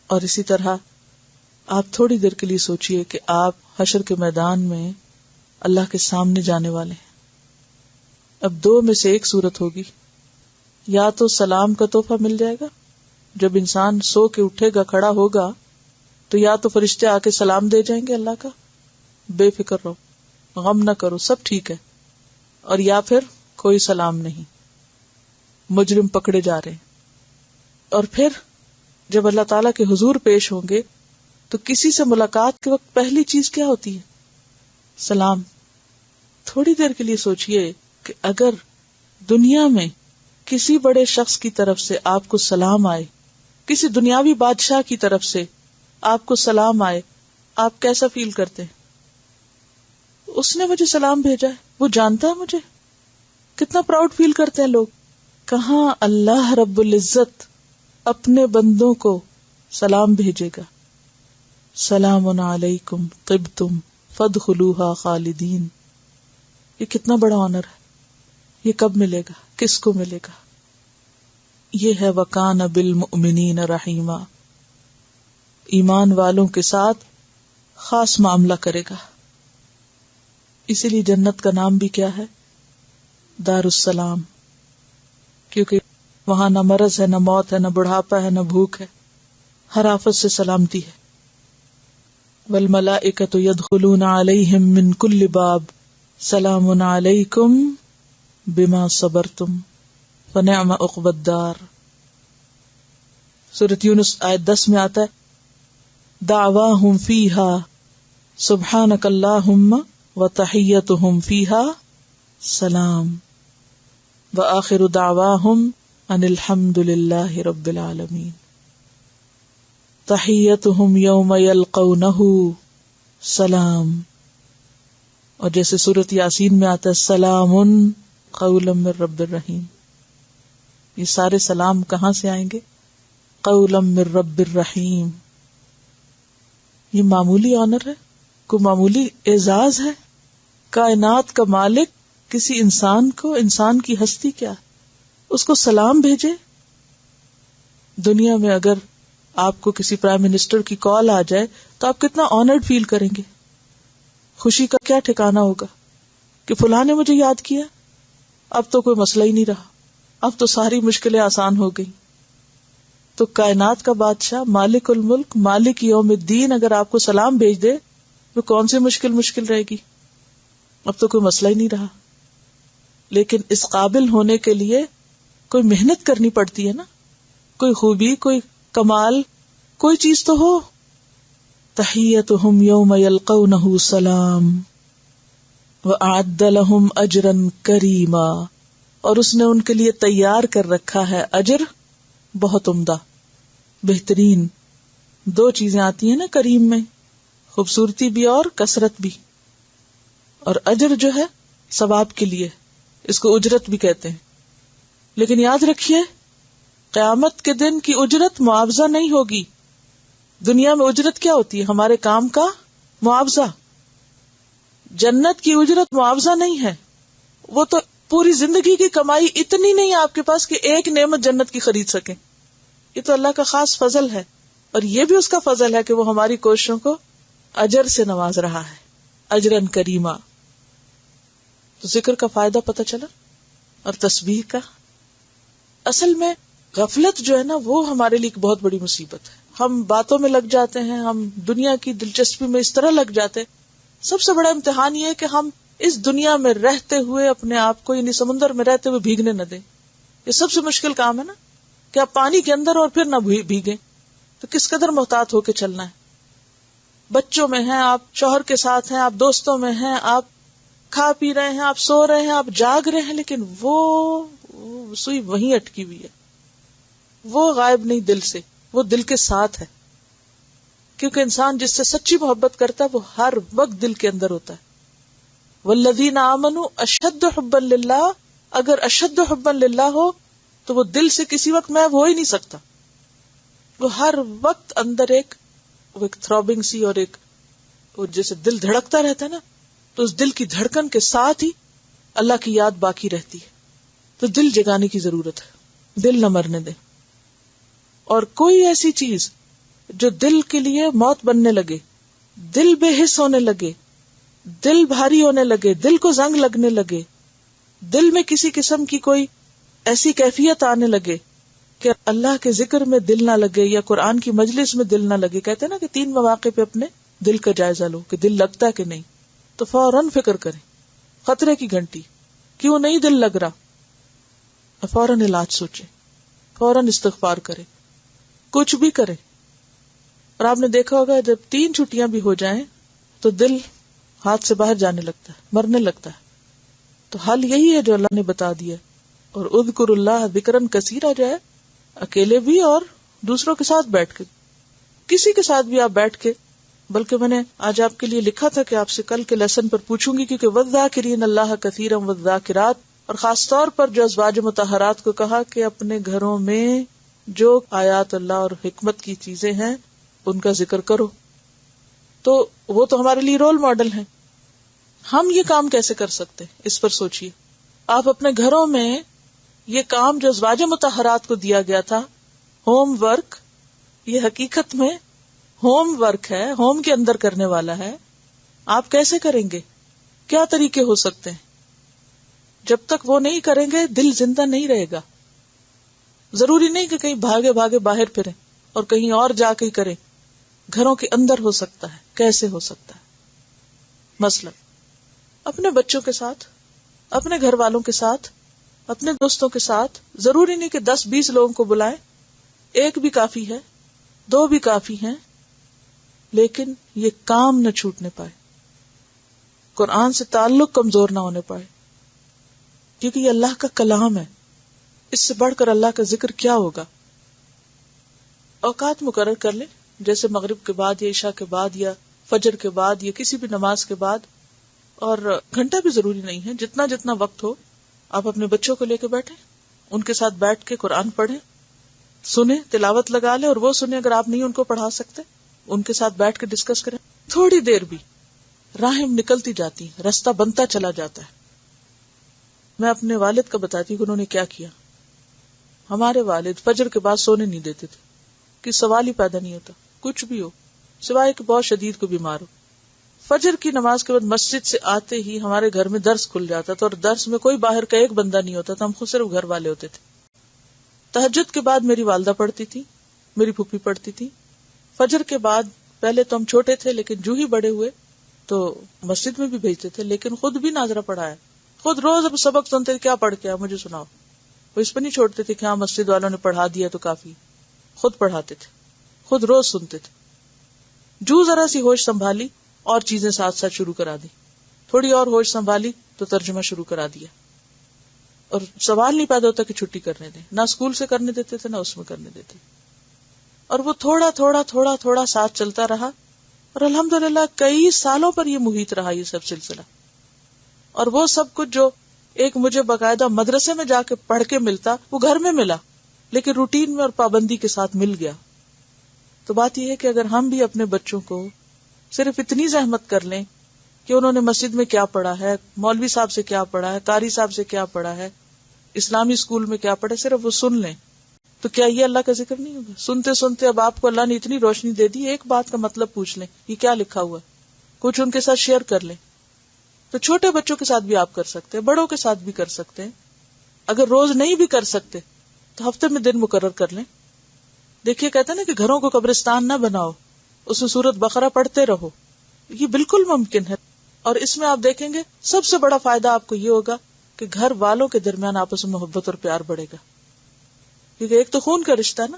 اور اسی طرح آپ تھوڑی دیر کے لیے سوچئے کہ آپ حشر کے میدان میں اللہ کے سامنے جانے والے ہیں. اب دو میں سے ایک صورت ہوگی، یا تو سلام کا تحفہ مل جائے گا، جب انسان سو کے اٹھے گا کھڑا ہوگا تو یا تو فرشتے آ کے سلام دے جائیں گے اللہ کا، بے فکر رہو، غم نہ کرو، سب ٹھیک ہے، اور یا پھر کوئی سلام نہیں، مجرم پکڑے جا رہے ہیں. اور پھر جب اللہ تعالیٰ کے حضور پیش ہوں گے تو کسی سے ملاقات کے وقت پہلی چیز کیا ہوتی ہے؟ سلام. تھوڑی دیر کے لیے سوچئے کہ اگر دنیا میں کسی بڑے شخص کی طرف سے آپ کو سلام آئے، کسی دنیاوی بادشاہ کی طرف سے آپ کو سلام آئے، آپ کیسا فیل کرتے ہیں؟ اس نے مجھے سلام بھیجا ہے، وہ جانتا ہے مجھے. کتنا پراؤڈ فیل کرتے ہیں لوگ. کہاں اللہ رب العزت اپنے بندوں کو سلام بھیجے گا. سلام علیکم طبتم فادخلوها خالدین. یہ کتنا بڑا آنر ہے. یہ کب ملے گا؟ کس کو ملے گا؟ یہ ہے وَكَانَ بِالْمُؤْمِنِينَ رَحِيمًا. ایمان والوں کے ساتھ خاص معاملہ کرے گا. اسی لیے جنت کا نام بھی کیا ہے؟ دار السلام، کیونکہ وہاں نہ مرض ہے، نہ موت ہے، نہ بڑھاپا ہے، نہ بھوک ہے، ہر آفت سے سلامتی ہے. والملائکۃ یدخلون علیہم من کل باب سلام علیکم بما صبرتم فنعم عقبی الدار. سورۃ یونس آیت 10 میں آتا ہے دعواہم فیہا سبحانک اللہم وتحیتہم فیہا سلام وآخر دعواہم ان الحمد للہ رب العالمین. تحیتہم یوم یلقونہ سلام. اور جیسے سورۃ یاسین میں آتا ہے سلام قولا من رب الرحیم. یہ سارے سلام کہاں سے آئیں گے؟ قولا من رب الرحیم. یہ معمولی آنر ہے؟ کوئی معمولی اعزاز ہے؟ کائنات کا مالک کسی انسان کو، انسان کی ہستی کیا اس کو سلام بھیجے. دنیا میں اگر آپ کو کسی پرائم منسٹر کی کال آ جائے تو آپ کتنا آنرڈ فیل کریں گے. خوشی کا کیا ٹھکانہ ہوگا کہ فلاں نے مجھے یاد کیا. اب تو کوئی مسئلہ ہی نہیں رہا, اب تو ساری مشکلیں آسان ہو گئی. تو کائنات کا بادشاہ مالک الملک مالک یوم الدین اگر آپ کو سلام بھیج دے تو کون سی مشکل رہے گی. اب تو کوئی مسئلہ ہی نہیں رہا. لیکن اس قابل ہونے کے لیے کوئی محنت کرنی پڑتی ہے نا, کوئی خوبی, کوئی کمال, کوئی چیز تو ہو. تحیتہم یوم یلقونہ سلام وَأَعَدَّ لَهُمْ أَجْرًا كَرِيمًا, اور اس نے ان کے لیے تیار کر رکھا ہے اجر بہت عمدہ, بہترین. دو چیزیں آتی ہیں نا کریم میں, خوبصورتی بھی اور کثرت بھی. اور اجر جو ہے ثواب کے لیے, اس کو اجرت بھی کہتے ہیں. لیکن یاد رکھیے قیامت کے دن کی اجرت معاوضہ نہیں ہوگی. دنیا میں اجرت کیا ہوتی ہے؟ ہمارے کام کا معاوضہ. جنت کی اجرت معاوضہ نہیں ہے, وہ تو پوری زندگی کی کمائی اتنی نہیں آپ کے پاس کہ ایک نعمت جنت کی خرید سکیں. یہ تو اللہ کا خاص فضل ہے, اور یہ بھی اس کا فضل ہے کہ وہ ہماری کوششوں کو اجر سے نواز رہا ہے, اجرن کریما. تو ذکر کا فائدہ پتہ چلا, اور تسبیح کا. اصل میں غفلت جو ہے نا وہ ہمارے لیے ایک بہت بڑی مصیبت ہے. ہم باتوں میں لگ جاتے ہیں, ہم دنیا کی دلچسپی میں اس طرح لگ جاتے ہیں. سب سے بڑا امتحان یہ ہے کہ ہم اس دنیا میں رہتے ہوئے اپنے آپ کو, یعنی سمندر میں رہتے ہوئے بھیگنے نہ دیں. یہ سب سے مشکل کام ہے نا, کہ آپ پانی کے اندر اور پھر نہ بھیگیں. تو کس قدر محتاط ہو کے چلنا ہے. بچوں میں ہیں آپ, شوہر کے ساتھ ہیں آپ, دوستوں میں ہیں آپ, کھا پی رہے ہیں آپ, سو رہے ہیں آپ, جاگ رہے ہیں, لیکن وہ سوئی وہیں اٹکی ہوئی ہے, وہ غائب نہیں دل سے, وہ دل کے ساتھ ہے. کیونکہ انسان جس سے سچی محبت کرتا ہے وہ ہر وقت دل کے اندر ہوتا ہے. والذین آمنوا اشد حبا للہ, اگر اشد حبا للہ ہو تو وہ دل سے کسی وقت محو ہو ہی نہیں سکتا. وہ ہر وقت اندر ایک تھروبنگ سی, اور ایک جیسے دل دھڑکتا رہتا ہے نا, تو اس دل کی دھڑکن کے ساتھ ہی اللہ کی یاد باقی رہتی ہے. تو دل جگانے کی ضرورت ہے, دل نہ مرنے دے. اور کوئی ایسی چیز جو دل کے لیے موت بننے لگے, دل بے حس ہونے لگے, دل بھاری ہونے لگے, دل کو زنگ لگنے لگے, دل میں کسی قسم کی کوئی ایسی کیفیت آنے لگے کہ اللہ کے ذکر میں دل نہ لگے یا قرآن کی مجلس میں دل نہ لگے. کہتے ہیں نا کہ 3 مواقع پہ اپنے دل کا جائزہ لو کہ دل لگتا کہ نہیں, تو فوراً فکر کریں. خطرے کی گھنٹی, کیوں نہیں دل لگ رہا, فوراً علاج سوچیں, فوراً استغفار کریں, کچھ بھی کریں. اور آپ نے دیکھا ہوگا جب 3 چھٹیاں بھی ہو جائیں تو دل ہاتھ سے باہر جانے لگتا ہے, مرنے لگتا ہے. تو حل یہی ہے جو اللہ نے بتا دیا. اور اذکر اللہ ذکرن کثیرا جو ہے, اکیلے بھی اور دوسروں کے ساتھ بیٹھ کے, کسی کے ساتھ بھی آپ بیٹھ کے. بلکہ میں نے آج آپ کے لیے لکھا تھا کہ آپ سے کل کے لیسن پر پوچھوں گی, کیونکہ والذاکرین اللہ کثیرا والذاکرات, اور خاص طور پر جو ازواج مطہرات کو کہا کہ اپنے گھروں میں جو آیات اللہ اور حکمت کی چیزیں ہیں ان کا ذکر کرو. تو وہ تو ہمارے لیے رول ماڈل ہیں. ہم یہ کام کیسے کر سکتے ہیں, اس پر سوچئے. آپ اپنے گھروں میں یہ کام جو ازواج مطہرات کو دیا گیا تھا, ہوم ورک, یہ حقیقت میں ہوم ورک ہے, ہوم کے اندر کرنے والا ہے. آپ کیسے کریں گے, کیا طریقے ہو سکتے ہیں؟ جب تک وہ نہیں کریں گے دل زندہ نہیں رہے گا. ضروری نہیں کہ کہیں بھاگے بھاگے باہر پھریں اور کہیں اور جا کے کریں. گھروں کے اندر ہو سکتا ہے. کیسے ہو سکتا ہے؟ مثلا اپنے بچوں کے ساتھ, اپنے گھر والوں کے ساتھ, اپنے دوستوں کے ساتھ. ضروری نہیں کہ 10-20 لوگوں کو بلائیں, 1 بھی کافی ہے, 2 بھی کافی ہیں, لیکن یہ کام نہ چھوٹنے پائے, قرآن سے تعلق کمزور نہ ہونے پائے, کیونکہ یہ اللہ کا کلام ہے. اس سے بڑھ کر اللہ کا ذکر کیا ہوگا؟ اوقات مقرر کر لیں, جیسے مغرب کے بعد یا عشاء کے بعد یا فجر کے بعد یا کسی بھی نماز کے بعد. اور گھنٹہ بھی ضروری نہیں ہے, جتنا وقت ہو آپ اپنے بچوں کو لے کے بیٹھیں, ان کے ساتھ بیٹھ کے قرآن پڑھیں, سنیں, تلاوت لگا لیں اور وہ سنیں. اگر آپ نہیں ان کو پڑھا سکتے ان کے ساتھ بیٹھ کے ڈسکس کریں. تھوڑی دیر بھی راہیں نکلتی جاتی, رستہ بنتا چلا جاتا ہے. میں اپنے والد کا بتاتی ہوں کہ انہوں نے کیا کیا. ہمارے والد فجر کے بعد سونے نہیں دیتے تھے، کہ سوال ہی پیدا نہیں ہوتا کچھ بھی ہو، سوائے کہ بہت شدید کو بیمار ہو۔ فجر کی نماز کے بعد مسجد سے آتے ہی ہمارے گھر میں درس کھل جاتا تھا، اور درس میں کوئی باہر کا ایک بندہ نہیں ہوتا تھا، ہم خود صرف گھر والے ہوتے تھے۔ تہجد کے بعد میری والدہ پڑھتی تھی، میری پھوپھی پڑھتی تھی۔ فجر کے بعد پہلے تو ہم چھوٹے تھے، لیکن جو ہی بڑے ہوئے تو مسجد میں بھی بھیجتے تھے، لیکن خود بھی ناظرہ پڑھایا، خود روز سبق سنتے تھے، کیا پڑھ کے آیا مجھے سناؤ۔ وہ اس پہ نہیں چھوڑتے تھے کہ ہاں مسجد والوں نے پڑھا دیا تو کافی، خود پڑھاتے تھے، خود روز سنتے تھے۔ جو ذرا سی ہوش سنبھالی اور چیزیں ساتھ ساتھ شروع کرا دی، تھوڑی اور ہوش سنبھالی تو ترجمہ شروع کرا دیا، اور سوال نہیں پیدا ہوتا کہ چھٹی کرنے دیں، نہ اسکول سے کرنے دیتے تھے نہ اس میں کرنے دیتے، اور وہ تھوڑا تھوڑا تھوڑا تھوڑا ساتھ چلتا رہا، اور الحمدللہ کئی سالوں پر یہ محیط رہا یہ سب سلسلہ۔ اور وہ سب کچھ جو ایک مجھے باقاعدہ مدرسے میں جا کے پڑھ کے ملتا، وہ گھر میں ملا، لیکن روٹین میں اور پابندی کے ساتھ مل گیا۔ تو بات یہ ہے کہ اگر ہم بھی اپنے بچوں کو صرف اتنی زحمت کر لیں کہ انہوں نے مسجد میں کیا پڑھا ہے، مولوی صاحب سے کیا پڑھا ہے، قاری صاحب سے کیا پڑھا ہے، اسلامی اسکول میں کیا پڑھا ہے، صرف وہ سن لیں، تو کیا یہ اللہ کا ذکر نہیں ہوگا؟ سنتے سنتے اب آپ کو اللہ نے اتنی روشنی دے دی، ایک بات کا مطلب پوچھ لیں، یہ کیا لکھا ہوا ہے، کچھ ان کے ساتھ شیئر کر لیں۔ تو چھوٹے بچوں کے ساتھ بھی آپ کر سکتے ہیں، بڑوں کے ساتھ بھی کر سکتے ہیں۔ اگر روز نہیں بھی کر سکتے تو ہفتے میں دن مقرر کر لیں۔ دیکھیے کہتے ہیں نا کہ گھروں کو قبرستان نہ بناؤ، اس میں سورۃ بقرہ پڑھتے رہو، یہ بالکل ممکن ہے۔ اور اس میں آپ دیکھیں گے سب سے بڑا فائدہ آپ کو یہ ہوگا کہ گھر والوں کے درمیان آپس میں محبت اور پیار بڑھے گا، کیونکہ ایک تو خون کا رشتہ نا،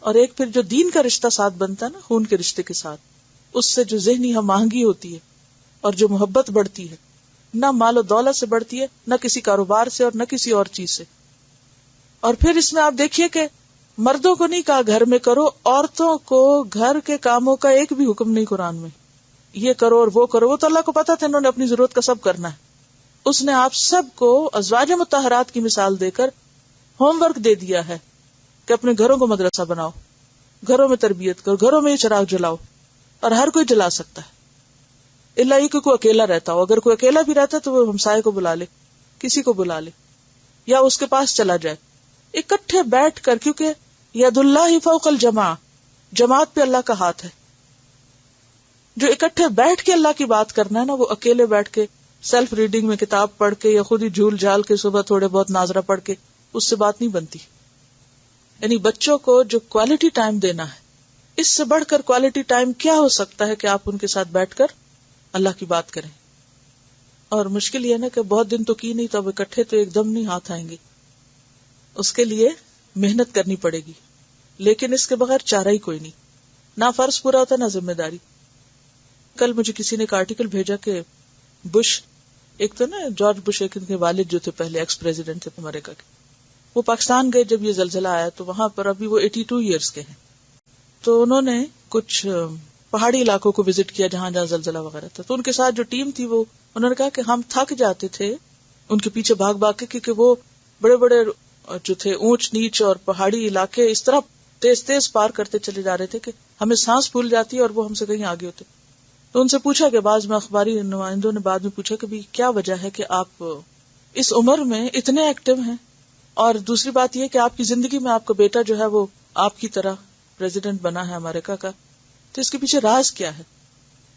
اور ایک پھر جو دین کا رشتہ ساتھ بنتا ہے نا خون کے رشتے کے ساتھ، اس سے جو ذہنی ہم آہنگی ہوتی ہے اور جو محبت بڑھتی ہے، نہ مال و دولت سے بڑھتی ہے، نہ کسی کاروبار سے اور نہ کسی اور چیز سے۔ اور پھر اس میں آپ دیکھیے کہ مردوں کو نہیں کہا گھر میں کرو، عورتوں کو گھر کے کاموں کا ایک بھی حکم نہیں قرآن میں، یہ کرو اور وہ کرو، وہ تو اللہ کو پتا تھا انہوں نے اپنی ضرورت کا سب کرنا ہے۔ اس نے آپ سب کو ازواج مطہرات کی مثال دے کر ہوم ورک دے دیا ہے کہ اپنے گھروں کو مدرسہ بناؤ، گھروں میں تربیت کرو، گھروں میں یہ چراغ جلاؤ، اور ہر کوئی جلا سکتا ہے، اللہ یہ کہ کوئی اکیلا رہتا ہو، اگر کوئی اکیلا بھی رہتا ہے تو وہ ہمسائے کو بلا لے، کسی کو بلا لے یا اس کے پاس چلا جائے، اکٹھے بیٹھ کر، کیونکہ ید اللہ فوق الجماع، جماعت پہ اللہ کا ہاتھ ہے۔ جو اکٹھے بیٹھ کے اللہ کی بات کرنا ہے نا، وہ اکیلے بیٹھ کے سیلف ریڈنگ میں کتاب پڑھ کے یا خود ہی جھول جھال کے صبح تھوڑے بہت ناظرہ پڑھ کے اس سے بات نہیں بنتی۔ یعنی بچوں کو جو کوالٹی ٹائم دینا ہے، اس سے بڑھ کر کوالٹی ٹائم کیا ہو سکتا ہے کہ آپ ان کے ساتھ بیٹھ کر اللہ کی بات کریں۔ اور مشکل یہ نا کہ بہت دن تو کی نہیں، تو اب اکٹھے تو ایک دم نہیں ہاتھ آئیں گے، اس کے لیے محنت کرنی پڑے گی، لیکن اس کے بغیر چارہ ہی کوئی نہیں، نہ فرض پورا ہوتا نہ ذمہ داری۔ کل مجھے کسی نے ایک آرٹیکل بھیجا کہ بش، ایک تو نا جارج بش، ایک ان کے والد جو تھے پہلے ایکس پریزیڈنٹ تھے امریکہ کے، وہ پاکستان گئے جب یہ زلزلہ آیا، تو وہاں پر ابھی وہ 82 ایئرز کے ہیں، تو انہوں نے کچھ پہاڑی علاقوں کو وزٹ کیا جہاں جہاں زلزلہ وغیرہ تھا، تو ان کے ساتھ جو ٹیم تھی وہ انہوں نے کہا کہ ہم تھک جاتے تھے ان کے پیچھے بھاگ بھاگ کے، کیونکہ وہ بڑے بڑے جو تھے اونچ نیچ اور پہاڑی علاقے اس طرح تیز تیز پار کرتے چلے جا رہے تھے کہ ہمیں سانس پھول جاتی اور وہ ہم سے کہیں آگے ہوتے۔ تو ان سے پوچھا کہ بعض میں اخباری نمائندوں نے بعد میں پوچھا کہ بھی کیا وجہ ہے کہ آپ اس عمر میں اتنے ایکٹیو ہیں، اور دوسری بات یہ کہ آپ کی زندگی میں آپ کا بیٹا جو ہے وہ آپ کی طرح پریزیڈنٹ بنا ہے امریکہ کا، تو اس کے پیچھے راز کیا ہے؟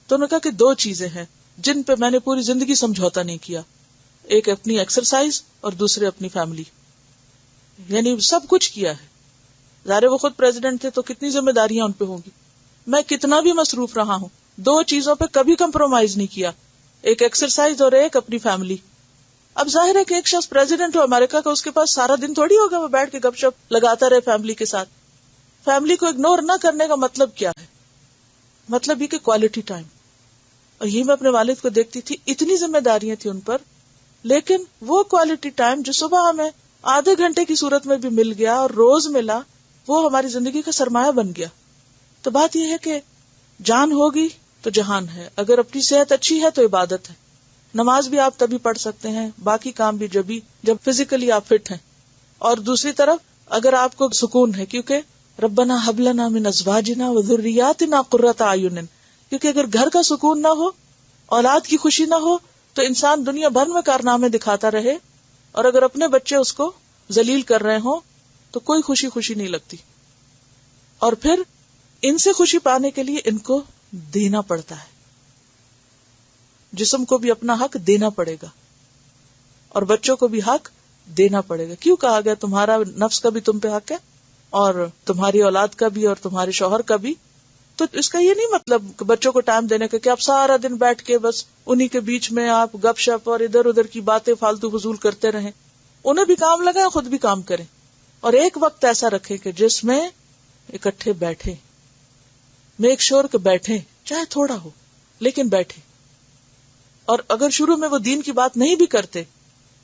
تو انہوں نے کہا کہ 2 چیزیں ہیں جن پہ میں نے پوری زندگی سمجھوتا نہیں کیا، ایک اپنی ایکسرسائز اور دوسرے اپنی فیملی، یعنی سب کچھ کیا ہے، ظاہر وہ خود پریزیڈنٹ تھے تو کتنی ذمہ داریاں ان پہ ہوں گی، میں کتنا بھی مصروف رہا ہوں، 2 چیزوں پہ کبھی کمپرومائز نہیں کیا، ایک ایکسرسائز اور ایک اپنی فیملی۔ اب ظاہر ہے کہ ایک شخص پریزیڈنٹ ہو امریکہ کا، اس کے پاس سارا دن تھوڑی ہوگا وہ بیٹھ کے گپ شپ لگاتا رہے فیملی کے ساتھ۔ فیملی کو اگنور نہ کرنے کا مطلب کیا ہے؟ مطلب یہ کہ کوالٹی ٹائم۔ اور یہ میں اپنے والد کو دیکھتی تھی، اتنی ذمہ داریاں تھیں ان پر، لیکن وہ کوالٹی ٹائم جو صبح ہمیں آدھے گھنٹے کی صورت میں بھی مل گیا اور روز ملا، وہ ہماری زندگی کا سرمایہ بن گیا۔ تو بات یہ ہے کہ جان ہوگی تو جہان ہے، اگر اپنی صحت اچھی ہے تو عبادت ہے، نماز بھی آپ تبھی پڑھ سکتے ہیں، باقی کام بھی جب فزیکلی آپ فٹ ہیں، اور دوسری طرف اگر آپ کو سکون ہے، کیونکہ ربنا ہب لنا من ازواجنا وذریاتنا قرۃ اعین، کیونکہ اگر گھر کا سکون نہ ہو، اولاد کی خوشی نہ ہو، تو انسان دنیا بھر میں کارنامے دکھاتا رہے، اور اگر اپنے بچے اس کو ذلیل کر رہے ہوں تو کوئی خوشی خوشی نہیں لگتی. اور پھر ان سے خوشی پانے کے لیے ان کو دینا پڑتا ہے. جسم کو بھی اپنا حق دینا پڑے گا اور بچوں کو بھی حق دینا پڑے گا. کیوں کہا گیا تمہارا نفس کا بھی تم پہ حق ہے اور تمہاری اولاد کا بھی اور تمہارے شوہر کا بھی؟ تو اس کا یہ نہیں مطلب کہ بچوں کو ٹائم دینے کا کہ آپ سارا دن بیٹھ کے بس انہی کے بیچ میں آپ گپ شپ اور ادھر ادھر کی باتیں فالتو فضول کرتے رہیں. انہیں بھی کام لگائیں، خود بھی کام کریں، اور ایک وقت ایسا رکھیں کہ جس میں اکٹھے بیٹھے، میک شور کہ بیٹھے، چاہے تھوڑا ہو لیکن بیٹھے. اور اگر شروع میں وہ دین کی بات نہیں بھی کرتے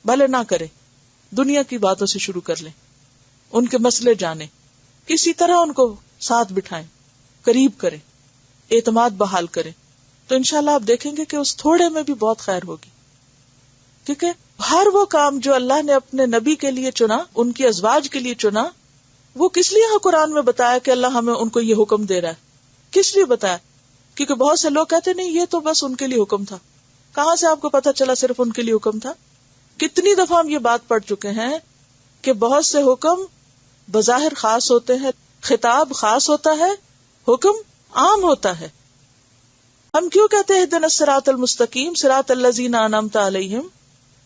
بھلے نہ کرے، دنیا کی باتوں سے شروع کر لیں، ان کے مسئلے جانیں، کسی طرح ان کو ساتھ بٹھائیں، قریب کریں، اعتماد بحال کریں. تو انشاءاللہ آپ دیکھیں گے کہ اس تھوڑے میں بھی بہت خیر ہوگی. کیونکہ ہر وہ کام جو اللہ نے اپنے نبی کے لیے چنا، ان کی ازواج کے لیے چنا، وہ کس لیے یہاں قرآن میں بتایا کہ اللہ ہمیں ان کو یہ حکم دے رہا ہے؟ کس لیے بتایا؟ کیونکہ بہت سے لوگ کہتے نہیں یہ تو بس ان کے لیے حکم تھا. کہاں سے آپ کو پتا چلا صرف ان کے لیے حکم تھا؟ کتنی دفعہ ہم یہ بات پڑھ چکے ہیں کہ بہت سے حکم بظاہر خاص ہوتے ہیں، خطاب خاص ہوتا ہے، حکم عام ہوتا ہے. ہم کیوں کہتے ہیں اہدنا الصراط المستقیم صراط الذین انعمت علیہم،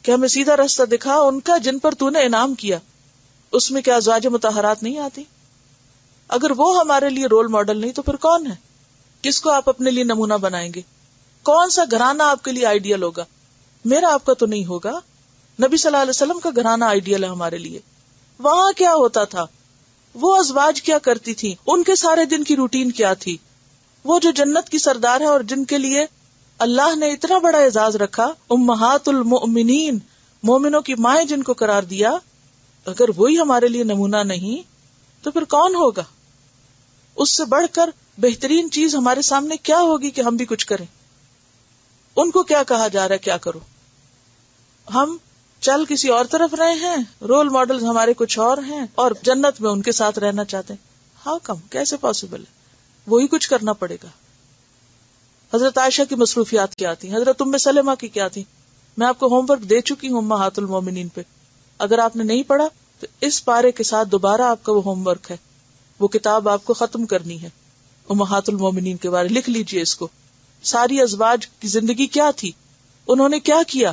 کہ ہمیں سیدھا راستہ دکھا ان کا جن پر تو نے انعام کیا. اس میں کیا ازواج مطہرات نہیں آتی؟ اگر وہ ہمارے لیے رول ماڈل نہیں تو پھر کون ہے؟ کس کو آپ اپنے لیے نمونہ بنائیں گے؟ کون سا گھرانہ آپ کے لیے آئیڈیل ہوگا؟ میرا آپ کا تو نہیں ہوگا. نبی صلی اللہ علیہ وسلم کا گھرانہ آئیڈیل ہے ہمارے لیے. وہاں کیا ہوتا تھا، وہ ازواج کیا کرتی تھی، ان کے سارے دن کی روٹین کیا تھی. وہ جو جنت کی سردار ہے اور جن کے لیے اللہ نے اتنا بڑا اعزاز رکھا، امہات المؤمنین، مومنوں کی مائیں جن کو قرار دیا، اگر وہی ہمارے لیے نمونہ نہیں تو پھر کون ہوگا؟ اس سے بڑھ کر بہترین چیز ہمارے سامنے کیا ہوگی کہ ہم بھی کچھ کریں؟ ان کو کیا کہا جا رہا ہے کیا کرو؟ ہم چل کسی اور طرف رہے ہیں، رول ماڈل ہمارے کچھ اور ہیں اور جنت میں ان کے ساتھ رہنا چاہتے ہیں. How come? کیسے پاسبل ہے؟ وہی کچھ کرنا پڑے گا. حضرت عائشہ کی مصروفیات کیا تھی، حضرت ام سلمہ کی کیا تھی؟ میں آپ کو ہوم ورک دے چکی ہوں امہات المومنین پہ. اگر آپ نے نہیں پڑھا تو اس پارے کے ساتھ دوبارہ آپ کا وہ ہوم ورک ہے، وہ کتاب آپ کو ختم کرنی ہے امہات المومنین کے بارے. لکھ لیجئے اس کو. ساری ازواج کی زندگی کیا تھی، انہوں نے کیا کیا،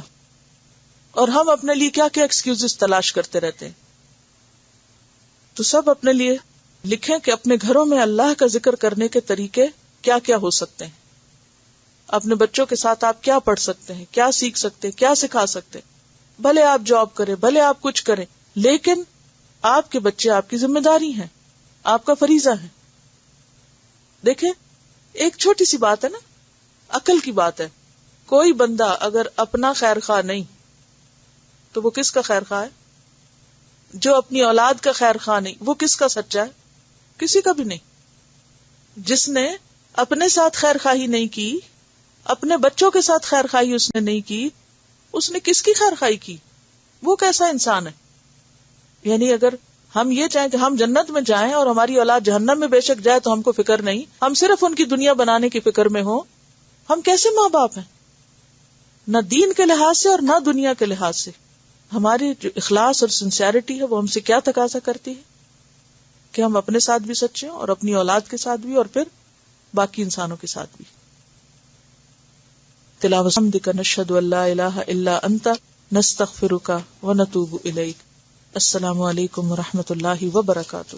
اور ہم اپنے لیے کیا کیا ایکسکیوزز تلاش کرتے رہتے ہیں. تو سب اپنے لیے لکھیں کہ اپنے گھروں میں اللہ کا ذکر کرنے کے طریقے کیا کیا ہو سکتے ہیں. اپنے بچوں کے ساتھ آپ کیا پڑھ سکتے ہیں، کیا سیکھ سکتے ہیں، کیا سکھا سکتے ہیں. بھلے آپ جاب کریں، بھلے آپ کچھ کریں، لیکن آپ کے بچے آپ کی ذمہ داری ہیں، آپ کا فریضہ ہے. دیکھیں ایک چھوٹی سی بات ہے نا، عقل کی بات ہے. کوئی بندہ اگر اپنا خیر خواہ نہیں تو وہ کس کا خیر خواہ ہے؟ جو اپنی اولاد کا خیر خواہ نہیں وہ کس کا سچا ہے؟ کسی کا بھی نہیں. جس نے اپنے ساتھ خیر خواہی نہیں کی، اپنے بچوں کے ساتھ خیر خواہی اس نے نہیں کی، اس نے کس کی خیر خواہی کی؟ وہ کیسا انسان ہے؟ یعنی اگر ہم یہ چاہیں کہ ہم جنت میں جائیں اور ہماری اولاد جہنم میں بے شک جائے تو ہم کو فکر نہیں، ہم صرف ان کی دنیا بنانے کی فکر میں ہوں، ہم کیسے ماں باپ ہیں؟ نہ دین کے لحاظ سے اور نہ دنیا کے لحاظ سے. ہماری جو اخلاص اور سنسیئرٹی ہے وہ ہم سے کیا تقاضا کرتی ہے کہ ہم اپنے ساتھ بھی سچے ہوں اور اپنی اولاد کے ساتھ بھی اور پھر باقی انسانوں کے ساتھ بھی. تلاوت حمدک نشہد ان لا الہ الا انت نستغفرک ونتوب الیک. السلام علیکم ورحمۃ اللہ وبرکاتہ.